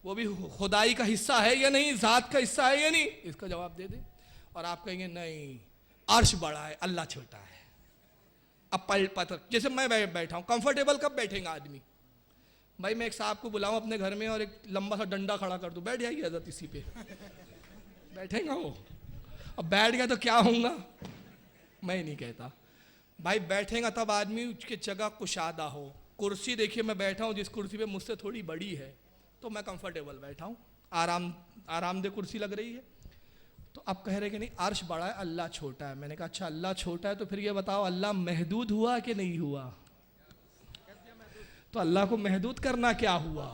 वो भी खुदाई का हिस्सा है या नहीं, ज़ात का हिस्सा है या नहीं, इसका जवाब दे दे। और आप कहेंगे नहीं अर्श बड़ा है अल्लाह छोटा है। अब पता जैसे मैं बैठा हूँ, कंफर्टेबल कब बैठेंगे आदमी, भाई मैं एक साहब को बुलाऊं अपने घर में और एक लंबा सा डंडा खड़ा कर दूं, बैठ जाएगी हजरत इसी पे, बैठेगा वो। अब बैठ गया तो क्या होगा, मैं नहीं कहता भाई, बैठेगा तब आदमी उसकी जगह कुशादा हो। कुर्सी देखिए मैं बैठा हूँ जिस कुर्सी पे मुझसे थोड़ी बड़ी है, तो मैं कंफर्टेबल बैठा हूँ, आरामदेह कुर्सी लग रही है। तो अब कह रहे कि नहीं अर्श बड़ा है अल्लाह छोटा है। मैंने कहा अच्छा अल्लाह छोटा है तो फिर ये बताओ अल्लाह महदूद हुआ कि नहीं हुआ। तो अल्लाह को महदूद करना क्या हुआ,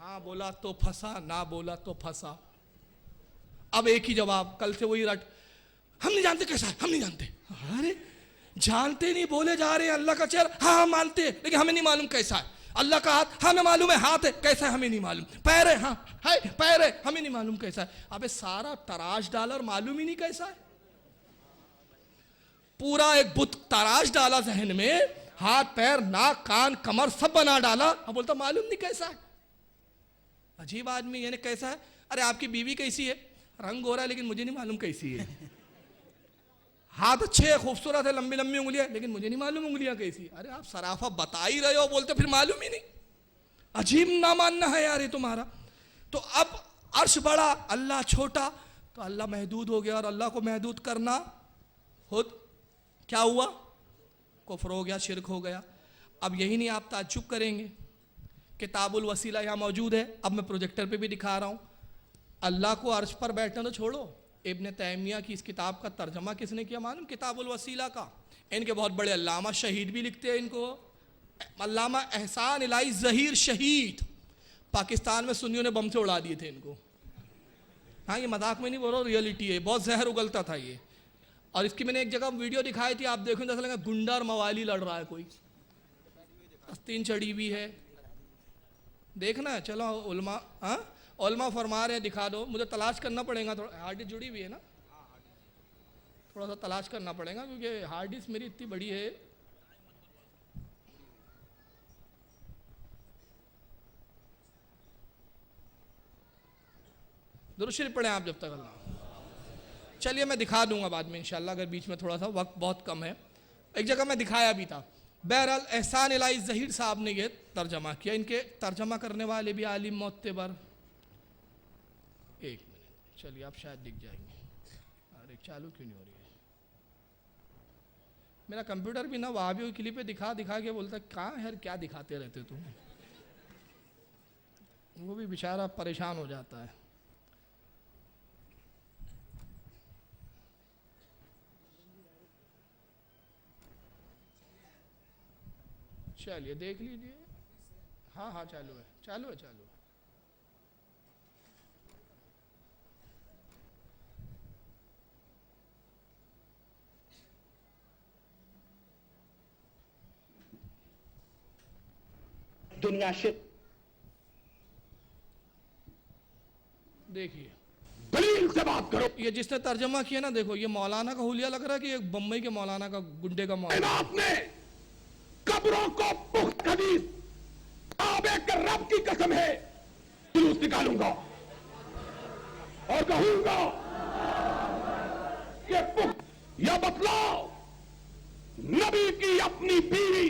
हाँ बोला तो फंसा, ना बोला तो फंसा। अब एक ही जवाब, कल से वही रट, हम नहीं जानते कैसा है, हम नहीं जानते। अरे जानते नहीं बोले जा रहे हैं, अल्लाह का चेहरा हाँ मानते लेकिन हमें नहीं मालूम कैसा है, अल्लाह का हाथ हमें मालूम है हाथ है, कैसा है हमें नहीं मालूम, पैर है हाँ है पैर है, हमें नहीं मालूम कैसा है। अबे सारा तराश डाला और मालूम ही नहीं कैसा है, पूरा एक बुत तराश डाला जहन में, हाथ पैर नाक कान कमर सब बना डाला, अब बोलता मालूम नहीं कैसा है। अजीब आदमी, यानी कैसा है, अरे आपकी बीवी कैसी है, रंग हो रहा है लेकिन मुझे नहीं मालूम कैसी है, हाथ अच्छे है खूबसूरत है लंबी लंबी उंगलियां लेकिन मुझे नहीं मालूम उंगलियां कैसी। अरे आप सराफा बता ही रहे हो, बोलते फिर मालूम ही नहीं, अजीब ना मानना है यार ये तुम्हारा। तो अब अर्श बड़ा अल्लाह छोटा, तो अल्लाह महदूद हो गया और अल्लाह को महदूद करना खुद क्या हुआ, कुफ्र हो गया, शिरक हो गया। अब यही नहीं आप ताज्जुब करेंगे, किताबुल वसीला यहाँ मौजूद है, अब मैं प्रोजेक्टर पे भी दिखा रहा हूँ। अल्लाह को अर्श पर बैठना तो छोड़ो, इब्न तैमिया की इस किताब का तर्जमा किसने किया मालूम, किताबुल वसीला का। इनके बहुत बड़े अल्लामा शहीद भी लिखते हैं इनको, अल्लामा एहसान इलाही ज़हीर शहीद, पाकिस्तान में सुन्नियों ने बम से उड़ा दिए थे इनको। हाँ ये मजाक में नहीं बोल रहा, रियलिटी है, बहुत जहर उगलता था ये। और इसकी मैंने एक जगह वीडियो दिखाई थी, आप देखो ऐसा लगा गुंडा और मवाली लड़ रहा है कोई, आस्तीन चढ़ी हुई है, देखना चलो उलमा, हाँ उलमा फरमा रहे हैं दिखा दो, मुझे तलाश करना पड़ेगा, थोड़ा हार्ड डिस्क जुड़ी हुई है ना, थोड़ा सा तलाश करना पड़ेगा क्योंकि हार्ड डिस्क मेरी इतनी बड़ी है। दुरूद शरीफ पढ़ें आप जब तक अल्लाह, चलिए मैं दिखा दूंगा बाद में इंशाल्लाह, अगर बीच में थोड़ा सा वक्त बहुत कम है, एक जगह मैं दिखाया भी था। बहरहाल एहसान इलाही ज़हीर साहब ने ये तर्जमा किया, इनके तर्जमा करने वाले भी आलिम मोत्तबर। एक मिनट चलिए आप शायद दिख जाएंगे, अरे चालू क्यों नहीं हो रही है, मेरा कंप्यूटर भी ना वहाँ भी क्लिप पे दिखा दिखा के बोलता कहाँ यार क्या दिखाते रहते तुम, वो भी बेचारा परेशान हो जाता है। चलिए देख लीजिए, हाँ हाँ चालू है चालू है चालू है। दुनिया शिर देखिए दलील से बात करो। ये जिसने तर्जमा किया ना, देखो ये मौलाना का हुलिया लग रहा है कि एक बम्बई के मौलाना का, गुंडे का मौलाना। कायनात ने कब्रों को पुख्त हदीस, काबे के रब की कसम है, जुलूस निकालूंगा और कहूंगा कि पुख्त, या बतलाओ नबी की अपनी बीवी,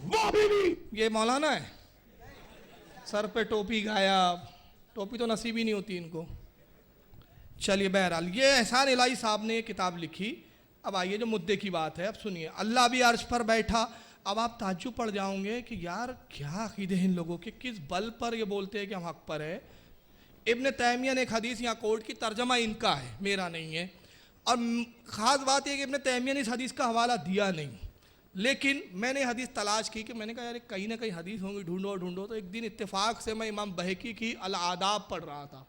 वो बीवी ये मौलाना है, सर पे टोपी गायब, टोपी तो नसीब ही नहीं होती इनको। चलिए बहरहाल, ये एहसान इलाही साहब ने ये किताब लिखी। अब आइए जो मुद्दे की बात है, अब सुनिए। अल्लाह भी अर्श पर बैठा। अब आप ताज्जुब पड़ जाओगे कि यार क्या अकीदे हैं इन लोगों के, किस बल पर ये बोलते हैं कि हम हक पर है। इब्न तैमिया ने एक हदीस यहाँ कोर्ट की, तर्जमा इनका है, मेरा नहीं है। और ख़ास बात यह कि इब्न तैमिया ने इस हदीस का हवाला दिया नहीं, लेकिन मैंने हदीस तलाश की कि मैंने कहा यार कहीं ना कहीं हदीस होंगी, ढूंढो ढूंढो। तो एक दिन इत्तेफाक से मैं इमाम बहकी की अल आदाब पढ़ रहा था,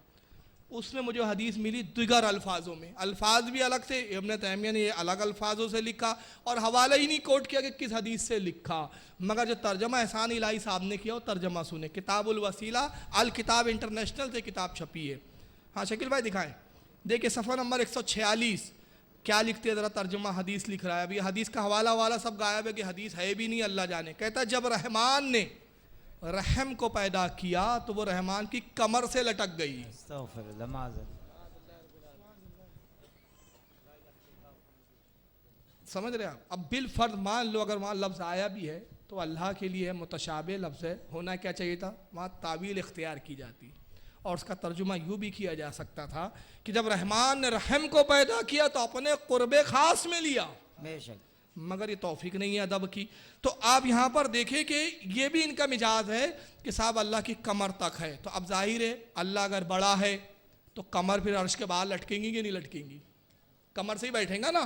उसमें मुझे हदीस मिली दिगर अल्फाजों में। अल्फाज भी अलग थे, इब्न तैमिया ने ये अलग अल्फाजों से लिखा और हवाला ही नहीं कोट किया कि किस हदीस से लिखा। मगर जो तर्जमा एहसान इलाही साहब ने किया वो तर्जमा सुने। किताबुल वसीला अल किताब इंटरनेशनल से किताब छपी है। हाँ शकील भाई दिखाएं, देखिए सफ़ा नंबर 146 क्या लिखते हैं ज़रा, तर्जुमा हदीस लिख रहा है। अभी हदीस का हवाला वाला सब गायब है कि हदीस है भी नहीं, अल्लाह जाने। कहता है जब रहमान ने रहम को पैदा किया तो वो रहमान की कमर से लटक गई। अस्तगफिरुल्लाह माज़अल्लाह। समझ रहे आप? अब बिल फर्ज मान लो अगर वहाँ लफ्ज़ आया भी है तो अल्लाह के लिए मुतशाबे लफ्ज़ है, होना क्या चाहिए था, वहाँ तावील इख्तियार की जाती और उसका तर्जुमा यूँ भी किया जा सकता था कि जब रहमान ने रहम को पैदा किया तो अपने कुर्बे खास में लिया। बेशक। मगर ये तौफीक नहीं है अदब की। तो आप यहाँ पर देखें कि ये भी इनका मिजाज है कि साहब अल्लाह की कमर तक है। तो अब जाहिर है अल्लाह अगर बड़ा है तो कमर फिर अर्श के बाहर लटकेंगी कि नहीं लटकेंगी, कमर से ही बैठेगा ना।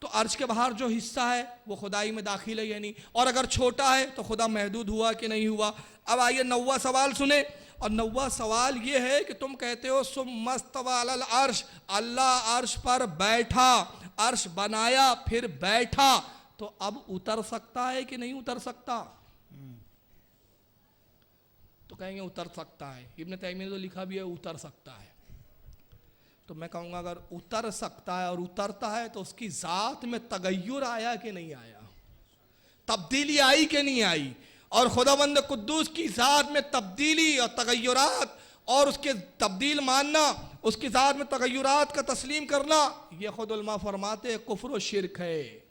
तो अर्श के बाहर जो हिस्सा है वो खुदाई में दाखिल है या नहीं, और अगर छोटा है तो खुदा महदूद हुआ कि नहीं हुआ। अब आइए 9वां सवाल सुने, और 9वां सवाल ये है कि तुम कहते हो सुम्मस्तवा अलल अर्श, अल्लाह अर्श पर बैठा, अर्श बनाया फिर बैठा, तो अब उतर सकता है कि नहीं उतर सकता? तो कहेंगे उतर सकता है। इब्न तैमिया ने तो लिखा भी है उतर सकता है। तो मैं कहूँगा अगर उतर सकता है और उतरता है तो उसकी ज़ात में तगय्युर आया कि नहीं आया, तब्दीली आई कि नहीं आई। और खुदावंद कुद्दूस की ज़ात में तब्दीली और तगय्युरात और उसके तब्दील मानना, उसकी ज़ात में तगय्युरात का तस्लीम करना, यह खुद उलमा फरमाते कुफ्र और शिरक है।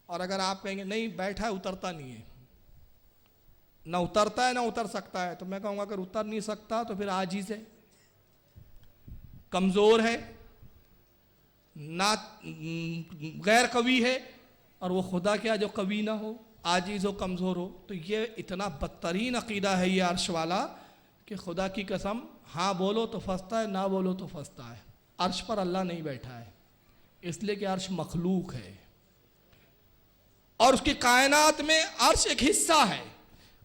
और अगर आप कहेंगे नहीं बैठा है उतरता नहीं है, ना उतरता है ना उतर सकता है, तो मैं कहूँगा अगर उतर नहीं सकता तो फिर आजीज़ है, कमज़ोर है, ना गैर कवी है, और वो खुदा क्या जो कवी ना हो, आजीज़ हो, कमज़ोर हो। तो ये इतना बदतरीन अकीदा है ये अर्श वाला कि खुदा की कसम हाँ बोलो तो फंसता है, ना बोलो तो फंसता है। अर्श पर अल्लाह नहीं बैठा है इसलिए कि अर्श मखलूक है और उसकी कायनात में अर्श एक हिस्सा है।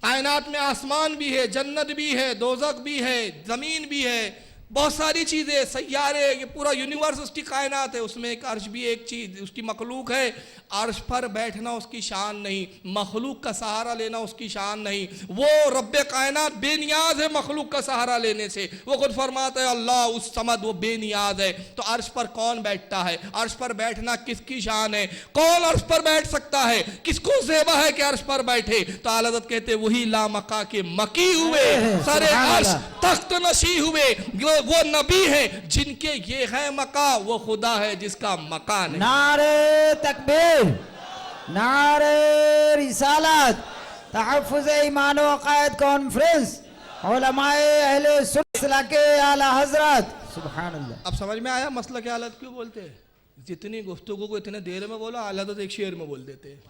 कायनात में आसमान भी है, जन्नत भी है, दोज़ख भी है, ज़मीन भी है, बहुत सारी चीज़ें, सैयारे, ये पूरा यूनिवर्स उसकी कायनात है। उसमें एक अर्श भी एक चीज़ उसकी मखलूक है। अर्श पर बैठना उसकी शान नहीं, मखलूक का सहारा लेना उसकी शान नहीं। वो रब्बे कायनात बेनियाज है मखलूक का सहारा लेने से। वो खुद फरमाता है अल्लाह उस समद, वो बेनियाज है। तो अर्श पर कौन बैठता है? अर्श पर बैठना किसकी शान है? कौन अर्श पर बैठ सकता है? किसको ज़ेबा है कि अर्श पर बैठे? तो आला हज़रत कहते वही लामका के मकी हुए, सरे अर्श तख्त नशी हुए, वो नबी है जिनके ये है मका, वो खुदा है जिसका मकान है। नारे तकबीर, नारे रिसालत, तहफ़्फ़ुज़ ईमान व अक़ाइद कॉन्फ्रेंस, उलमाए अहले सुन्नत के आला हज़रत। सुभान अल्लाह। अब समझ में आया मसला क्या हालत क्यों बोलते हैं? जितनी गुफ्तगू को इतने देर में बोला, आला तो एक शेर में बोल देते हैं।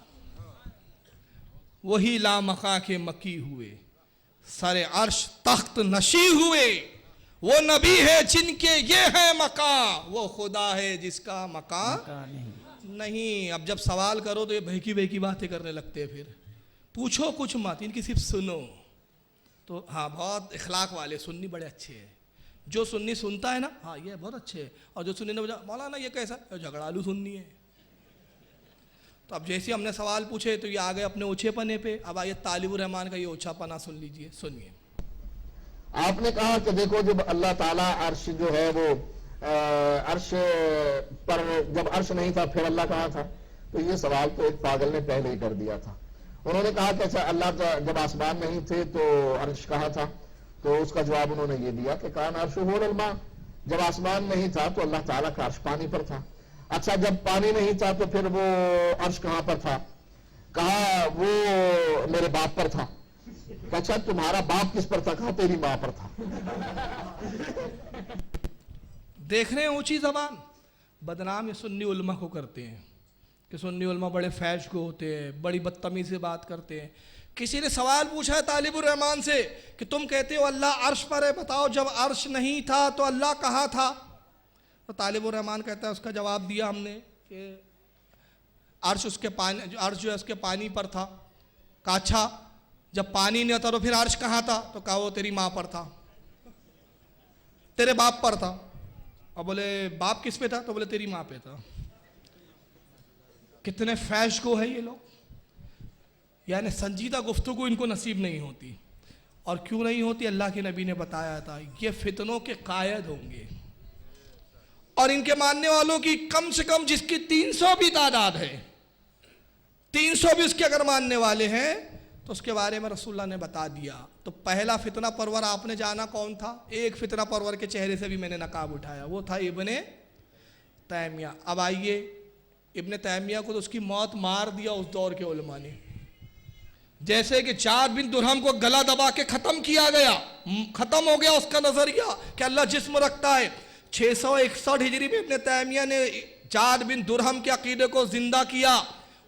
वही लामका के मकी हुए, सरे अर्श तख्त नशी हुए, वो नबी है जिनके ये है मका, वो खुदा है जिसका मका नहीं। अब जब सवाल करो तो ये बहकी बहकी बातें करने लगते हैं, फिर पूछो कुछ मत, इनकी सिर्फ सुनो। तो हाँ बहुत इखलाक वाले सुन्नी बड़े अच्छे हैं। जो सुन्नी सुनता है ना, हाँ ये बहुत अच्छे है, और जो सुन्नी ने बोला मौलाना ये कैसा, झगड़ालू सुन्नी है। तो अब जैसे हमने सवाल पूछे तो ये आ गए अपने ऊँचे पने पे। अब आइए तालिबुर रहमान का ये ऊँचा पना सुन लीजिए, सुनिए। आपने कहा कि देखो जब अल्लाह ताला अर्श जो है वो अर्श पर जब अर्श नहीं था फिर अल्लाह कहाँ था, तो ये सवाल तो एक पागल ने पहले ही कर दिया था। उन्होंने कहा कि अच्छा अल्लाह जब आसमान नहीं थे तो अर्श कहाँ था, तो उसका जवाब उन्होंने ये दिया कि कान अर्श हो अलमा, जब आसमान नहीं था तो अल्लाह ताला का अर्श पानी पर था। अच्छा जब पानी नहीं था तो फिर वो अर्श कहाँ पर था, कहा वो मेरे बाप पर था। अच्छा तुम्हारा बाप किस पर था, कहा तेरी मां पर था। देख रहे हैं ऊंची जबान, बदनाम ये सुन्नी उलमा को करते हैं कि सुन्नी उलमा बड़े फैश को होते हैं, बड़ी बदतमीजी से बात करते हैं। किसी ने सवाल पूछा है तालिबुर रहमान से कि तुम कहते हो अल्लाह अर्श पर है, बताओ जब अर्श नहीं था तो अल्लाह कहाँ था। तो तालिबुर रहमान कहता है उसका जवाब दिया हमने कि अर्श उसके पानी, अर्श जो है उसके पानी पर था। कहा अच्छा जब पानी नहीं था तो फिर अर्श कहाँ था, तो कहा वो तेरी माँ पर था, तेरे बाप पर था। और बोले बाप किस पे था, तो बोले तेरी माँ पे था। कितने फैश को है ये लोग, यानी संजीदा गुफ्तगू इनको नसीब नहीं होती। और क्यों नहीं होती, अल्लाह के नबी ने बताया था ये फितनों के कायद होंगे। और इनके मानने वालों की कम से कम जिसकी 300 भी तादाद है, 300 भी उसके अगर मानने वाले हैं तो उसके बारे में रसूलुल्लाह ने बता दिया। तो पहला फितना परवर आपने जाना कौन था, एक फितना परवर के चेहरे से भी मैंने नकाब उठाया, वो था इब्ने तैमिया। अब आइए, इब्ने तैमिया को तो उसकी मौत मार दिया उस दौर के उलमा ने। जैसे कि जाद बिन दुरहम को गला दबा के खत्म किया गया, खत्म हो गया उसका नजरिया कि अल्लाह जिस्म रखता है। 661 हिजरी में इब्ने तैमिया ने जाद बिन दुरहम के अकीदे को जिंदा किया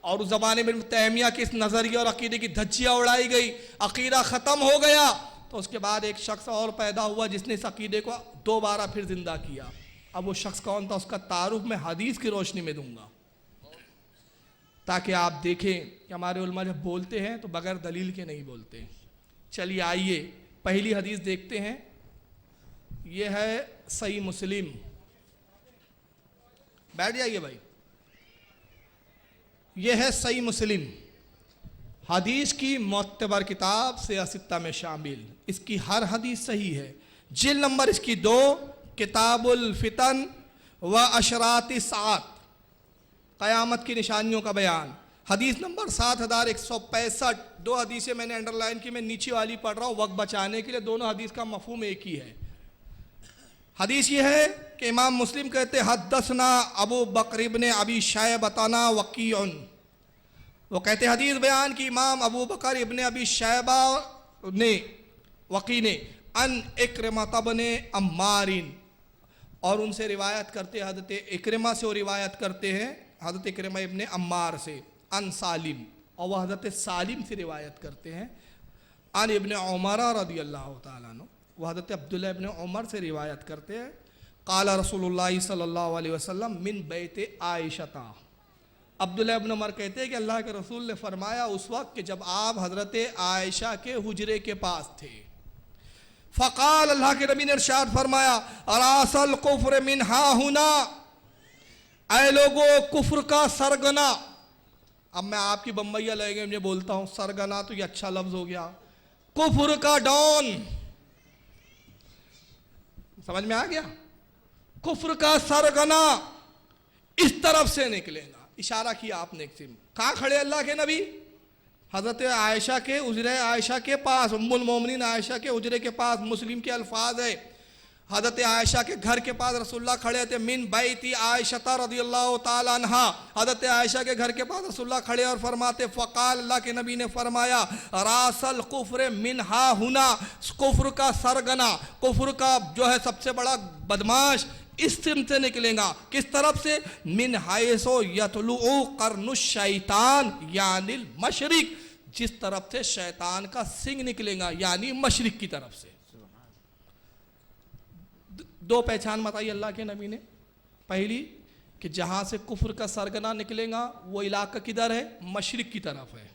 और उस जमाने में तैमिया के इस नजरिया और अकीदे की धज्जियां उड़ाई गई, अकीदा खत्म हो गया। तो उसके बाद एक शख्स और पैदा हुआ जिसने इस अकीदे को दोबारा फिर जिंदा किया। अब वो शख्स कौन था, उसका तारुफ मैं हदीस की रोशनी में दूंगा ताकि आप देखें कि हमारे उलमा जब बोलते हैं तो बगैर दलील के नहीं बोलते। चलिए आइए पहली हदीस देखते हैं। यह है सही मुस्लिम, बैठ जाइए भाई। यह है सही मुस्लिम, हदीस की मोतबर किताब सियासित्ता में शामिल। इसकी हर हदीस सही है। जिल नंबर इसकी 2, किताबुल फितन व अशराती सात, क़यामत की निशानियों का बयान। हदीस नंबर 7165। 2 हदीसें मैंने अंडरलाइन की, मैं नीचे वाली पढ़ रहा हूँ वक्त बचाने के लिए। दोनों हदीस का मफहूम एक ही है। हदीस ये है कि इमाम मुस्लिम कहते हद्दसना अबू बकर इब्ने अबी शैबताना वकीउन। वो कहते हदीस बयान की इमाम अबू बकर इब्ने अबी शैबा ने, वकी ने, अन इक्रिमा इब्ने अम्मारिन, और उनसे रिवायत करते हज़रत इक्रिमा से वो रिवायत करते हैं हज़रत इक्रिमा इब्ने अम्मार से, अन सालिम, और वह हज़रत सालिम से रिवायत करते हैं अन इब्ने उमर रदियल्लाहु ताला अन्हु, वह हज़रत अब्दुल्लाह इब्ने उमर से रिवायत करते हैं। काला रसूलुल्लाह सल्लल्लाहु अलैहि वसल्लम मिन बैते आयशता। अब्दुल्लाह इब्ने उमर कहते हैं कि अल्लाह के रसूल ने फरमाया उस वक्त कि जब आप हज़रत आयशा के हुजरे के पास थे। फ़क़ाल, अल्लाह के नबी ने इरशाद फरमाया, अरासल कुफ्र मिन हाहुना, ऐ लोगो कुफ्र का सरगना। अब मैं आपकी बम्बैया लैंग्वेज में बोलता हूँ, सरगना तो ये अच्छा लफ्ज हो गया, कुफ्र का डॉन, समझ में आ गया। कुफ्र का सरगना इस तरफ से निकलेगा। इशारा किया आपने एक सिम, कहाँ खड़े अल्लाह के नबी, हज़रत आयशा के उजरे आयशा के पास, उम्मुल मोमिनीन आयशा के उजरे के पास। मुस्लिम के अल्फाज है, हज़रत आयशा के घर के पास रसूलुल्लाह खड़े थे। मिन बैती आयशा रज़ियल्लाहु ताला अन्हा, हज़रत आयशा के घर के पास रसूलुल्लाह खड़े और फरमाते, फ़क़ाल, अल्लाह के नबी ने फरमाया, रासल कुफ्र मिन हा हुना, कुफ्र का सरगना, कुफ्र का जो है सबसे बड़ा बदमाश इस सिम से निकलेगा। किस तरफ से, मिन हायसो यतलुउ कर्नुश शैतान यानिल मशरिक, जिस तरफ से शैतान का सिंग निकलेगा यानी मशरिक की तरफ से। 2 पहचान बताई अल्लाह के नबी ने। पहली कि जहां से कुफ्र का सरगना निकलेगा वो इलाका किधर है, मशरिक की तरफ है।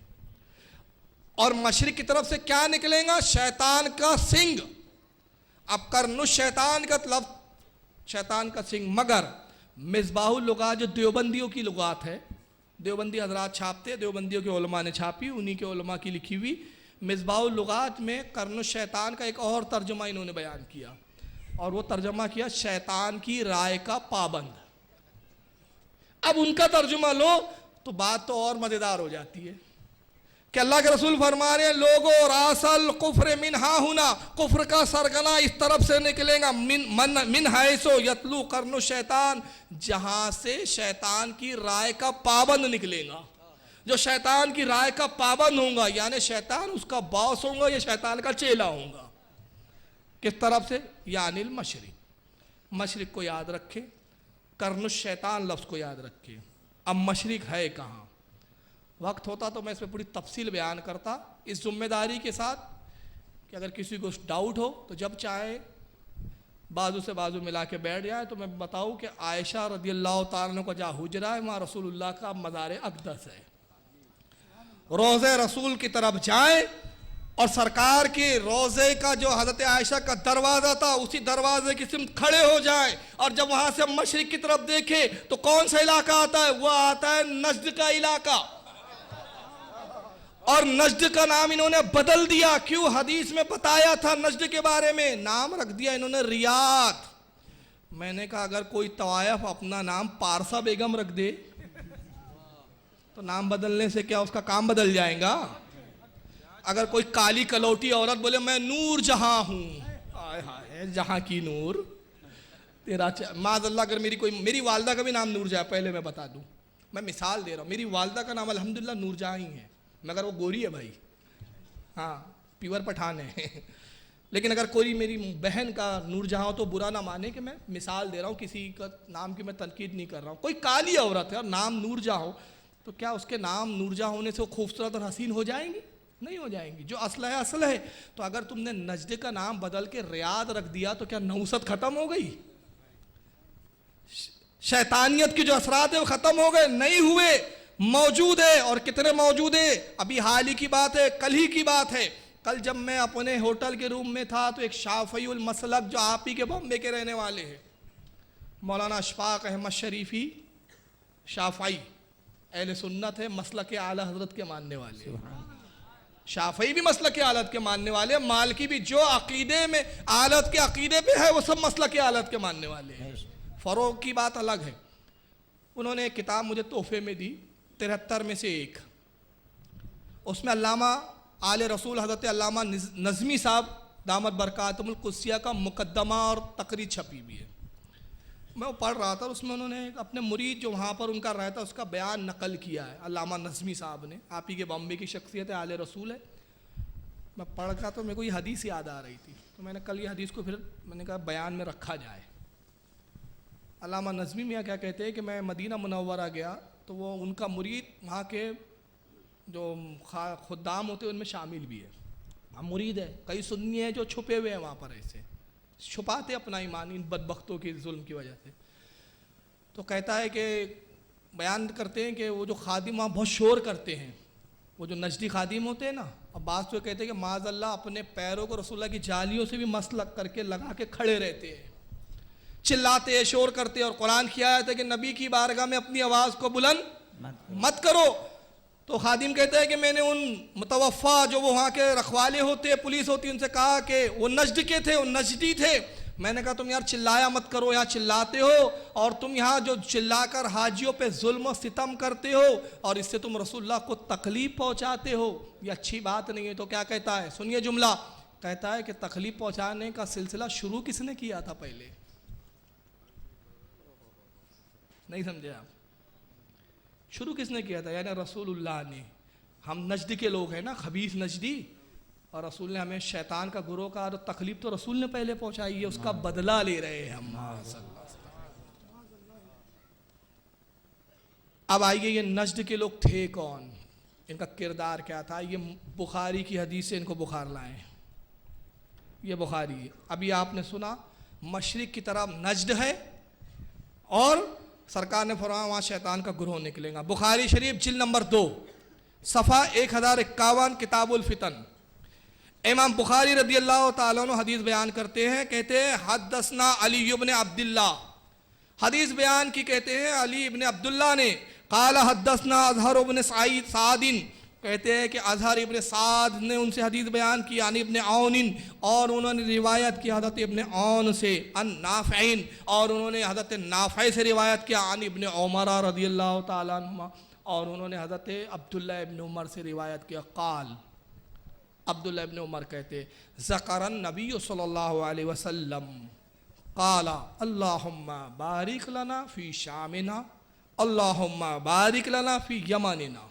और मशरिक की तरफ से क्या निकलेगा, शैतान का सिंग। अब कर्नुश शैतान का मतलब शैतान का सिंग। मगर मिसबाहुल लुगात जो देवबंदियों की लुगात है, देवबंदी हजरात छापते, देवबंदियों के उलमा ने छापी, उन्हीं के उलमा की लिखी हुई मिसबाहुल लुगात में कर्न शैतान का एक और तर्जुमा इन्होंने बयान किया, और वो तर्जुमा किया शैतान की राय का पाबंद। अब उनका तर्जुमा लो तो बात तो और मजेदार हो जाती है कि अल्लाह के रसूल फरमा रहे हैं, लोगो रासल कुफ्र मिन हा हुना, कुफ्र का सरगना इस तरफ से निकलेगा, मिन हैसो यतलू कर्नु शैतान, जहां से शैतान की राय का पाबंद निकलेगा। जो शैतान की राय का पाबंद होगा यानी शैतान उसका बॉस होगा, या शैतान का चेला होगा। किस तरफ से? यानिल मशरिक, मशरिक को याद रखे, कर्नु शैतान लफ्ज को याद रखे। अब मशरिक है कहाँ? वक्त होता तो मैं इस पर पूरी तफसील बयान करता, इस जिम्मेदारी के साथ कि अगर किसी को डाउट हो तो जब चाहे बाजू से बाजू मिला के बैठ जाए। तो मैं बताऊं कि आयशा रदियल्लाहु ताला का जहाँ हुजरा है वहाँ रसूलुल्लाह का मज़ार अक़दस है। रोज़े रसूल की तरफ जाए और सरकार के रोज़े का जो हज़रत आयशा का दरवाज़ा था उसी दरवाजे की सिमत खड़े हो जाए, और जब वहाँ से मशरिक की तरफ देखे तो कौन सा इलाका आता है? वह आता है नजद का इलाका। और नजद का नाम इन्होंने बदल दिया। क्यों? हदीस में बताया था नजद के बारे में, नाम रख दिया इन्होंने रियाद। मैंने कहा अगर कोई तवायफ अपना नाम पारसा बेगम रख दे तो नाम बदलने से क्या उसका काम बदल जाएगा? अगर कोई काली कलौटी औरत बोले मैं नूर जहां हूं, आय हाय जहां की नूर तेरा, माज़अल्लाह अगर मेरी वालदा का भी नाम नूर जहां, पहले मैं बता दूं, मैं मिसाल दे रहा हूं, मेरी वालदा का नाम अल्हम्दुलिल्लाह नूर जहां ही है, मगर वो गोरी है भाई, हाँ प्योर पठान है। लेकिन अगर कोई मेरी बहन का नूर जहां हो तो बुरा ना माने कि मैं मिसाल दे रहा हूँ, किसी का नाम की मैं तनकीद नहीं कर रहा हूँ। कोई काली औरत है और नाम नूर जहां हो तो क्या उसके नाम नूर जहां होने से वो खूबसूरत और हसीन हो जाएंगी? नहीं हो जाएंगी। जो असल है असल है। तो अगर तुमने नजदे का नाम बदल के रियाद रख दिया तो क्या नौसत खत्म हो गई? शैतानियत की जो असरात है वो खत्म हो गए? नहीं हुए, मौजूद है। और कितने मौजूद है? अभी हाल ही की बात है, कल ही की बात है। कल जब मैं अपने होटल के रूम में था तो एक शाफीउल मसलक जो आप ही के बॉम्बे के रहने वाले हैं, मौलाना अशफाक अहमद शरीफी शाफई, अहले सुन्नत है, मसलक के आला हजरत के मानने वाले, शाफई भी मसलक के आलत के मानने वाले, मालकी भी जो अकीदे में आलत के अकीदे पे है वो सब मसलक के आलत के मानने वाले हैं। फ़रोग की बात अलग है। उन्होंने एक किताब मुझे तोहफे में दी, 73 में से एक, उसमें अल्लामा आले रसूल हज़रत अल्लामा नज़मी साहब दामत बरकातुहुल कुद्सिया का मुकद्दमा और तकरीर छपी भी है। मैं वो पढ़ रहा था, उसमें उन्होंने अपने मुरीद जो वहाँ पर उनका रहता उसका बयान नकल किया है अल्लामा नज़मी साहब ने। आप ही के बॉम्बे की शख्सियत है, आले रसूल है। मैं पढ़ रहा तो मेरे को ये हदीस याद आ रही थी, तो मैंने कल ये हदीस को फिर मैंने कहा बयान में रखा जाए। अल्लामा नज़मी मियाँ क्या कहते हैं कि मैं मदीना मुनव्वरा गया तो वो उनका मुरीद वहाँ के जो खुद्दाम होते हैं उनमें शामिल भी है, वहाँ मुरीद है। कई सुन्नी है जो छुपे हुए हैं वहाँ पर, ऐसे छुपाते अपना ईमान इन बदबख्तों के जुल्म की वजह से। तो कहता है कि बयान करते हैं कि वो जो खादिम वहाँ बहुत शोर करते हैं, वो जो नजदी खादिम होते हैं ना, अब बात तो कहते हैं कि माज़अल्लाह अपने पैरों को रसूलुल्लाह की जालियों से भी मसलक करके लगा के खड़े रहते हैं, चिल्लाते हैं, शोर करते हैं। और कुरान की आयत है कि नबी की बारगाह में अपनी आवाज़ को बुलंद मत करो। तो खादिम कहते हैं कि मैंने उन मुतवफ़ा जो वो वहाँ के रखवाले होते, पुलिस होती, उनसे कहा कि वो नजद के थे, वो नजदी थे। मैंने कहा तुम यार चिल्लाया मत करो, यहाँ चिल्लाते हो और तुम यहाँ जो चिल्लाकर हाजियों पे जुल्म और सितम करते हो और इससे तुम रसूलुल्लाह को तकलीफ पहुँचाते हो, ये अच्छी बात नहीं है। तो क्या कहता है, सुनिए जुमला, कहता है कि तकलीफ पहुँचाने का सिलसिला शुरू किसने किया था? पहले नहीं समझे आप? शुरू किसने किया था? यानी रसूलुल्लाह ने। हम नजदी के लोग हैं ना, खबीस नजदी, और रसूल ने हमें शैतान का गुरोह का तो तकलीफ तो रसूल ने पहले पहुंचाई है, उसका बदला ले रहे हैं हम। अब आइए ये नजद के लोग थे कौन, इनका किरदार क्या था? ये बुखारी की हदीस से इनको बुखार लाए। ये बुखारी है। अभी आपने सुना मशरिक की तरफ नजद है और सरकार ने फरमाया वहाँ शैतान का गुरोह निकलेगा। बुखारी शरीफ जिल्द नंबर 2 सफ़ा 1051 किताबुल फितन, इमाम बुखारी रदियल्लाहु ताला अन्हु हदीस बयान करते हैं। कहते हैं हद्दसना अली इब्न अब्दुल्लाह, हदीस बयान की कहते हैं अली इब्न अब्दुल्लाह ने, काला हद्दसना अज़हर इब्न सादिन, कहते हैं कि अजहर इब्न साद ने उनसे हदीस बयान की यानी इब्न औनिन, और उन्होंने रिवायत की हज़रत इब्न औन से अन नाफ़िन, और उन्होंने हज़रत नाफ़े से रिवायत किया अन इब्न उमर रज़ियल्लाहु ताला अन्हुमा, और उन्होंने हज़रत अब्दुल्ला इब्न उमर से रिवायत किया। क़ाल, अब्दुल्ला इब्न उमर कहते ज़करन नबी सल्लल्लाहु अलैहि वसल्लम क़ाला अल्लाहुम्मा बारिक लना फ़ी शामिना अल्लाहुम्मा बारिक लना फ़ी यमनिना।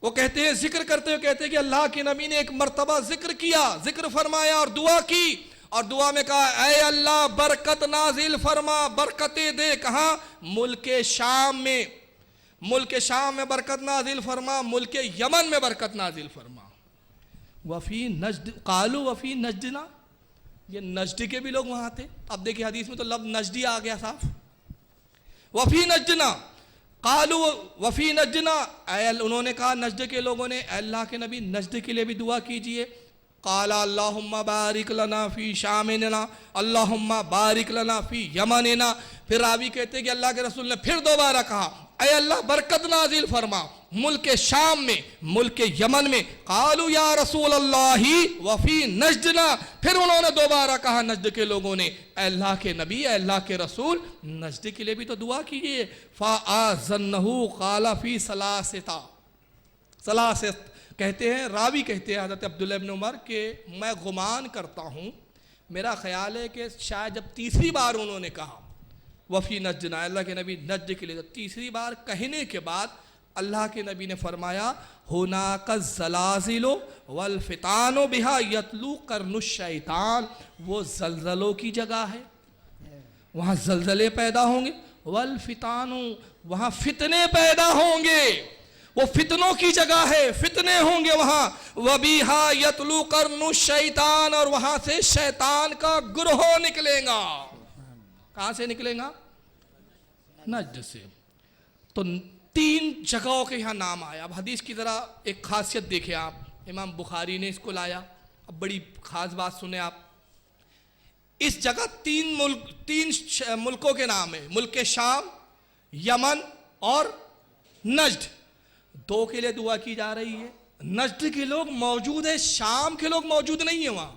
वो कहते हैं, जिक्र करते हुए कहते हैं कि अल्लाह के नबी ने एक मर्तबा जिक्र किया, जिक्र फरमाया और दुआ की, और दुआ में कहा ऐ अल्लाह बरकत नाजिल फरमा, बरकतें दे। कहाँ? मुल्क शाम में, मुल्क शाम में बरकत नाजिल फरमा, मुल्क यमन में बरकत नाजिल फरमा। वफ़ी नजद, कालू वफ़ी नजदना, ये नजद के भी लोग वहाँ थे। अब देखिए हदीस में तो लफ्ज़ नजदी आ गया साफ। वफ़ी नजदना कालू वफ़ी नजना, उन्होंने कहा नजद के लोगों ने अल्लाह के नबी नजद के लिए भी दुआ कीजिए। काला अल्लाहुम्मा बारिक लना फ़ी शामिना अल्लाहुम्मा बारिक लना फ़ी यमनिना। फिर रावी कहते हैं कि अल्लाह के रसूल ने फिर दोबारा कहा ऐ अल्लाह बरकत नाजिल फरमा मुल्क शाम में, मुल्क यमन में। कालू या रसूल अल्लाही वफ़ी नजदना, फिर उन्होंने दोबारा कहा नजद के लोगों ने अल्लाह के नबी अल्लाह के रसूल नजद के लिए भी तो दुआ कीजिए। फ़ाअज़न्नहु क़ाला फ़ी सलासिता, सलासित कहते हैं, रावी कहते हैं हज़रत अब्दुल्ला इब्न उमर के मैं गुमान करता हूँ, मेरा ख्याल है कि शायद जब तीसरी बार उन्होंने कहा वफ़ी नजना अल्लाह के नबी नजद के लिए, तो तीसरी बार कहने के बाद अल्लाह के नबी ने फरमाया हुनाका ज़लाज़िलो वल फ़ितानो बिहा यतलू करनुश शैतान, वो ज़लज़लों की जगह है, वहाँ ज़लज़ले पैदा होंगे। वल फ़ितानो, वहाँ फितने पैदा होंगे, वो फितनों की जगह है, फितने होंगे वहाँ। वबिहा यतलू करनुश शैतान, और वहाँ से शैतान का गुरोह निकलेगा। कहाँ से निकलेगा? नजद से। तो 3 जगहों के यहाँ नाम आया। अब हदीस की ज़रा एक खासियत देखें आप, इमाम बुखारी ने इसको लाया। अब बड़ी ख़ास बात सुने आप, इस जगह 3 मुल्कों के नाम है, मुल्क शाम, यमन और नजद। 2 के लिए दुआ की जा रही है। नजद के लोग मौजूद है, शाम के लोग मौजूद नहीं है वहाँ,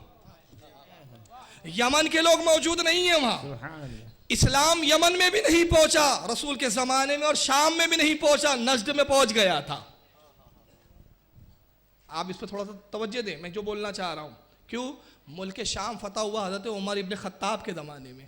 यमन के लोग मौजूद नहीं है वहाँ। इस्लाम यमन में भी नहीं पहुंचा रसूल के ज़माने में, और शाम में भी नहीं पहुंचा, नजद में पहुंच गया था। आप इस पर थोड़ा सा तवज्जो दें, मैं जो बोलना चाह रहा हूँ। क्यों? मुल्क शाम फतह हुआ हज़रत उमर इब्न ख़त्ताब के ज़माने में,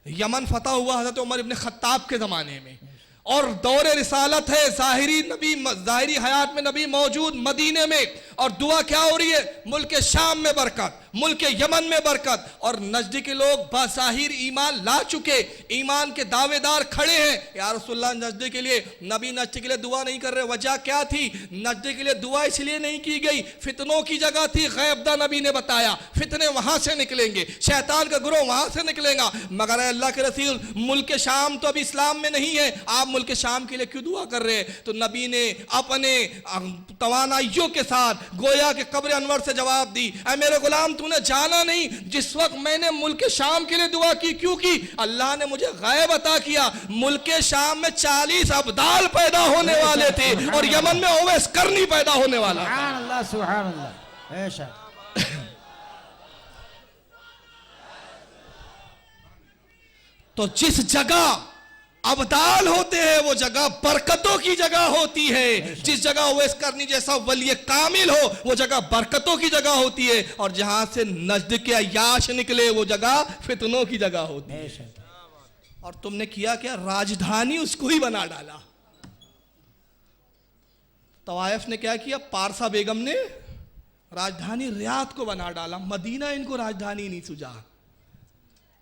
यमन फतह हुआ हज़रत उमर इब्न ख़त्ताब के ज़माने में, और दौर रिसालत है, ज़ाहिरी हयात में नबी मौजूद मदीने में, और दुआ क्या हो रही है? मुल्क शाम में बरकत, मुल्क यमन में बरकत। और नजद के लोग बाज़ाहिर ईमान ला चुके, ईमान के दावेदार खड़े हैं। या रसूलुल्लाह नजद के लिए, नबी नजद के लिए दुआ नहीं कर रहे। वजह क्या थी? नजद के लिए दुआ इसलिए नहीं की गई, फितनों की जगह थी। गैबदा नबी ने बताया फितने वहां से निकलेंगे, शैतान का गुरोह वहां से निकलेगा। मगर अल्लाह के रसूल मुल्क शाम तो अभी इस्लाम में नहीं है, आप मुल्क शाम के लिए क्यों दुआ कर रहे हैं? तो नबी ने अपने तवानाइयों के साथ गोया के कब्र अनवर से जवाब दी, ऐ मेरे गुलाम तूने जाना नहीं जिस वक्त मैंने मुल्क शाम के लिए दुआ की, क्योंकि अल्लाह ने मुझे गैब अता किया। मुल्क शाम में 40 अब्दाल पैदा होने वाले थे, और यमन में ओवैस करनी पैदा होने वाला था। सुभान अल्लाह, सुभान अल्लाह। ऐसा तो जिस जगह अब्दाल होते हैं वो जगह बरकतों की जगह होती है। जिस जगह ओवैस करनी जैसा वली कामिल हो वो जगह बरकतों की जगह होती है, और जहां से नजद के अय्याश निकले वो जगह फितनों की जगह होती है। और तुमने किया क्या? राजधानी उसको ही बना डाला। तवायफ ने क्या किया? पारसा बेगम ने राजधानी रियाद को बना डाला, मदीना इनको राजधानी नहीं सुझा।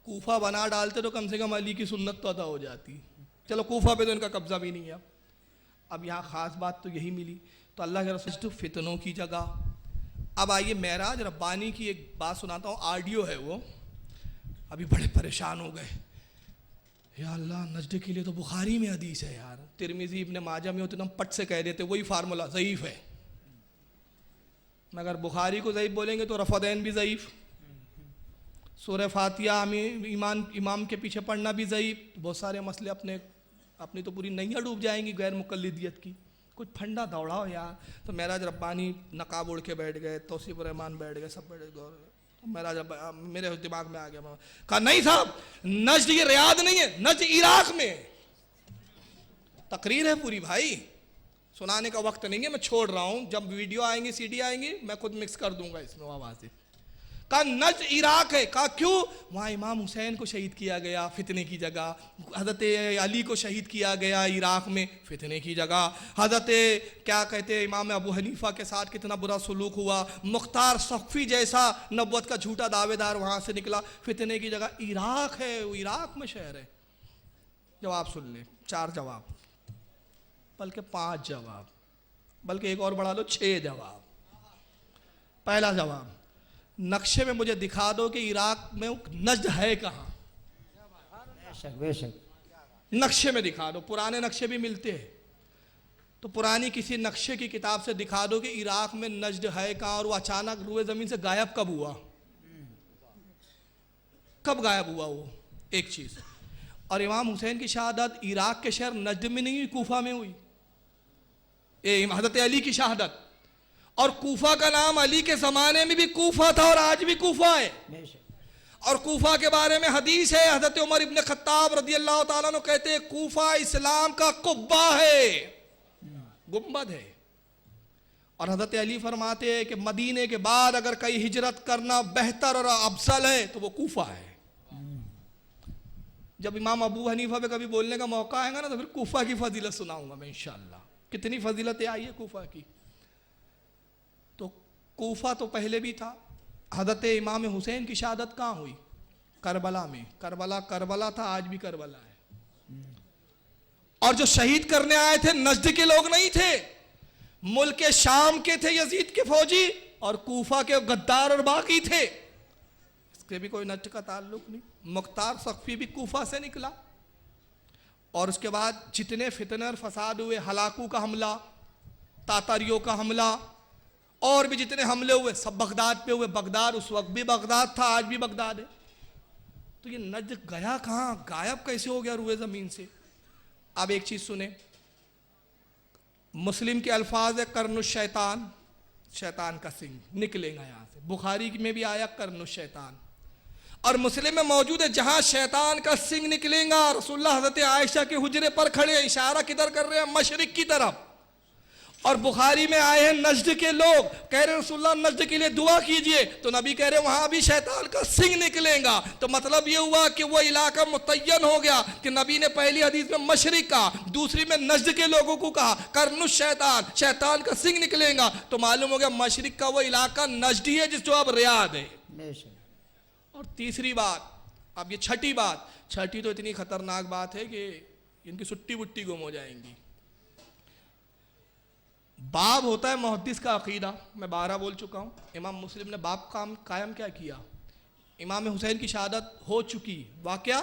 कूफा बना डालते तो कम से कम अली की सुन्नत तो अदा हो जाती। चलो कूफा पे तो इनका कब्जा भी नहीं है। अब यहाँ ख़ास बात तो यही मिली। तो अल्लाह के रसूल तो फितनों की जगह। अब आइए मेराज रब्बानी की एक बात सुनाता हूँ, ऑडियो है वो। अभी बड़े परेशान हो गए, या अल्लाह नजद के लिए तो बुखारी में हदीस है यार, तिरमिज़ी इब्न माजा में होते तो हम पट से कह देते वही फार्मूला ज़ईफ़ है। मगर बुखारी को ज़ईफ़ बोलेंगे तो रफ़दैन भी ज़ईफ़, सूरह फातिहा इमाम के पीछे पढ़ना भी ज़ईफ़। बहुत सारे मसले अपनी तो पूरी नैया डूब जाएंगी गैर मुक़ल्लिदियत की। कुछ फंडा दौड़ाओ यार। तो मेराज रब्बानी नकाब उड़ के बैठ गए, तौसीफ रहमान बैठ गए, सब बैठ गए। तो मेराज मेरे दिमाग में आ गया, कहा नहीं साहब, नज्द ये रियाद नहीं है, नज्द इराक में। तकरीर है पूरी भाई, सुनाने का वक्त नहीं है, मैं छोड़ रहा हूं। जब वीडियो आएंगी, सीडी आएंगी, मैं खुद मिक्स कर दूंगा इसमें आवाज़ें। कहा नज्द इराक है। कहा क्यों? वहाँ इमाम हुसैन को शहीद किया गया फितने की जगह, हज़रत अली को शहीद किया गया इराक में फितने की जगह, हज़रत क्या कहते हैं इमाम अबू हनीफा के साथ कितना बुरा सलूक हुआ, मुख्तार सख्फी जैसा नब्वत का झूठा दावेदार वहाँ से निकला फितने की जगह। इराक है, वो इराक में शहर है। जवाब सुन ले, 4 जवाब, बल्कि 5 जवाब, बल्कि एक और बढ़ा लो 6 जवाब। पहला जवाब, नक्शे में मुझे दिखा दो कि इराक में नज्द है कहाँ। बेशक बेशक, नक्शे में दिखा दो, पुराने नक्शे भी मिलते हैं, तो पुरानी किसी नक्शे की किताब से दिखा दो कि इराक में नज्द है कहाँ। और वो अचानक रुए ज़मीन से गायब कब हुआ, कब गायब हुआ वो, एक चीज़। और इमाम हुसैन की शहादत इराक के शहर नज्द में नहीं हुई, कूफा में हुई। हज़रत अली की शहादत, और कूफा का नाम अली के ज़माने में भी कूफा था और आज भी कूफा है। बेशक। और कूफा के बारे में हदीस है, हज़रत उमर इब्न खत्ताब रज़ियल्लाहु ताला अन्हु कहते हैं कूफा इस्लाम का कुब्बा है, गुंबद है। और हज़रत अली फरमाते हैं कि मदीने के बाद अगर कहीं हिजरत करना बेहतर और अफजल है तो वो कूफा है। जब इमाम अबू हनीफा पे कभी बोलने का मौका आएगा ना, तो फिर कूफा की फजीलत सुनाऊंगा मैं इंशाअल्लाह। कितनी फजीलतें आई है कूफा की। तो कूफा तो पहले भी था। हज़रत इमाम हुसैन की शहादत कहाँ हुई? करबला में। करबला था, आज भी करबला है। और जो शहीद करने आए थे नजद के लोग नहीं थे, मुल्क शाम के थे यजीद के फौजी, और कूफा के गद्दार और बाकी थे, इसके भी कोई नजद का ताल्लुक नहीं। मुख्तार सख्फी भी कूफा से निकला। और उसके बाद जितने फितने और फसाद हुए, हलाकू का हमला, तातारियों का हमला, और भी जितने हमले हुए सब बगदाद पे हुए। बगदाद उस वक्त भी बगदाद था, आज भी बगदाद है। तो ये नजद गया कहाँ, गायब कैसे हो गया रुए ज़मीन से? अब एक चीज़ सुने, मुस्लिम के अल्फाज है कर्नुश शैतान, शैतान का सिंह निकलेगा यहाँ से। बुखारी में भी आया कर्नुश शैतान, और मुस्लिम में मौजूद है जहाँ शैतान का सिंह निकलेगा। रसूलुल्लाह हज़रत आयशा के हुजरे पर खड़े हैं, इशारा किधर कर रहे हैं? मशरिक की तरफ। और बुखारी में आए हैं नजद के लोग, कह रहे रसूलुल्लाह नजद के लिए दुआ कीजिए, तो नबी कह रहे वहां भी शैतान का सिंह निकलेगा। तो मतलब ये हुआ कि वो इलाका मुतय्यन हो गया कि नबी ने पहली हदीस में मशरिक कहा, दूसरी में नजद के लोगों को कहा कर्नुश शैतान, शैतान का सिंह निकलेगा। तो मालूम हो गया मशरिक का वो इलाका नजद ही है जिस जो अब रियाद है। और तीसरी बात, अब ये छठी बात, छठी तो इतनी खतरनाक बात है कि इनकी सुट्टी बुट्टी गुम हो जाएंगी। बाब होता है मुहद्दिस का अकीदा, मैं 12 बोल चुका हूँ। इमाम मुस्लिम ने बाब काम कायम क्या किया? इमाम हुसैन की शहादत हो चुकी, वाक़या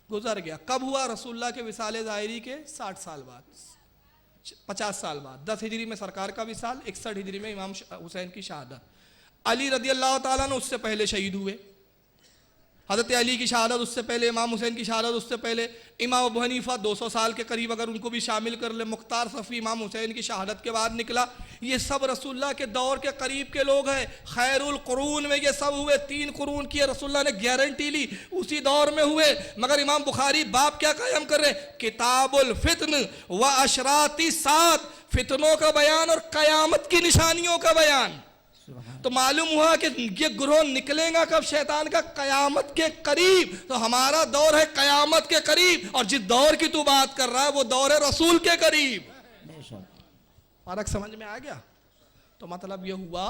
गुजर गया। कब हुआ? रसूलुल्लाह के विसाले ज़ाहिरी के 60 साल बाद, 50 साल बाद। 10 हिजरी में सरकार का विसाल, 61 हिजरी में इमाम हुसैन की शहादत। अली रज़ियल्लाहु ताला अन्हु उससे पहले शहीद हुए। हज़रत अली की शहादत उससे पहले, इमाम हुसैन की शहादत उससे पहले। इमाम अबू हनीफा 200 साल के करीब अगर उनको भी शामिल कर ले। मुख्तार सफ़ी इमाम हुसैन की शहादत के बाद निकला। ये सब रसूलुल्लाह के दौर के करीब के लोग हैं। खैरुल कुरून में ये सब हुए। 3 कुरून की रसूलुल्लाह ने गारंटी ली, उसी दौर में हुए। मगर इमाम बुखारी बाप क्या कायम कर रहे? किताबुल फितन व अशराती सात, फितनों का बयान और कयामत की निशानियों का बयान। तो मालूम हुआ कि ये ग्रोह निकलेगा कब? शैतान का कयामत के करीब। तो हमारा दौर है कयामत के करीब, और जिस दौर की तू बात कर रहा है वो दौर है रसूल के करीब। फर्क समझ में आ गया? तो मतलब ये हुआ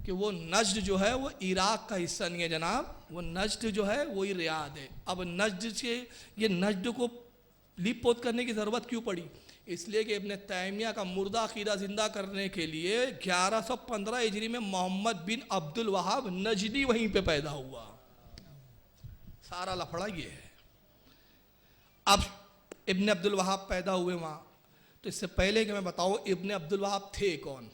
कि वो नजद जो है वो इराक का हिस्सा नहीं है जनाब, वो नजद जो है वही रियाद है। अब नजद से ये नजद को लीप पोत करने की ज़रूरत क्यों पड़ी? इसलिए कि इब्न तैमिया का मुर्दा अकीदा जिंदा करने के लिए 1115 हिजरी में मोहम्मद बिन अब्दुल वहाब नजदी वहीं पे पैदा हुआ। सारा लफड़ा ये है। अब इब्न अब्दुल वहाब पैदा हुए वहाँ, तो इससे पहले कि मैं बताऊँ इब्न अब्दुल वहाब थे कौन,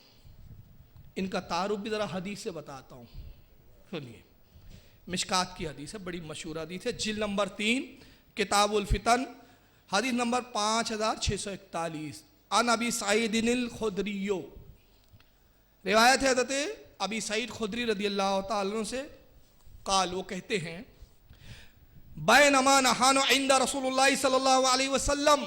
इनका तारुफ भी ज़रा हदीस से बताता हूँ। सुनिए, मिशकात की हदीस है, बड़ी मशहूर हदीस है, जिल्द नंबर 3 किताबुल फितन, हदीस नंबर 5641। अन अबी सईदिल खुदरियो, रिवायत है हज़रत अबी सईद खुदरी रदियल्लाहु ताला अन्हु से, काल वो कहते हैं, बैनमा नहानु इंदा रसूलुल्लाह सल्लल्लाहु अलैहि वसल्लम,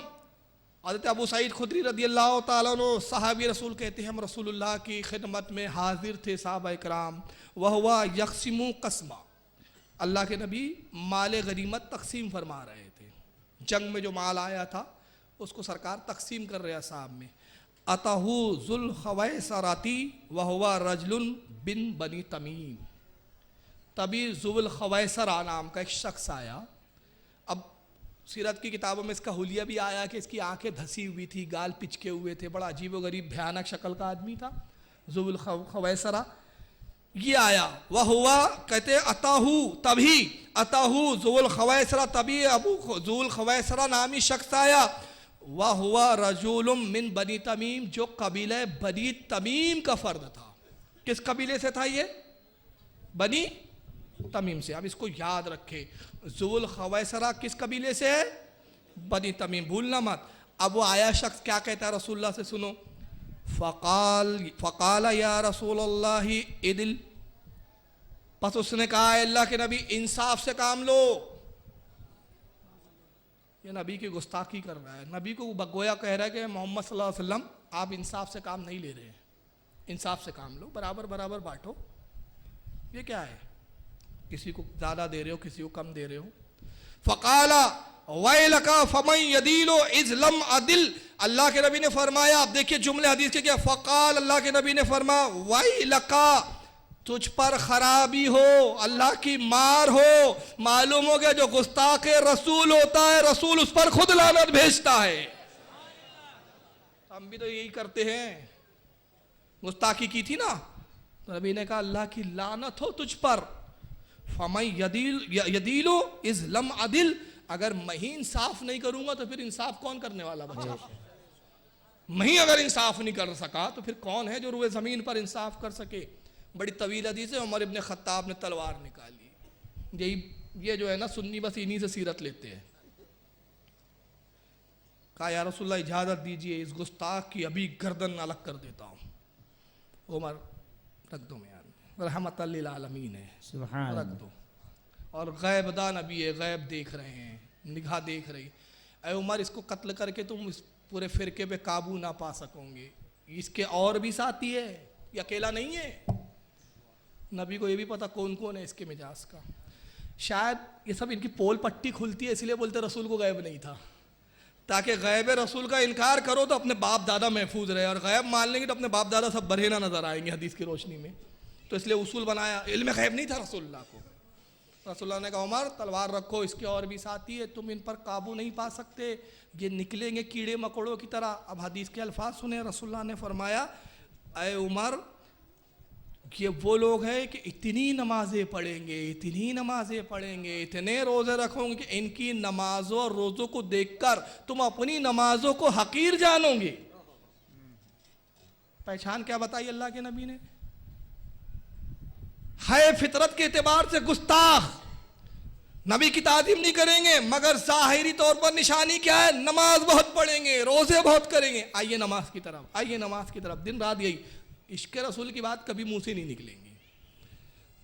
हज़रत अबू सईद खुदरी रदियल्लाहु ताला अन्हु सहाबी रसूल कहते हैं, हम रसूलुल्लाह की खिदमत में हाजिर थे साहबा इकराम, वह हुआ यक़सिमु क़स्मा, अल्लाह के नबी माल गनीमत तकसीम फरमा रहे थे, जंग में जो माल आया था उसको सरकार तकसीम कर रहा साहब में। अतहु जुल खवैसराती व हुवा रजलुन बिन बनी तमीम, तभी जुल खवैसरा नाम का एक शख्स आया। अब सीरत की किताबों में इसका हुलिया भी आया कि इसकी आंखें धसी हुई थी, गाल पिचके हुए थे, बड़ा अजीब व गरीब भयानक शक्ल का आदमी था जुल खवैसरा। ये आया, वह हुआ कहते अताहू, तभी अताहू जुल खवैसरा, तभी अबू जुल खवैसरा नामी शख्स आया, वह हुआ रजूलुम मिन बनी तमीम, जो कबीले बनी तमीम का फर्द था। किस कबीले से था ये? बनी तमीम से। अब इसको याद रखे, जुल खवैसरा किस कबीले से है? बनी तमीम, भूलना मत। अब वो आया शख्स क्या कहता है रसूलुल्लाह से, सुनो, फ़क़ाल या रसूलल्लाह इदिल, बस उसने कहा अल्लाह के नबी इंसाफ से काम लो। ये नबी की गुस्ताखी कर रहा है, नबी को बगोया कह रहा है कि मोहम्मद सल्लल्लाहु अलैहि वसल्लम आप इंसाफ से काम नहीं ले रहे हैं, इंसाफ से काम लो, बराबर बराबर बांटो। ये क्या है? किसी को ज़्यादा दे रहे हो, किसी को कम दे रहे हो। फ़क़ाला वैलका फमन यदीलो इज़लम अदिल, अल्लाह के नबी ने फरमाया, आप देखिए जुमले हदीस के क्या, फ़क़ाल, अल्लाह के नबी ने फरमाया वैलका, तुझ पर खराबी हो, अल्लाह की मार हो। मालूम हो गया जो गुस्ताख रसूल होता है, रसूल उस पर खुद लानत भेजता है। हम भी तो यही करते हैं, गुस्ताखी की थी ना, तो नबी ने कहा अल्लाह की लानत हो तुझ पर। फमन यदीलो इज़लम अदिल, अगर मैं ही इंसाफ नहीं करूंगा तो फिर इंसाफ कौन करने वाला बचा? मैं ही अगर इंसाफ नहीं कर सका तो फिर कौन है जो रुए जमीन पर इंसाफ कर सके? बड़ी तवील हदीस है, उमर इब्न खत्ताब ने तलवार निकाली। यही ये जो है ना सुन्नी बस इन्हीं से सीरत लेते हैं। कहा या रसूलल्लाह इजाज़त दीजिए, इस गुस्ताख की अभी गर्दन अलग कर देता हूँ। उमर रख दो, मैं रहमतल लिल आलमीन है, सुभान रख दो। और गैबदा नबी है, गैब देख रहे हैं, निगाह देख रही। ऐ उमर, इसको कत्ल करके तुम इस पूरे फिरके पे काबू ना पा सकोगे, इसके और भी साथी है, ये अकेला नहीं है। नबी को ये भी पता कौन कौन है इसके मिजाज का। शायद ये सब इनकी पोल पट्टी खुलती है, इसलिए बोलते रसूल को गैब नहीं था, ताकि गैब रसूल का इनकार करो तो अपने बाप दादा महफूज रहे, और गैब मान लेंगे तो अपने बाप दादा सब बरहना नजर आएंगे हदीस की रोशनी में। तो इसलिए उसूल बनाया, इल्म गैब नहीं था रसूलुल्लाह को। रसूलुल्लाह ने कहा उमर तलवार रखो, इसके और भी साथी है, तुम इन पर काबू नहीं पा सकते, ये निकलेंगे कीड़े मकोड़ों की तरह। अब हदीस के अल्फाज सुने, रसूलुल्लाह ने फरमाया अय उमर, ये वो लोग हैं कि इतनी नमाजें पढ़ेंगे, इतनी नमाजें पढ़ेंगे, इतने रोज़े रखोगे कि इनकी नमाजों और रोज़ों को देखकर तुम अपनी नमाजों को हकीर जानोगे। पहचान क्या बताई अल्लाह के नबी ने? है फितरत के एतबार से गुस्ताख, नबी की ताज़ीम नहीं करेंगे, मगर ज़ाहिरी तौर पर निशानी क्या है? नमाज बहुत पढ़ेंगे, रोज़े बहुत करेंगे। आइए नमाज की तरफ, आइए नमाज की तरफ, दिन रात यही। इश्क़ रसूल की बात कभी मुंह से नहीं निकलेंगी।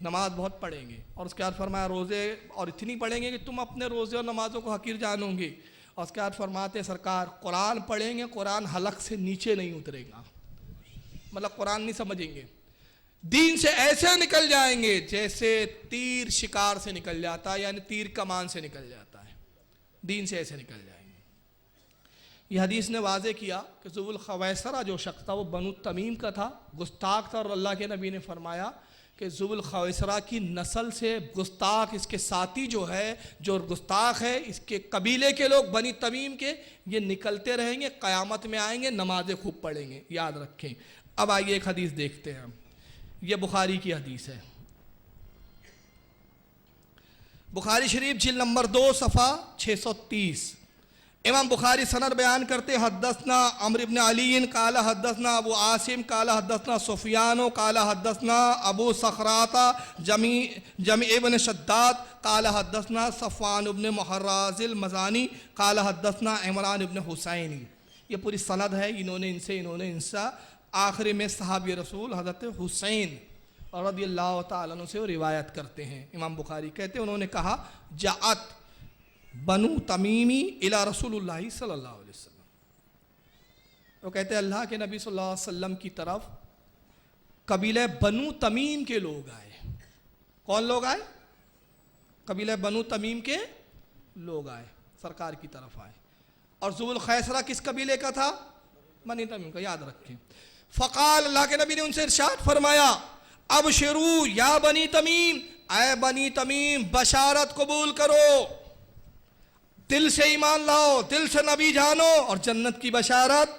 नमाज बहुत पढ़ेंगे, और उसके बाद फरमाया रोज़े और इतनी पढ़ेंगे कि तुम अपने रोज़े और नमाजों को हकीर जानोगे। और उसके बाद फरमाते सरकार कुरान पढ़ेंगे, कुरान हलक से नीचे नहीं उतरेगा, मतलब कुरान नहीं समझेंगे, दीन से ऐसे निकल जाएंगे जैसे तीर शिकार से निकल जाता है, यानी तीर कमान से निकल जाता है, दीन से ऐसे निकल जाएंगे। यह हदीस ने वाज़े किया कि जुल खवैसरा जो शख्स था वो बनु तमीम का था, गुस्ताख था, और अल्लाह के नबी ने फरमाया कि जुल खवैसरा की नस्ल से गुस्ताख, इसके साथी जो है, जो गुस्ताख है, इसके कबीले के लोग बनी तमीम के, ये निकलते रहेंगे, क़यामत में आएंगे, नमाजें खूब पढ़ेंगे, याद रखें। अब आइए एक हदीस देखते हैं हम, ये बुखारी की हदीस है। बुखारी शरीफ जिल्द नंबर 2 सफ़ा 630। इमाम बुखारी सनद बयान करते हद्दसना अम्र इब्न अली काला हद्दसना अबू आसिम काला हद्दसना सुफियानो काला हद्दसना अबू सखराता जमी इब्न शद्दाद काला हद्दसना सफ़वान इब्न मुहर्राज़िल मज़ानी काला हद्दसना इमरान इब्न हुसैनी। ये पूरी सनद है, इन्होंने इनसा। आखिरी में सहाबी रसूल हज़रत हुसैन रज़ियल्लाहु ताला अन्हु से वो रिवायत करते हैं। इमाम बुखारी कहते हैं उन्होंने कहा जाअत बनु तमीमी इला रसूलुल्लाह सल्लल्लाहु अलैहि वसल्लम। वो कहते हैं अल्लाह के नबी सल्लल्लाहु अलैहि वसल्लम की तरफ कबीले बनु तमीम के लोग आए। कौन लोग आए? कबीले बनु तमीम के लोग आए, सरकार की तरफ आए। और ज़ुल खैसरा किस कबीले का था? बनी तमीम का, याद रखें। फ़क़ाल, अल्लाह के नबी ने उनसे इरशाद फरमाया अब शुरू या बनी तमीम, आए बनी तमीम बशारत कबूल करो, दिल से ईमान लाओ, दिल से नबी जानो और जन्नत की बशारत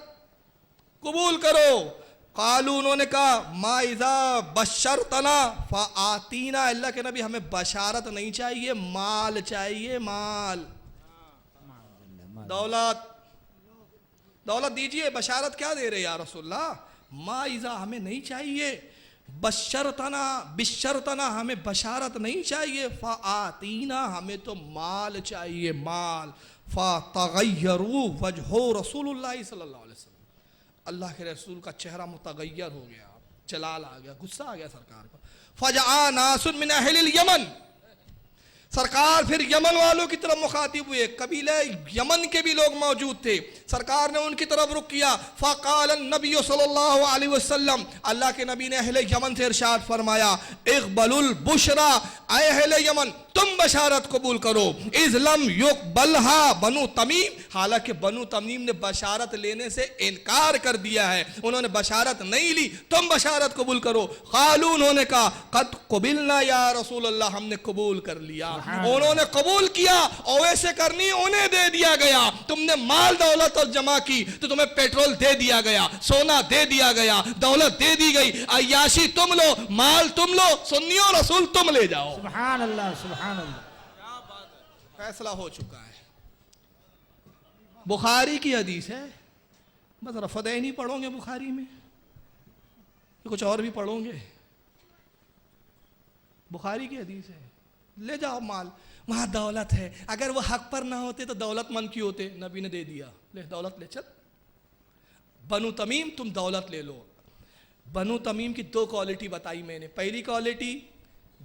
कबूल करो। कालू, उन्होंने कहा माइज़ा बशरतना फ़आतीना, अल्लाह के नबी हमें बशारत नहीं चाहिए, माल चाहिए, माल, दौलत, दौलत दीजिए, बशारत क्या दे रहे या रसूलल्लाह? माइज़ा हमें नहीं चाहिए, बशरतना बिशरतना हमें बशारत नहीं चाहिए, फ़आतीना हमें तो माल चाहिए, माल। फ़तग़य्यरू वजहु रसूलुल्लाह सल्लल्लाहु अलैहि वसल्लम, अल्लाह के रसूल का चेहरा मुतगय्यर हो गया, जलाल आ गया, गुस्सा आ गया सरकार को। फ़जअ नासुन मिन अहलिल यमन, सरकार फिर यमन वालों की तरफ मुखातिब हुए, कबीले यमन के भी लोग मौजूद थे, सरकार ने उनकी तरफ रुख किया। फ़क़ाल नबी सल्लल्लाहु अलैहि वसल्लम, अल्लाह के नबी ने अहले यमन से इरशाद फरमाया इक़बलुल बुशरा, आए अहले यमन तुम बशारत कबूल करो। इज़लम युक़बलहा बनु तमीम, हालांकि बनु तमीम ने बशारत लेने से इनकार कर दिया है, उन्होंने बशारत नहीं ली, तुम बशारत कबूल करो। क़ालू, उन्होंने कहा क़द क़ुबिलना या रसूल अल्लाह, हमने कबूल कर लिया। उन्होंने कबूल किया और वैसे करनी उन्हें दे दिया गया। तुमने माल दौलत और जमा की तो तुम्हें पेट्रोल दे दिया गया, सोना दे दिया गया, दौलत दे दी गई, अय्याशी तुम लो, माल तुम लो, सुन्नियों रसूल तुम ले जाओ। सुभान अल्लाह, सुभान अल्लाह। फैसला हो चुका है। बुखारी की हदीस है, बस रफ़द नहीं पढ़ोगे बुखारी में, कुछ और भी पढ़ोगे। बुखारी की हदीस है, ले जाओ माल, वहां दौलत है, अगर वो हक पर ना होते तो दौलतमंद क्यों होते? नबी ने दे दिया, ले दौलत ले चल। बनु तमीम तुम दौलत ले लो। बनु तमीम की दो क्वालिटी बताई मैंने। पहली क्वालिटी,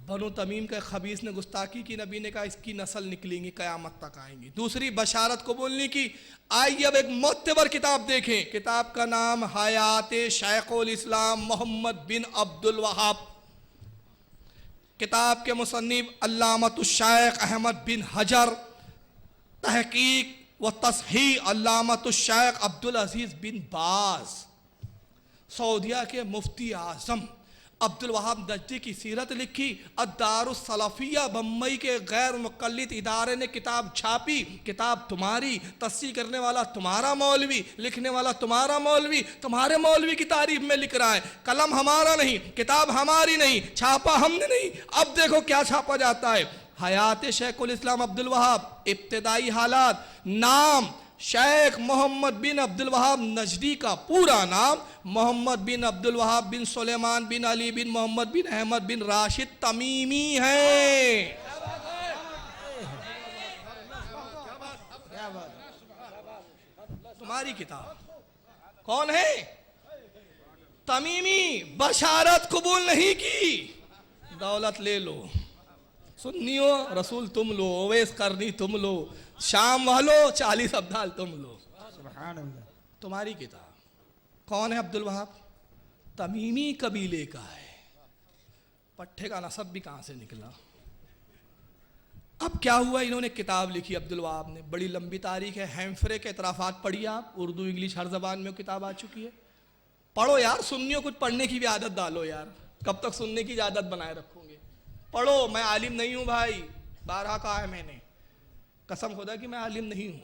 बनु तमीम के खबीस ने गुस्ताखी की, नबी ने कहा इसकी नस्ल निकलेंगी, क़यामत तक आएंगी। दूसरी, बशारत को बोलने की। आइए अब एक मोतबर किताब देखें, किताब का नाम हयात शेखुल इस्लाम मोहम्मद बिन अब्दुल वहाब, किताब के मुसन्निफ अल्लामतुश शेख अहमद बिन हजर, तहकीक व तस्हीह अल्लामतुश शेख अब्दुल अजीज बिन बाज, सऊदिया के मुफ्ती आज़म अब्दुल वहाब नजदी की सीरत लिखी। अद्दारुस सलाफिया बम्बई के गैर मुक़ल्लिद इदारे ने किताब छापी। किताब तुम्हारी, तस्सीह करने वाला तुम्हारा मौलवी, लिखने वाला तुम्हारा मौलवी, तुम्हारे मौलवी की तारीफ में लिख रहा है। कलम हमारा नहीं, किताब हमारी नहीं, छापा हमने नहीं। अब देखो क्या छापा जाता है, हयात शेखुल इस्लाम अब्दुल वहाब, इब्तिदाई हालात, नाम शेख मोहम्मद बिन अब्दुल वहाब नजदी का पूरा नाम मोहम्मद बिन अब्दुल वहाब बिन सुलेमान बिन अली बिन मोहम्मद बिन अहमद बिन राशिद तमीमी है। तुम्हारी किताब कौन है? तमीमी, बशारत कबूल नहीं की, दौलत ले लो, सुन्नियों रसूल तुम लो, ओवैस करनी तुम लो, शाम वालों 40 अब्दाल तुम लो। सुभान अल्लाह। तुम्हारी किताब कौन है? अब्दुल वहाब तमीमी कबीले का है। पट्टे का नसब भी कहां से निकला? अब क्या हुआ, इन्होंने किताब लिखी अब्दुल वहाब ने, बड़ी लंबी तारीख है, हैमफ्रे के इतराफात पढ़िए आप, उर्दू इंग्लिश हर जबान में किताब आ चुकी है, पढ़ो यार। सुन्नियों कुछ पढ़ने की भी आदत डालो यार, कब तक सुनने की आदत बनाए रखोगे? पढ़ो। मैं आलिम नहीं हूं भाई, बारहा कहा है मैंने, कसम खुदा कि मैं आलिम नहीं हूँ।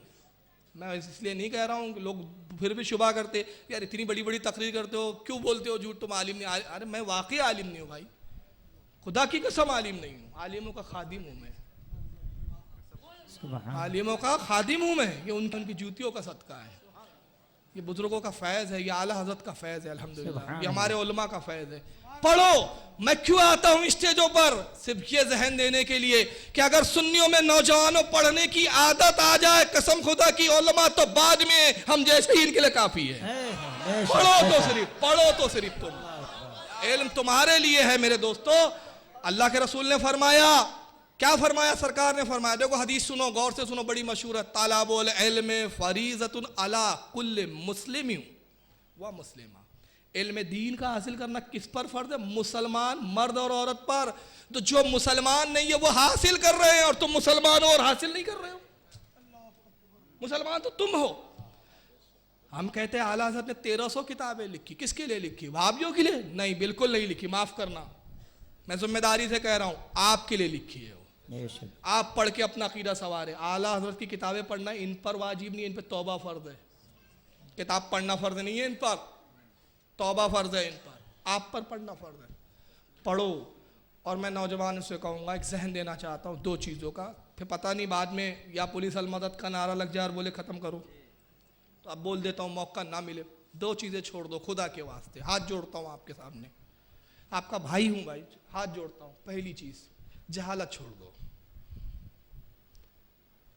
मैं इसलिए नहीं कह रहा हूँ कि लोग फिर भी शुबा करते यार इतनी बड़ी बड़ी तकरीर करते हो, क्यों बोलते हो झूठ, तुम आलिम नहीं। अरे मैं वाकई आलिम नहीं हूँ भाई, खुदा की कसम आलिम नहीं हूँ। आलिमों का खादिम हूँ मैं, आलिमों का खादिम हूँ मैं, ये उनकी जूतियों का सदका है। ये बुजुर्गों का फैज़ है, ये आला हजरत का फैज़ है अल्हम्दुलिल्लाह, सुभान ये हमारे उलमा का फैज़ है। पढ़ो। मैं क्यों आता हूँ स्टेजों पर? सिर्फ ये जहन देने के लिए कि अगर सुन्नियों में नौजवानों पढ़ने की आदत आ जाए, कसम खुदा की उलमा तो बाद में हम जैसे ही इनके लिए काफी है। पढ़ो तो सिर्फ तुम, इल्म तुम्हारे लिए है मेरे दोस्तों। अल्लाह के रसूल ने फरमाया, क्या फरमाया? सरकार ने फरमाया, देखो हदीस सुनो, गौर से सुनो, बड़ी मशहूर है। तालाबुल इल्म फरीज़तुन अला कुल्ल मुस्लिम व मुस्लिमा। इल्म दीन का हासिल करना किस पर फर्ज है? मुसलमान मर्द और औरत पर। तो जो मुसलमान नहीं है वो हासिल कर रहे हैं और तुम मुसलमान हो और हासिल नहीं कर रहे हो। मुसलमान तो तुम हो। हम कहते हैं आला हज़रत ने 1300 किताबें लिखी, किसके लिए लिखी? वहाबियों के लिए? नहीं, बिल्कुल नहीं लिखी, माफ करना, मैं जिम्मेदारी से कह रहा हूं, आपके लिए लिखी है वो। आप पढ़ के अपना अकीदा सवार है। आला हज़रत की किताबें पढ़ना इन पर वाजिब नहीं है, इन पर तौबा फर्ज है। किताब पढ़ना फर्ज नहीं है इन पर, तौबा फर्ज है इन पर, आप पर पढ़ना फर्ज है। पढ़ो। और मैं नौजवान से कहूँगा, एक जहन देना चाहता हूँ 2 चीज़ों का, फिर पता नहीं बाद में या पुलिस अलमदद का नारा लग जाए और बोले ख़त्म करो, तो अब बोल देता हूँ मौका ना मिले। 2 चीज़ें छोड़ दो खुदा के वास्ते, हाथ जोड़ता हूँ आपके सामने, आपका भाई हूँ भाई, हाथ जोड़ता हूँ। पहली चीज़, जहालत छोड़ दो।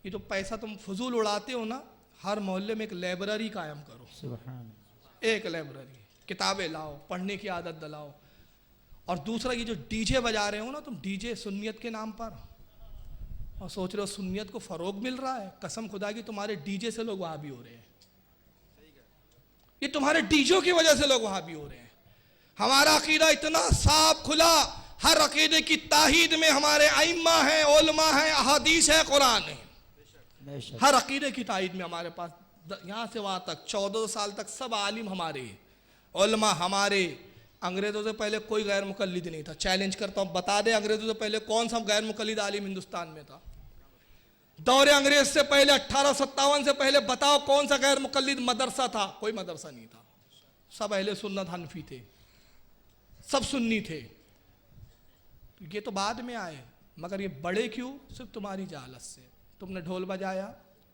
ये जो पैसा तुम फजूल उड़ाते हो ना, हर मोहल्ले में एक लाइब्रेरी कायम करो। एक लाइब्रेरी, किताबें लाओ, पढ़ने की आदत दिलाओ। और दूसरा, ये जो डीजे बजा रहे हो ना तुम, डीजे सुन्नियत के नाम पर, और सोच रहे हो सुन्नियत को फरोग मिल रहा है, कसम खुदा की तुम्हारे डीजे से लोग वहाबी हो रहे हैं। ये तुम्हारे डीजों की वजह से लोग वहाबी हो रहे हैं। हमारा अकीदा इतना साफ खुला, हर अकीदे की ताहीद में हमारे आइम्मा हैं, उलमा हैं, अहादीस है, कुरान है। हर अकीदे की ताहीद में हमारे पास यहाँ से वहाँ तक 14 साल तक सब आलिम हमारे, उलमा हमारे। अंग्रेज़ों से पहले कोई गैर मुकल्लिद नहीं था। चैलेंज करता हूँ, बता दे अंग्रेज़ों से पहले कौन सा गैर मुकल्लिद आलिम हिंदुस्तान में था? दौरे अंग्रेज से पहले 1857 से पहले बताओ कौन सा गैर मुकल्लिद मदरसा था? कोई मदरसा नहीं था। सब अहले सुन्नत हनफी थे, सब सुन्नी थे। ये तो बाद में आए, मगर ये बड़े क्यों? सिर्फ तुम्हारी जहालत से। तुमने ढोल बजाया,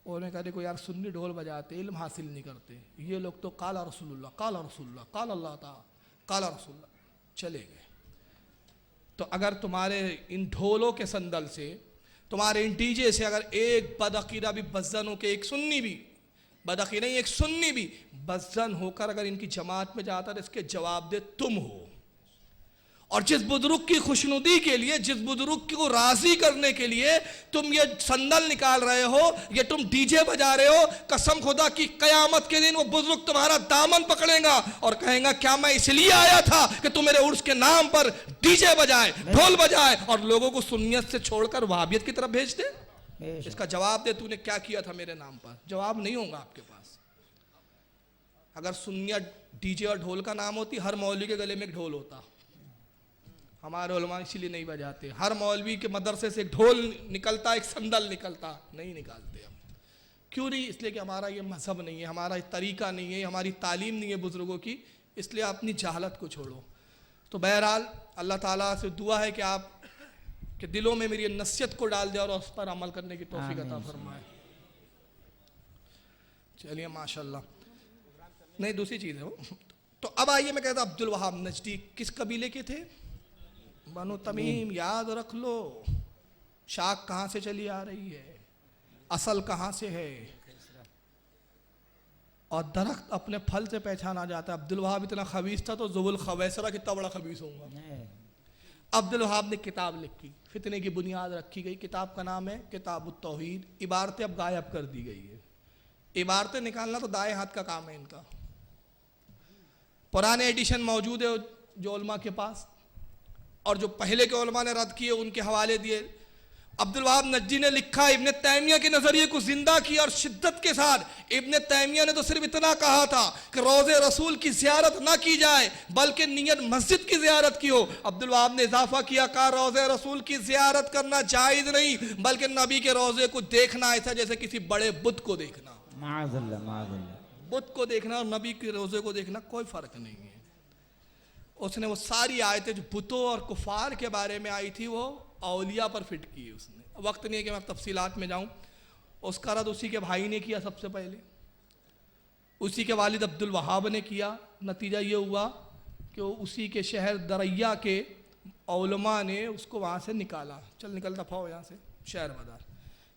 उन्होंने कहा देखो यार सुन्नी ढोल बजाते, इल्म हासिल नहीं करते। ये लोग तो काला रसूलुल्लाह, काला रसूलुल्लाह, काला अल्लाह ताला, काला रसूलुल्लाह, चले गए। तो अगर तुम्हारे इन ढोलों के संदल से, तुम्हारे इन डीजे से अगर एक बदअकीदा भी बज़्ज़न हो के, एक सुन्नी भी बदअकीदा नहीं, एक सुन्नी भी बज़्ज़न होकर अगर इनकी जमात में जाता है, तो इसके जवाब दे तुम हो। और जिस बुजुर्ग की खुशनुदी के लिए, जिस बुजुर्ग को राजी करने के लिए तुम ये संदल निकाल रहे हो, ये तुम डीजे बजा रहे हो, कसम खुदा की कयामत के दिन वो बुजुर्ग तुम्हारा दामन पकड़ेगा और कहेगा क्या मैं इसलिए आया था कि तुम मेरे उर्स के नाम पर डीजे बजाए, ढोल बजाए और लोगों को सुन्नियत से छोड़कर वहाबियत की तरफ भेज दे? इसका जवाब दे, तूने क्या किया था मेरे नाम पर? जवाब नहीं होगा आपके पास। अगर सुन्नियत डीजे और ढोल का नाम होती, हर मौलवी के गले में एक ढोल होता। हमारे उलमा इसीलिए नहीं बजाते। हर मौलवी के मदरसे से एक ढोल निकलता, एक संदल निकलता, नहीं निकालते हम। क्यों नहीं? इसलिए कि हमारा ये मजहब नहीं है, हमारा तरीका नहीं है, हमारी तालीम नहीं है बुजुर्गों की। इसलिए अपनी जहालत को छोड़ो। तो बहरहाल अल्लाह ताला से दुआ है कि आप के दिलों में मेरी नसीहत को डाल दे और उस पर अमल करने की तौफीक अता फरमाए। चलिए माशाल्लाह। नहीं, दूसरी चीज़ है वो। तो अब आइए, मैं कहता अब्दुल वहाब नजदी किस कबीले के थे? बनु तमीम। याद रख लो, शाख कहाँ से चली आ रही है, असल कहाँ से है, और दरख्त अपने फल से पहचाना जाता है। अब्दुल वहाब इतना खबीस था तो जुबुल खवैसरा कितना बड़ा खबीस होगा। अब्दुल वहाब ने किताब लिखी, फितने की बुनियाद रखी गई। किताब का नाम है किताबुत तौहीद। इबारतें अब गायब कर दी गई है। इबारतें निकालना तो दाएं हाथ का काम है इनका। पुराने एडिशन मौजूद है जो उलमा के पास, और जो पहले के उलमा ने रद्द किए उनके हवाले दिए। अब्दुल वहाब नजदी ने लिखा, इब्ने तैमिया के नजरिए को जिंदा किया और शिद्दत के साथ। इब्ने तैमिया ने तो सिर्फ इतना कहा था कि रोज़े रसूल की ज़ियारत ना की जाए बल्कि नियत मस्जिद की ज़ियारत की हो। अब्दुल वहाब ने इजाफा किया, कहा रोज़े रसूल की ज़ियारत करना जायज़ नहीं बल्कि नबी के रोज़े को देखना ऐसा जैसे किसी बड़े बुत को देखना। बुत को देखना और नबी के रोज़े को देखना कोई फ़र्क नहीं है। उसने वो सारी आयतें जो बुतों और कुफार के बारे में आई थी वो औलिया पर फिट की उसने। वक्त नहीं है कि मैं तफसीलात में जाऊं। उसका रद्द उसी के भाई ने किया सबसे पहले। उसी के वालिद अब्दुल वहाब ने किया। नतीजा ये हुआ कि उसी के शहर दरैया के औलमा ने उसको वहाँ से निकाला, चल निकल दफा हो यहाँ से, शहर बाजार।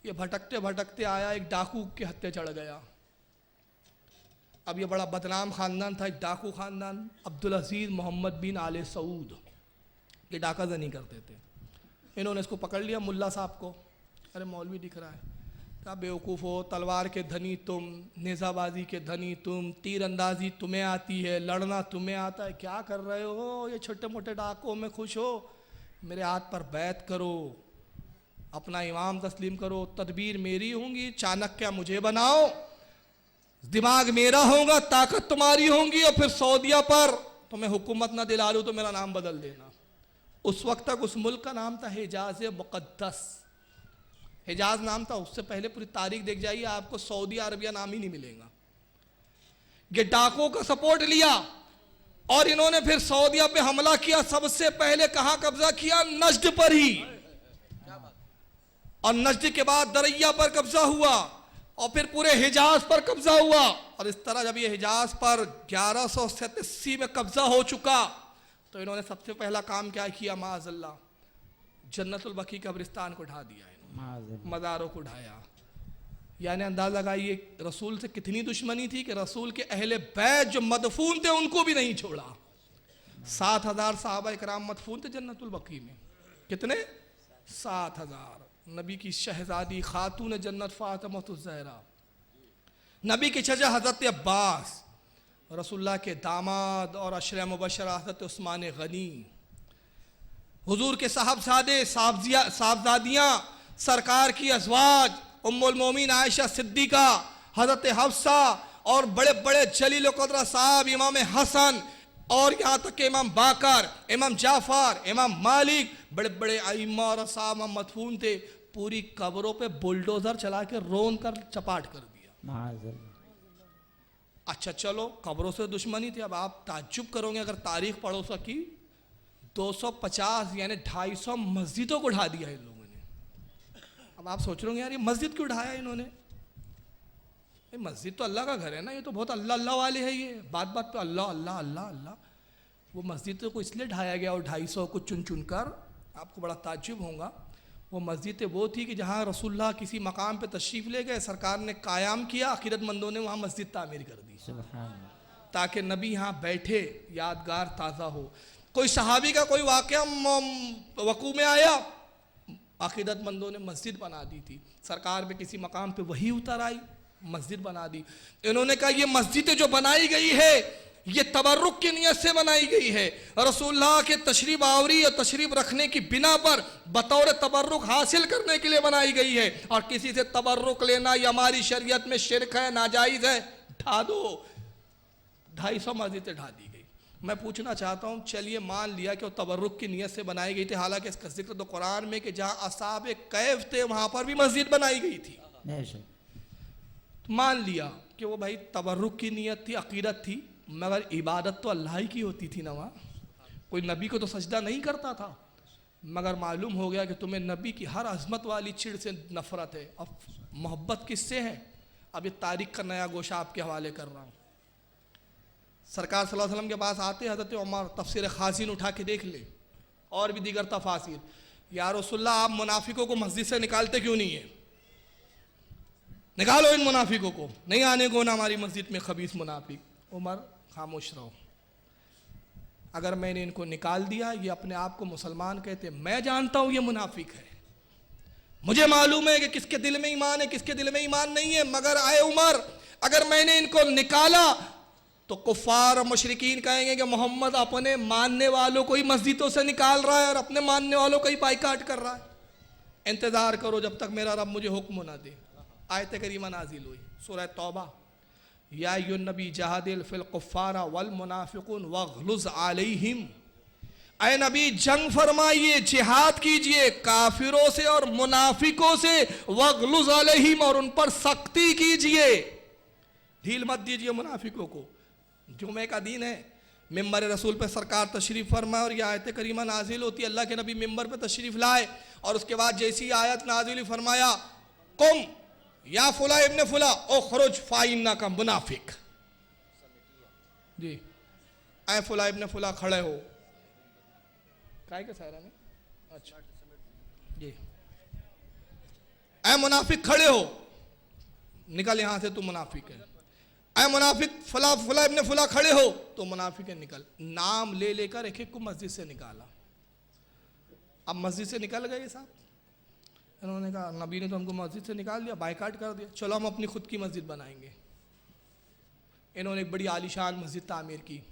ये भटकते भटकते आया, एक डाकू के हत्थे चढ़ गया। अब ये बड़ा बदनाम ख़ानदान था, एक डाकू ख़ानदान, अब्दुल अजीज़ मोहम्मद बिन आले सऊद, ये डाका जनी करते थे। इन्होंने इसको पकड़ लिया मुल्ला साहब को, अरे मौलवी दिख रहा है, कहा बेवकूफ़ हो, तलवार के धनी तुम, नेज़ाबाजी के धनी तुम, तीर अंदाजी तुम्हें आती है, लड़ना तुम्हें आता है, क्या कर रहे हो, ये छोटे मोटे डाकों में खुश हो, मेरे हाथ पर बैत करो, अपना इमाम तस्लीम करो, तदबीर मेरी होंगी, चाणक्य मुझे बनाओ, दिमाग मेरा होगा, ताकत तुम्हारी होंगी, और फिर सऊदिया पर तुम्हें हुकूमत ना दिला लूँ तो मेरा नाम बदल देना। उस वक्त तक उस मुल्क का नाम था हिजाज मुक़द्दस, हिजाज नाम था। उससे पहले पूरी तारीख देख जाइए, आपको सऊदी अरबिया नाम ही नहीं मिलेगा। ये डाकों का सपोर्ट लिया और इन्होंने फिर सऊदिया पे हमला किया। सबसे पहले कहां कब्जा किया? नजद पर ही, और नजद के बाद दरैया पर कब्जा हुआ, और फिर पूरे हिजाज पर कब्जा हुआ। और इस तरह जब ये हिजाज पर 1187 में कब्जा हो चुका तो इन्होंने सबसे पहला काम क्या किया? माअज़ल्लाह जन्नतुल बकी कब्रिस्तान को ढा दिया, मज़ारों को ढाया। यानी अंदाज़ा लगाइए रसूल से कितनी दुश्मनी थी कि रसूल के अहले बैत जो मदफून थे उनको भी नहीं छोड़ा। 7,000 सहाबा इकराम मदफून थे जन्नतुल बकी में। कितने? 7,000। नबी की शहजादी खातून जन्नत फातिमातुज़ ज़हरा, नबी के चचा हज़रत अब्बास, रसूलुल्लाह के दामाद और अशरा मुबशरा हज़रत उस्मान गनी, हुजूर के साहबजादे साहबजादियाँ, सरकार की अज़वाज उम्मुल मोमिन आयशा सिद्दीक़ा, हज़रत हफ्सा, और बड़े बड़े जलील क़द्र साहब इमाम हसन, और यहाँ तक के इमाम बाकर, इमाम जाफ़र, इमाम मालिक, बड़े बड़े आइम्मा और साहब मदफून थे। पूरी कब्रों पे बुलडोज़र चला के रोन कर चपाट कर दिया। अच्छा चलो, कब्रों से दुश्मनी थी। अब आप ताज्जुब करोगे अगर तारीख पढ़ो सकी, 250 यानी 250 मस्जिदों को ढा दिया इन लोगों ने। अब आप सोच रहे होंगे यार ये मस्जिद क्यों ढाया इन्होंने? ये मस्जिद तो अल्लाह का घर है ना, ये तो बहुत अल्लाह अल्लाह वाले है, ये बात बात पे अल्लाह अल्लाह अल्लाह अल्लाह। वो मस्जिद को इसलिए ढाया गया और 250 को चुन चुन कर, आपको बड़ा ताज्जुब होगा। वो मस्जिद वो थी कि जहाँ रसूलुल्लाह किसी मकाम पे तशरीफ़ ले गए, सरकार ने कायम किया, अक़ीदतमंदों ने वहाँ मस्जिद तामीर कर दी ताकि नबी यहाँ बैठे, यादगार ताज़ा हो। कोई सहाबी का कोई वाक़या वक़ू में आया, अक़ीदतमंदों ने मस्जिद बना दी थी। सरकार में किसी मकाम पे वही उतर आई, मस्जिद बना दी। इन्होंने कहा ये मस्जिदें जो बनाई गई है ये तबर्रुक की नियत से बनाई गई है, रसूलुल्लाह के तशरीफ आवरी और तशरीफ रखने की बिना पर बतौर तबर्रुक हासिल करने के लिए बनाई गई है, और किसी से तबर्रुक लेना ये हमारी शरीयत में शिरक है, नाजायज़ है, ढा दो। 250 मस्जिदें ढा दी गई। मैं पूछना चाहता हूँ, चलिए मान लिया कि वो तबर्रुक की नियत से बनाई गई थी, हालांकि इसका जिक्र तो कुरान में कि जहाँ असहाब कैफ थे वहाँ पर भी मस्जिद बनाई गई थी। मान लिया कि वो भाई तबर्रुक की नियत थी, अक़ीदत थी, मगर इबादत तो अल्लाह ही की होती थी ना। वहाँ कोई नबी को तो सजदा नहीं करता था, मगर मालूम हो गया कि तुम्हें नबी की हर अज़मत वाली चिड़ से नफ़रत है। अब मोहब्बत किससे है? अब ये तारीख़ का नया गोशा आपके हवाले कर रहा हूँ। सरकार सल्लल्लाहु अलैहि वसल्लम के पास आते हज़रत उमर, तफसीर खासिन उठा के देख ले, और भी दीगर तफासिर, या रसूलुल्लाह आप मुनाफिकों को मस्जिद से निकालते क्यों नहीं है? निकालो इन मुनाफिकों को, नहीं आने को ना हमारी मस्जिद में खबीस मुनाफिक। उमर खामोश रहो, अगर मैंने इनको निकाल दिया, ये अपने आप को मुसलमान कहते, मैं जानता हूं ये मुनाफिक है, मुझे मालूम है कि किसके दिल में ईमान है किसके दिल में ईमान नहीं है, मगर आए उमर अगर मैंने इनको निकाला तो कुफार और मुशरिकीन कहेंगे कि मोहम्मद अपने मानने वालों को ही मस्जिदों से निकाल रहा है और अपने मानने वालों का ही बाइकाट कर रहा है। इंतजार करो जब तक मेरा रब मुझे हुक्म ना दे। आयत करीमा नाजिल हुई सूरह तौबा, या अय्युहन नबी जहादिल फिल कुफ्फारा वल मुनाफिकुन वग़्लुज़ अलैहिम, ऐ नबी जंग फरमाइए, जिहाद कीजिए काफिरों से और मुनाफिकों से, वग़्लुज़ अलैहिम, और उन पर सख्ती कीजिए, ढील मत दीजिए मुनाफिकों को। जुमे का दिन है, मिंबर रसूल पे सरकार तशरीफ़ फरमाए और यह आयत करीमा नाजिल होती है, अल्लाह के नबी मिंबर पे तशरीफ़ लाए और उसके बाद जैसी आयत नाजिल फरमाया, कुम या फुला इब्न फुला ओ खरुज फाइन्ना का मुनाफिक, जी, ऐ फुला इब्ने फुला खड़े हो, काय के सारा में, अच्छा जी, ऐ मुनाफिक खड़े हो, निकल यहां से, तू मुनाफिक है। ऐ मुनाफिक फला फुला इब्ने फुला खड़े हो, तो मुनाफिक है, निकल। नाम ले लेकर एक एक को मस्जिद से निकाला। अब मस्जिद से निकल गए साहब, इन्होंने कहा नबी ने तो हमको मस्जिद से निकाल दिया, बायकाट कर दिया, चलो हम अपनी खुद की मस्जिद बनाएंगे। इन्होंने एक बड़ी आलीशान मस्जिद तामीर की।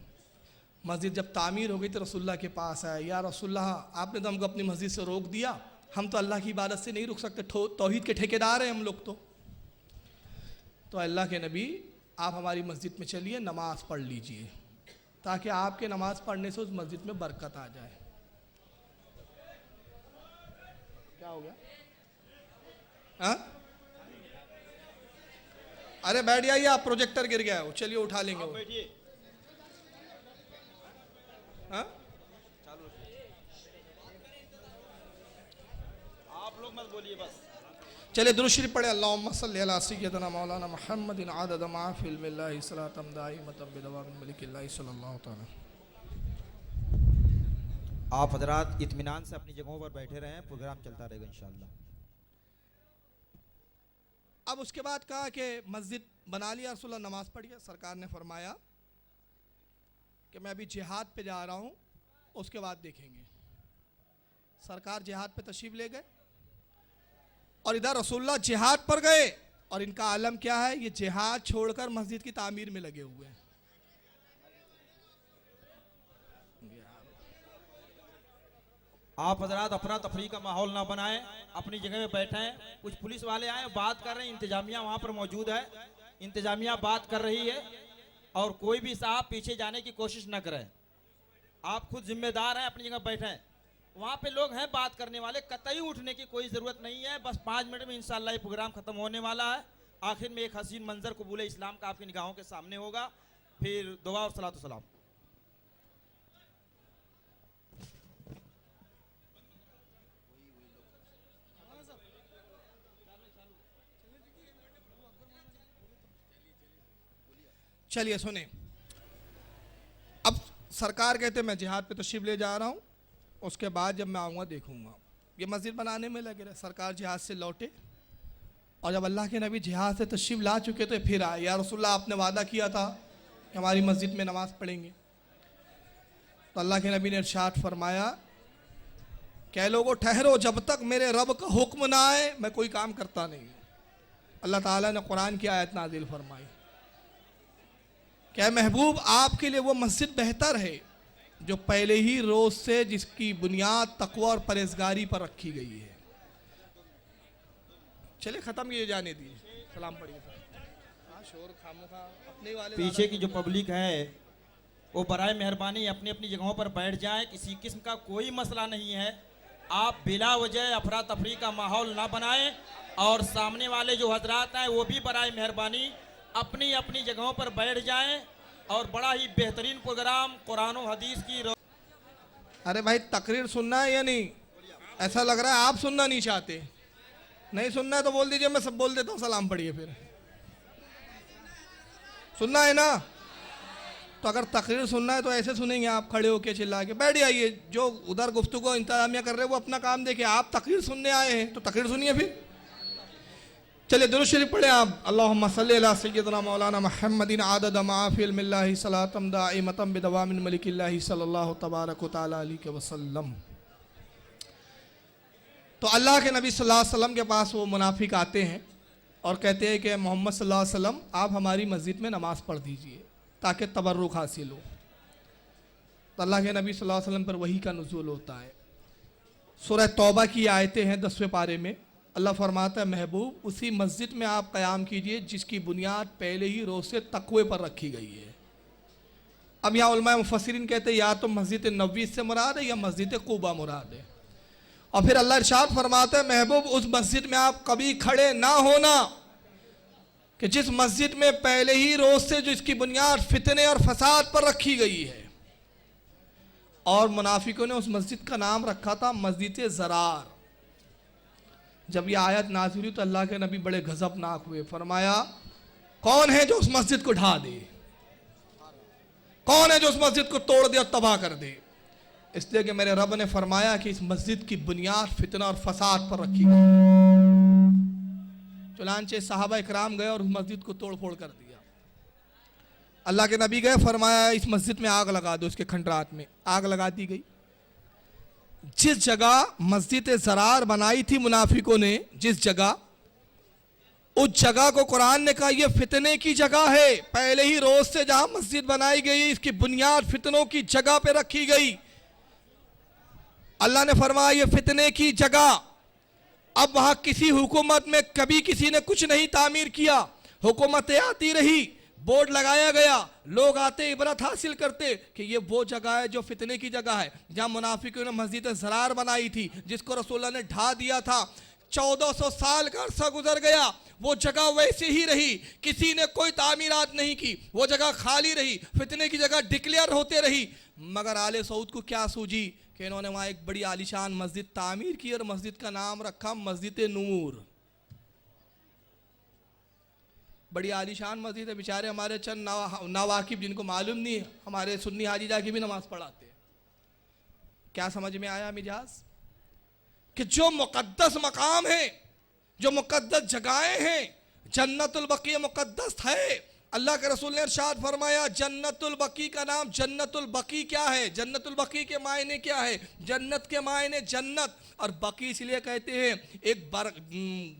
मस्जिद जब तामीर हो गई तो रसूलुल्लाह के पास आया, या रसूलुल्लाह आपने तो हमको अपनी मस्जिद से रोक दिया, हम तो अल्लाह की इबादत से नहीं रुक सकते, तौहीद के ठेकेदार हैं हम लोग तो अल्लाह के नबी आप हमारी मस्जिद में चलिए, नमाज पढ़ लीजिए, ताकि आपके नमाज पढ़ने से उस मस्जिद में बरकत आ जाए। क्या हो गया? हाँ? अरे बैठ जाइए आप, प्रोजेक्टर गिर गया है, चलिए उठा लेंगे वो। हाँ? आप लोग मत बोलिए बस। चलिए दुरूद शरीफ पढ़े। अल्लाहुम्मा सल्ली अला सय्यदना मौलाना मुहम्मदिन अदद मा फिल मिल्लाहि सलातम दाइमतम बिदवामिन मलिकिल्लाहि सल्लल्लाहु तआला। आप हजरात इत्मीनान से अपनी जगहों पर बैठे रहें, प्रोग्राम चलता रहेगा इंशाअल्लाह। अब उसके बाद कहा कि मस्जिद बना लिया, रसूलुल्लाह नमाज पढ़िए। सरकार ने फरमाया कि मैं अभी जिहाद पे जा रहा हूँ, उसके बाद देखेंगे। सरकार जिहाद पे तशरीफ ले गए और इधर रसूलुल्लाह जिहाद पर गए, और इनका आलम क्या है, ये जिहाद छोड़कर मस्जिद की तामीर में लगे हुए हैं। आप हजरात अफरा तफरी का माहौल ना बनाएं, अपनी जगह पे बैठें। कुछ पुलिस वाले आए बात कर रहे हैं, इंतजामिया वहां पर मौजूद है, इंतजामिया बात कर रही है, और कोई भी साहब पीछे जाने की कोशिश न करें। आप खुद जिम्मेदार हैं, अपनी जगह बैठें। वहां पे लोग हैं बात करने वाले, कतई उठने की कोई जरूरत नहीं है। बस 5 मिनट में इंशाअल्लाह ये प्रोग्राम खत्म होने वाला है। आखिर में एक हसीन मंजर कबूल इस्लाम का आपकी निगाहों के सामने होगा, फिर दुआ और सलातो सलाम। चलिए सुने, अब सरकार कहते मैं जिहाद पे तशरीफ ले जा रहा हूँ, उसके बाद जब मैं आऊँगा देखूँगा। ये मस्जिद बनाने में लगे रहे। सरकार जिहाद से लौटे, और जब अल्लाह के नबी जिहाद से तशरीफ ला चुके तो फिर आए, या रसूलुल्लाह आपने वादा किया था कि हमारी मस्जिद में नमाज पढ़ेंगे। तो अल्लाह के नबी ने इरशाद फरमाया, कह लोगो ठहरो, जब तक मेरे रब का हुक्म ना आए मैं कोई काम करता नहीं। अल्लाह ताला ने कुरान की आयत नाजिल फरमाई, क्या महबूब आपके लिए वो मस्जिद बेहतर है जो पहले ही रोज से जिसकी बुनियाद तकवा और परहेजगारी पर रखी गई है। चलिए खत्म किए जाने दीजिए, सलाम पढ़िए। शोर खामोखा अपने वाले पीछे की जो पब्लिक है वो बराए मेहरबानी अपनी अपनी जगहों पर बैठ जाएं, किसी किस्म का कोई मसला नहीं है। आप बिला वजह अफरा तफरी का माहौल ना बनाएं, और सामने वाले जो हजरात हैं वो भी बराए मेहरबानी अपनी अपनी जगहों पर बैठ जाएं, और बड़ा ही बेहतरीन प्रोग्राम कुरान और हदीस की। अरे भाई तकरीर सुनना है या नहीं? ऐसा लग रहा है आप सुनना नहीं चाहते। नहीं सुनना है तो बोल दीजिए, मैं सब बोल देता हूँ, सलाम पढ़िए। फिर सुनना है ना? तो अगर तकरीर सुनना है तो ऐसे सुनेंगे, आप खड़े होके चिल्ला के बैठ जाइए। जो उधर गुफ्तगू इंतजामिया कर रहे हैं वो अपना काम देखे, आप तकरीर सुनने आए हैं तो तकरीर सुनिए। फिर चलिए दुरूद शरीफ पढ़े आप। अल्लाहुम्मा सल्ली अला सय्यदना मौलाना मुहम्मदिन अदद मा फिल मिल्लाहि सलातम दाइमतम बिदवामिन मलिकिल्लाहि सल्लल्लाहु तबारक व तआला अलैहि वसल्लम। तो अल्लाह के नबी सल्लल्लाहु अलैहि वसल्लम के पास वो मुनाफिक आते हैं और कहते हैं कि मोहम्मद सल्लल्लाहु अलैहि वसल्लम आप हमारी मस्जिद में नमाज़ पढ़ दीजिए ताकि तबर्रुक हासिल हो। तो अल्लाह के नबी सल्लल्लाहु अलैहि वसल्लम पर वही का नुज़ूल होता है। सूरह तौबा की आयतें हैं 10वें पारे में। अल्लाह फरमाता है महबूब उसी मस्जिद में आप क़याम कीजिए जिसकी बुनियाद पहले ही रोज़ से तक़वे पर रखी गई है। अब यहाँ उलमा मुफस्सिरीन कहते हैं या तो मस्जिद नबवी से मुराद है या मस्जिद क़ुबा मुराद है। और फिर अल्लाह इरशाद फरमाता है महबूब उस मस्जिद में आप कभी खड़े ना होना कि जिस मस्जिद में पहले ही रोज़ से जो इसकी बुनियाद फितने और फसाद पर रखी गई है। और मुनाफिकों ने उस मस्जिद का नाम रखा था मस्जिद ज़रार। जब यह आयत नाज़िल हुई तो अल्लाह के नबी बड़े गज़बनाक हुए, फरमाया कौन है जो उस मस्जिद को ढा दे। कौन है जो उस मस्जिद को तोड़ दे और तबाह कर दे? इसलिए कि मेरे रब ने फरमाया कि इस मस्जिद की बुनियाद फितना और फसाद पर रखी गई। चुनांचे सहाबा इकराम गए और उस मस्जिद को तोड़ फोड़ कर दिया। अल्लाह के नबी गए, फरमाया इस मस्जिद में आग लगा दो, इसके खंडरात में आग लगा दी गई। जिस जगह मस्जिद ज़रार बनाई थी मुनाफिकों ने, जिस जगह, उस जगह को कुरान ने कहा यह फितने की जगह है। पहले ही रोज से जहां मस्जिद बनाई गई इसकी बुनियाद फितनों की जगह पे रखी गई। अल्लाह ने फरमाया ये फितने की जगह। अब वहां किसी हुकूमत में कभी किसी ने कुछ नहीं तामीर किया, हुकूमतें आती रही, बोर्ड लगाया गया, लोग आते इबरत हासिल करते कि ये वो जगह है जो फितने की जगह है, जहां मुनाफिकों ने मस्जिद ज़रार बनाई थी, जिसको रसूलुल्लाह ने ढा दिया था। 1400 साल का अरसा गुजर गया, वो जगह वैसे ही रही, किसी ने कोई तामीरात नहीं की, वो जगह खाली रही, फितने की जगह डिक्लेयर होते रही। मगर आले सऊद को क्या सूझी कि इन्होंने वहां एक बड़ी आलीशान मस्जिद तामीर की और मस्जिद का नाम रखा मस्जिद नूर। बड़ी आलीशान मस्जिद है, बेचारे हमारे चंद नावाकिब जिनको मालूम नहीं है, हमारे सुन्नी हाजी जाके भी नमाज पढ़ाते हैं। क्या समझ में आया मिजाज कि जो मुकद्दस मकाम है, जो मुकद्दस जगहें हैं, जन्नतुल बकी मुकद्दस है। अल्लाह के रसूल ने इरशाद फरमाया जन्नतुल बकी का नाम जन्नतुल बकी क्या है? जन्नतुल बकी के मायने क्या है? जन्नत के मायने जन्नत, और बकी इसलिए कहते हैं एक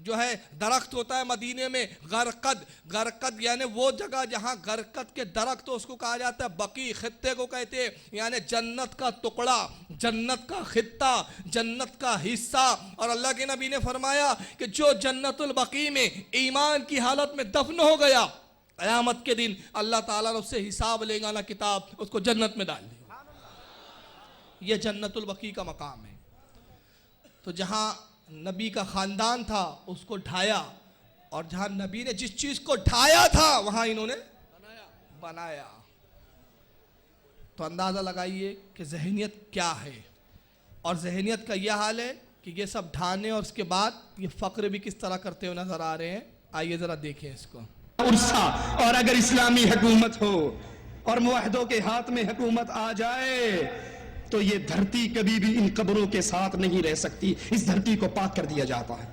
जो है दरख्त होता है मदीने में, गरकद। गरकद यानी वो जगह जहां गरकद के दरख्त हो उसको कहा जाता है बकी। खित्ते को कहते हैं यानी जन्नत का टुकड़ा, जन्नत का खित्ता, जन्नत का हिस्सा। और अल्लाह के नबी ने फरमाया कि जो जन्नतुल बकी में ईमान की हालत में दफन हो गया, क़यामत के दिन अल्लाह ताला ने उससे हिसाब लेगा ना किताब, उसको जन्नत में डाल देगा। यह जन्नतुल बकी का मकाम है। तो जहां नबी का खानदान था उसको ढाया, और जहां नबी ने जिस चीज को ढाया था वहां इन्होंने बनाया। तो अंदाजा लगाइए कि जहनियत क्या है। और जहनियत का यह हाल है कि ये सब ढाने और उसके बाद ये फक्र भी किस तरह करते हुए नजर आ रहे हैं। आइए जरा देखें इसको। उर्सा, और अगर इस्लामी हुकूमत हो और मुवाहिदों के हाथ में हुकूमत आ जाए तो ये धरती कभी भी इन कब्रों के साथ नहीं रह सकती। इस धरती को पाक कर दिया जाता है।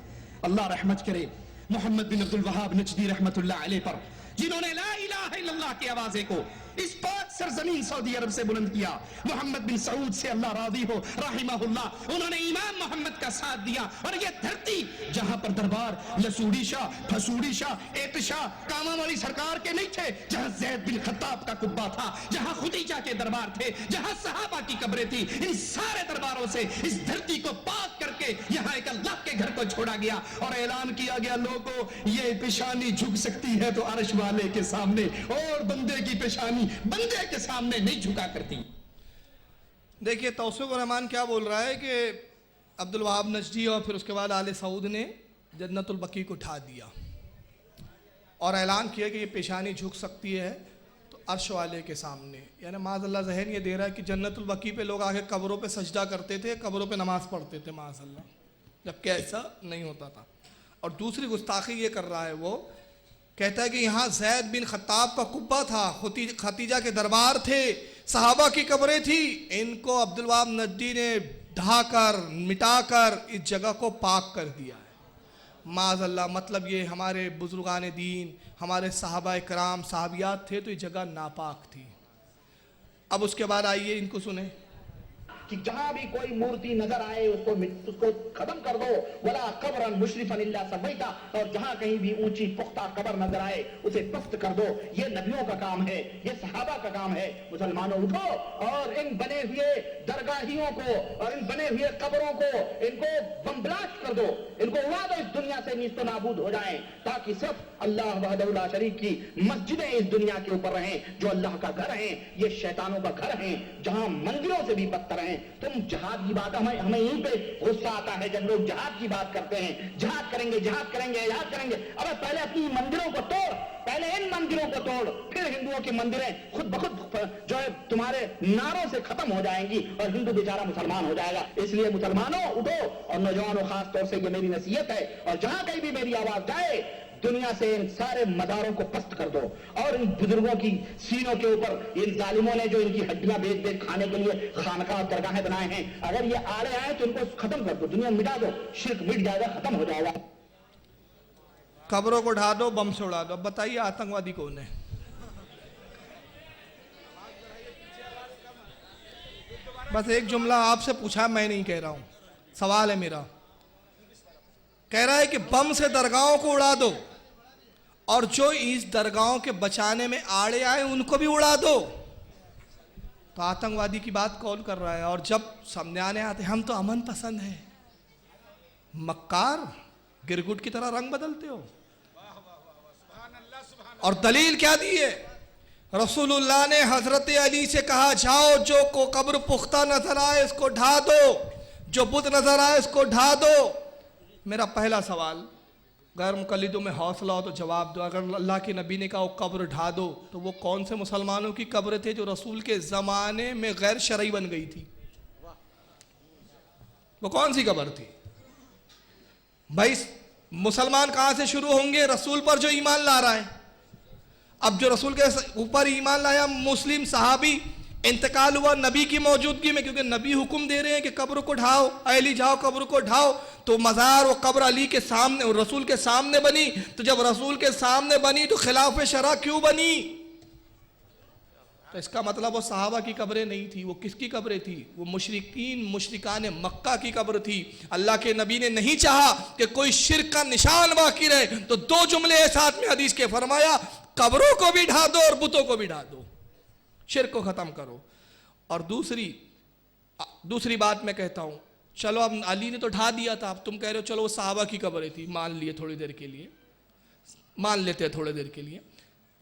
अल्लाह रहमत करे मोहम्मद बिन अब्दुल वहाब नजदी रहमतुल्लाह अलैह पर, जिन्होंने ला इलाहा इल्लल्लाह की आवाज़ को इस पाक सरजमीन सऊदी अरब से बुलंद किया। मोहम्मद बिन सऊद से अल्लाह राज़ी हो रहमहुल्लाह, उन्होंने इमाम मोहम्मद का साथ दिया। और ये धरती जहां पर दरबार लसूड़ी शाह, फसूड़ी शाह, एतशाह, कामा वाली सरकार के नहीं थे, जहां ज़ैद बिन खत्ताब का कुब्बा था, जहां खुदीजा के दरबार थे, जहां सहाबा की कब्रें थी, इन सारे दरबारों से इस धरती को पाक करके यहां एक अल्लाह के घर को छोड़ा गया और ऐलान किया गया, लोगों ये पेशानी झुक सकती है तो अर्श वाले के सामने, और बंदे की पेशानी बंदे के सामने नहीं झुका करती। देखिए तौसीफ रहमान क्या बोल रहा है कि अब्दुल वहाब नजदी और फिर उसके बाद आले सऊद ने जन्नतुल बकी को उठा दिया और ऐलान किया कि ये पेशानी झुक सकती है तो अर्श वाले के सामने। यानी माज़अल्लाह जहन ये दे रहा है कि जन्नतुल बकी पे लोग आके कब्रों पे सजदा करते थे, कब्रों पे नमाज पढ़ते थे माज़अल्लाह, जबकि ऐसा नहीं होता था। और दूसरी गुस्ताखी ये कर रहा है, वो कहता है कि यहाँ ज़ैद बिन खत्ताब का कुब्बा था, खतीजा के दरबार थे, सहाबा की कब्रें थी, इनको अब्दुल वहाब नजदी ने ढाकर मिटाकर इस जगह को पाक कर दिया है। माज़अल्लाह, मतलब ये हमारे बुजुर्गान दीन, हमारे सहाबा इकराम सहाबियात थे तो ये जगह नापाक थी। अब उसके बाद आइए इनको सुने कि जहां भी कोई मूर्ति नजर आए उसको खत्म कर दो, वला कब्रन मुशरिफन इल्ला सबैता, और जहां कहीं भी ऊंची पुख्ता कब्र नजर आए उसे पस्त कर दो। ये नबियों का काम है, ये सहाबा का काम है। मुसलमानों उठो और इन बने हुए दरगाहियों को और इन बने हुए कब्रों को इनको बम ब्लास्ट कर दो, इनको उड़ा दो, इस दुनिया से नीस्तो नाबूद हो जाएं, ताकि सिर्फ अल्लाह वहदहु ला शरीक की मस्जिदें इस दुनिया के ऊपर रहें, जो अल्लाह का घर है। ये शैतानों का घर है, जहां मंदिरों से भी बदतर है। तुम जहाद की बात, हमें यहीं पे गुस्सा आता है जब लोग जहाद की बात करते हैं। जहाद करेंगे, जहाद करेंगे, जहाद करेंगे। अबे पहले अपनी मंदिरों को तोड़, पहले इन मंदिरों को तोड़, फिर हिंदुओं की मंदिरें खुद ब खुद जो है तुम्हारे नारों से खत्म हो जाएंगी और हिंदू बेचारा मुसलमान हो जाएगा। इसलिए मुसलमानों उठो, और नौजवानों खास तौर से ये मेरी नसीहत है, और जहां कहीं भी मेरी आवाज जाए दुनिया से इन सारे मदारों को पस्त कर दो और इन बुजुर्गों की सीनों के ऊपर इन जालिमों ने जो इनकी हड्डियां बेच बेच खाने के लिए खानका और दरगाहें बनाए हैं, अगर ये आड़े आए तो इनको खत्म कर दो, दुनिया मिटा दो, शिर्क मिट जाएगा, खत्म हो जाएगा। कब्रों को ढा दो, बम से उड़ा दो। अब बताइए आतंकवादी कौन है? बस एक जुमला आपसे पूछा, मैं नहीं कह रहा हूं, सवाल है मेरा। कह रहा है कि बम से दरगाहों को उड़ा दो और जो इस दरगाहों के बचाने में आड़े आए उनको भी उड़ा दो। तो आतंकवादी की बात कौन कर रहा है? और जब सामने आने आते हम तो अमन पसंद है, मक्कार गिरगुट की तरह रंग बदलते हो। और दलील क्या दी है? रसूलुल्लाह ने हजरत अली से कहा, जाओ जो को कब्र पुख्ता नजर आए इसको ढा दो, जो बुत नजर आए इसको ढा दो। मेरा पहला सवाल, गैर मुकल्लिदों में हौसला हो तो जवाब दो। अगर अल्लाह के नबी ने कहा वो कब्र ढा दो, तो वो कौन से मुसलमानों की कब्र थे जो रसूल के ज़माने में गैर शरई बन गई थी? वो कौन सी कब्र थी भाई? मुसलमान कहां से शुरू होंगे? रसूल पर जो ईमान ला रहा है। अब जो रसूल के ऊपर ईमान लाया मुस्लिम सहाबी, इंतकाल हुआ नबी की मौजूदगी में, क्योंकि नबी हुक्म दे रहे हैं कि कब्र को ढाओ, अली जाओ कब्र को ढाओ। तो मज़ार वो कब्र अली के सामने, रसूल के सामने बनी। तो जब रसूल के सामने बनी तो खिलाफ शरा क्यों बनी? तो इसका मतलब वो सहाबा की कब्रें नहीं थी। वो किसकी कब्रें थी? वो मुशरिकान मक्का की कब्र थी। अल्लाह के नबी ने नहीं चाहा कि कोई शिर्क का निशान बाकी रहे, तो दो जुमले साथ में हदीस के फरमाया, कब्रों को भी ढा दो और बुतों को भी ढा दो, शिर्क को खत्म करो। और दूसरी बात मैं कहता हूं, चलो अब अली ने तो ढा दिया था, अब तुम कह रहे हो चलो वो सहाबा की कब्रें थी, मान लिए थोड़ी देर के लिए, मान लेते हैं थोड़ी देर के लिए।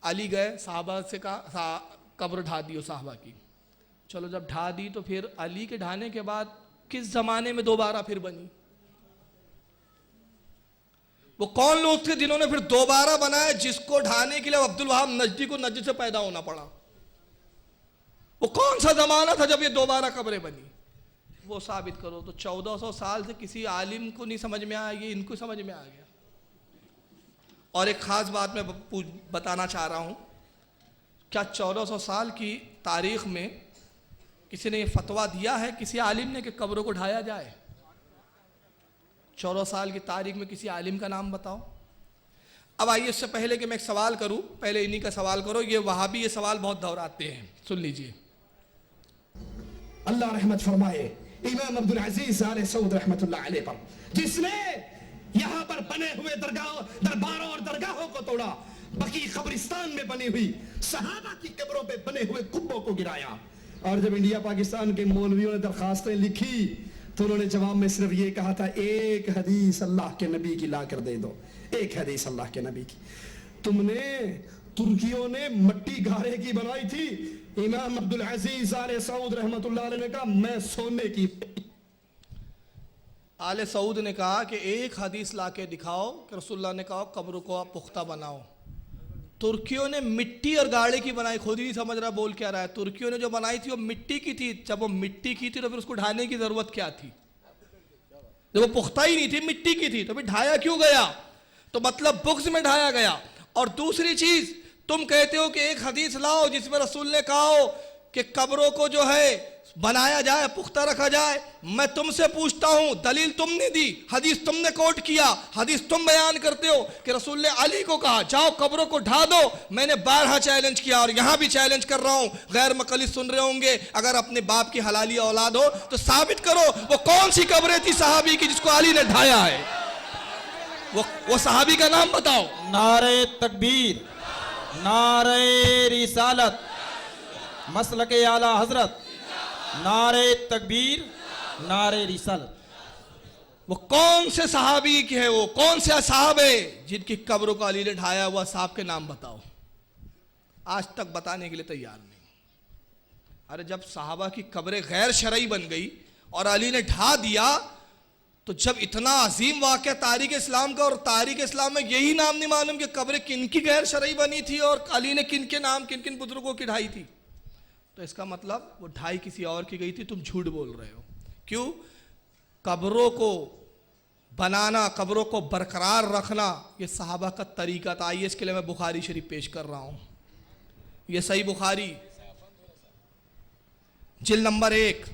अली गए, सहाबा से कहा कब्र ढा दी सहाबा की। चलो जब ढा दी तो फिर अली के ढाने के बाद किस जमाने में दोबारा फिर बनी? वो कौन लोग थे जिन्होंने फिर दोबारा बनाया, जिसको ढाने के लिए अब्दुल वहाब नजदी को नजद से पैदा होना पड़ा? वो कौन सा जमाना था जब ये दोबारा कब्रें बनी? वो साबित करो। तो 1400 साल से किसी आलिम को नहीं समझ में आया, ये इनको समझ में आ गया। और एक खास बात मैं बताना चाह रहा हूं, क्या 1400 साल की तारीख में किसी ने ये फतवा दिया है किसी आलिम ने कि कब्रों को ढाया जाए? 1400 साल की तारीख में किसी आलिम का नाम बताओ। अब आइए, इससे पहले कि मैं एक सवाल करूं, पहले इन्हीं का सवाल करो। ये वहाबी ये सवाल बहुत दोहराते हैं, सुन लीजिए। अल्लाह रहमत फरमाए इमाम अब्दुल अजीज आले सऊद रहमतुल्लाह अलैह पर, जिसने यहां पर बने हुए दरबारों और दरगाहों को तोड़ा, बकी कब्रिस्तान में बनी हुई सहाबा की कब्रों पे बने हुए कुब्बों को गिराया। और जब इंडिया पाकिस्तान के मौलवियों ने दरखास्तें लिखी तो उन्होंने जवाब में सिर्फ ये कहा था, एक हदीस अल्लाह के नबी की ला कर दे दो, एक हदीस अल्लाह के नबी की। तुमने तुर्कियों ने मट्टी गारे की बनाई थी, इमाम अब्दुल अजीज आले सऊद रहमतुल्लाह अलैह ने कहा मैं सोने की। आले सऊद ने कहा कि एक हदीस ला के दिखाओ कि रसूलुल्लाह ने कहा कब्र को आप पुख्ता बनाओ। तुर्कियों ने मिट्टी और गाड़े की बनाई, खुद ही नहीं समझ रहा बोल क्या रहा है। तुर्कियों ने जो बनाई थी वो मिट्टी की थी। जब वो मिट्टी की थी तो फिर उसको ढाने की जरूरत क्या थी? जब वो पुख्ता ही नहीं थी, मिट्टी की थी, तो फिर ढाया क्यों गया? तो मतलब बुग़्ज़ में ढाया गया। और दूसरी चीज, तुम कहते हो कि एक हदीस लाओ जिसमें रसूल ने कहा हो कि कब्रों को जो है बनाया जाए, पुख्ता रखा जाए। मैं तुमसे पूछता हूं, दलील तुमने दी, हदीस तुमने कोट किया, हदीस तुम बयान करते हो कि रसूल ने अली को कहा जाओ कब्रों को ढा दो। मैंने 12 चैलेंज किया और यहां भी चैलेंज कर रहा हूं, गैर मुक़ल्लिद सुन रहे होंगे, अगर अपने बाप की हलाली औलाद हो तो साबित करो वो कौन सी कब्रें थी सहाबी की जिसको अली ने ढाया है? वो सहाबी का नाम बताओ। नारे तकबीर, नारे रिसालत, मसलके आला हजरत, नारे तकबीर, नारे रिसालत। वो कौन से सहाबी के है? वो कौन से असहाब है जिनकी कब्रों को अली ने ढाया? हुआ साहब के नाम बताओ। आज तक बताने के लिए तैयार नहीं। अरे जब सहाबा की कब्रें गैर शरई बन गई और अली ने ढा दिया, तो जब इतना अजीम वाक़या तारीख़ इस्लाम का, और तारीख़ इस्लाम में यही नाम नहीं मालूम कि कब्रें किन की गैर शरई बनी थी और अली ने किन के नाम किन किन बुजुर्गों की ढाई थी, तो इसका मतलब वो ढाई किसी और की गई थी। तुम झूठ बोल रहे हो। क्यों? कब्रों को बनाना, कब्रों को बरकरार रखना, ये सहाबा का तरीका था। आइए इसके लिए मैं बुखारी शरीफ पेश कर रहा हूँ। ये सही बुखारी जिल्द नंबर 1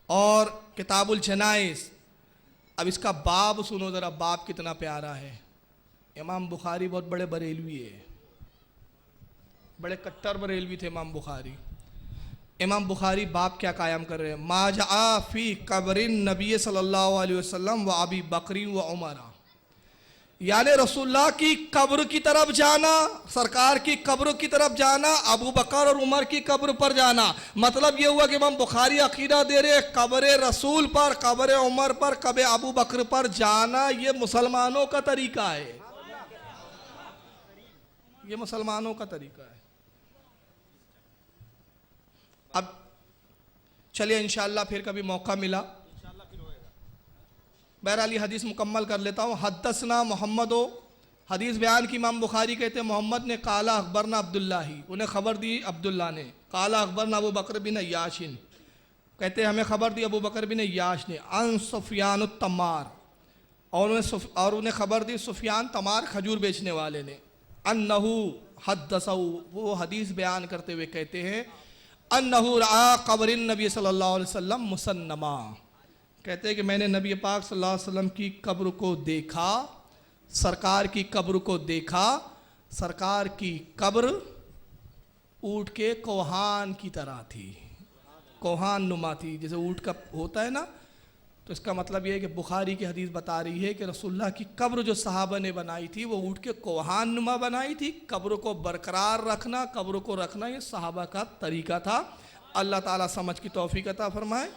और किताबुल जनाइज। अब इसका बाब सुनो ज़रा, बाब कितना प्यारा है। इमाम बुखारी बहुत बड़े बरेलवी है, बड़े कट्टर बरेलवी थे इमाम बुखारी। इमाम बुखारी बाप क्या कायम कर रहे हैं, मा जा फी कब्रिन नबी सल्लल्लाहु अलैहि वसल्लम व अबी बकरी व उमरा, यानी रसूलुल्लाह की कब्र की तरफ जाना, सरकार की कब्र की तरफ जाना, अबू बकर और उमर की कब्र पर जाना। मतलब ये हुआ कि इमाम बुखारी अकीदा दे रहे कब्र रसूल पर, कब्र उमर पर, कब्र अबू बकर पर जाना ये मुसलमानों का तरीका है, ये मुसलमानों का तरीका है। अब चलिए इंशाअल्लाह फिर कभी मौका मिला बहरहाल ये हदीस मुकम्मल कर लेता हूँ। हद्दसना मोहम्मद, हदीस बयान की इमाम बुखारी कहते हैं मोहम्मद ने काला अखबरना अब्दुल्ला ही, उन्हें खबर दी अब्दुल्ला ने। काला अखबरना अबू बकर बिन याशिन, कहते हैं हमें खबर दी अबू बकर बिन याश ने। अन सुफियान तमार, और उन्हें खबर दी सुफियान तमार खजूर बेचने वाले ने। अन्नहु हद्दसहु, वो हदीस बयान करते हुए कहते हैं अन्नहु रआ कब्रिन नबी सल्लल्लाहु अलैहि वसल्लम मुसन्नमा, कहते हैं कि मैंने नबी पाक सल्लल्लाहु अलैहि वसल्लम की कब्र को देखा, सरकार की कब्र को देखा। सरकार की कब्र ऊँट के कोहान की तरह थी, कोहान नुमा थी, जैसे ऊँट का होता है ना। तो इसका मतलब ये है कि बुखारी की हदीस बता रही है कि रसूलुल्लाह की कब्र जो सहाबा ने बनाई थी वो ऊँट के कोहान नुमा बनाई थी। कब्र को बरकरार रखना, कब्र को रखना ये सहाबा का तरीका था। अल्लाह ताला समझ की तौफीक अता फरमाए।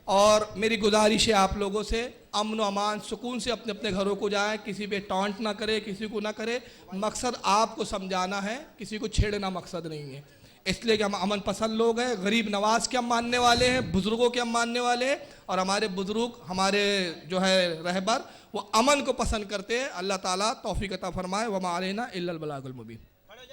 और मेरी गुजारिश है आप लोगों से, अमन व अमान सुकून से अपने अपने घरों को जाएं, किसी पे टॉन्ट ना करे, किसी को ना करे। मकसद आपको समझाना है, किसी को छेड़ना मकसद नहीं है। इसलिए कि हम अमन पसंद लोग हैं, गरीब नवाज के हम मानने वाले हैं, बुज़ुर्गों के हम मानने वाले हैं, और हमारे बुज़ुर्ग, हमारे जो है रहबर, वो अमन को पसंद करते हैं। अल्लाह ताला तौफीक अता फरमाए। वमा अलैना इल्लल बलागुल मुबीन।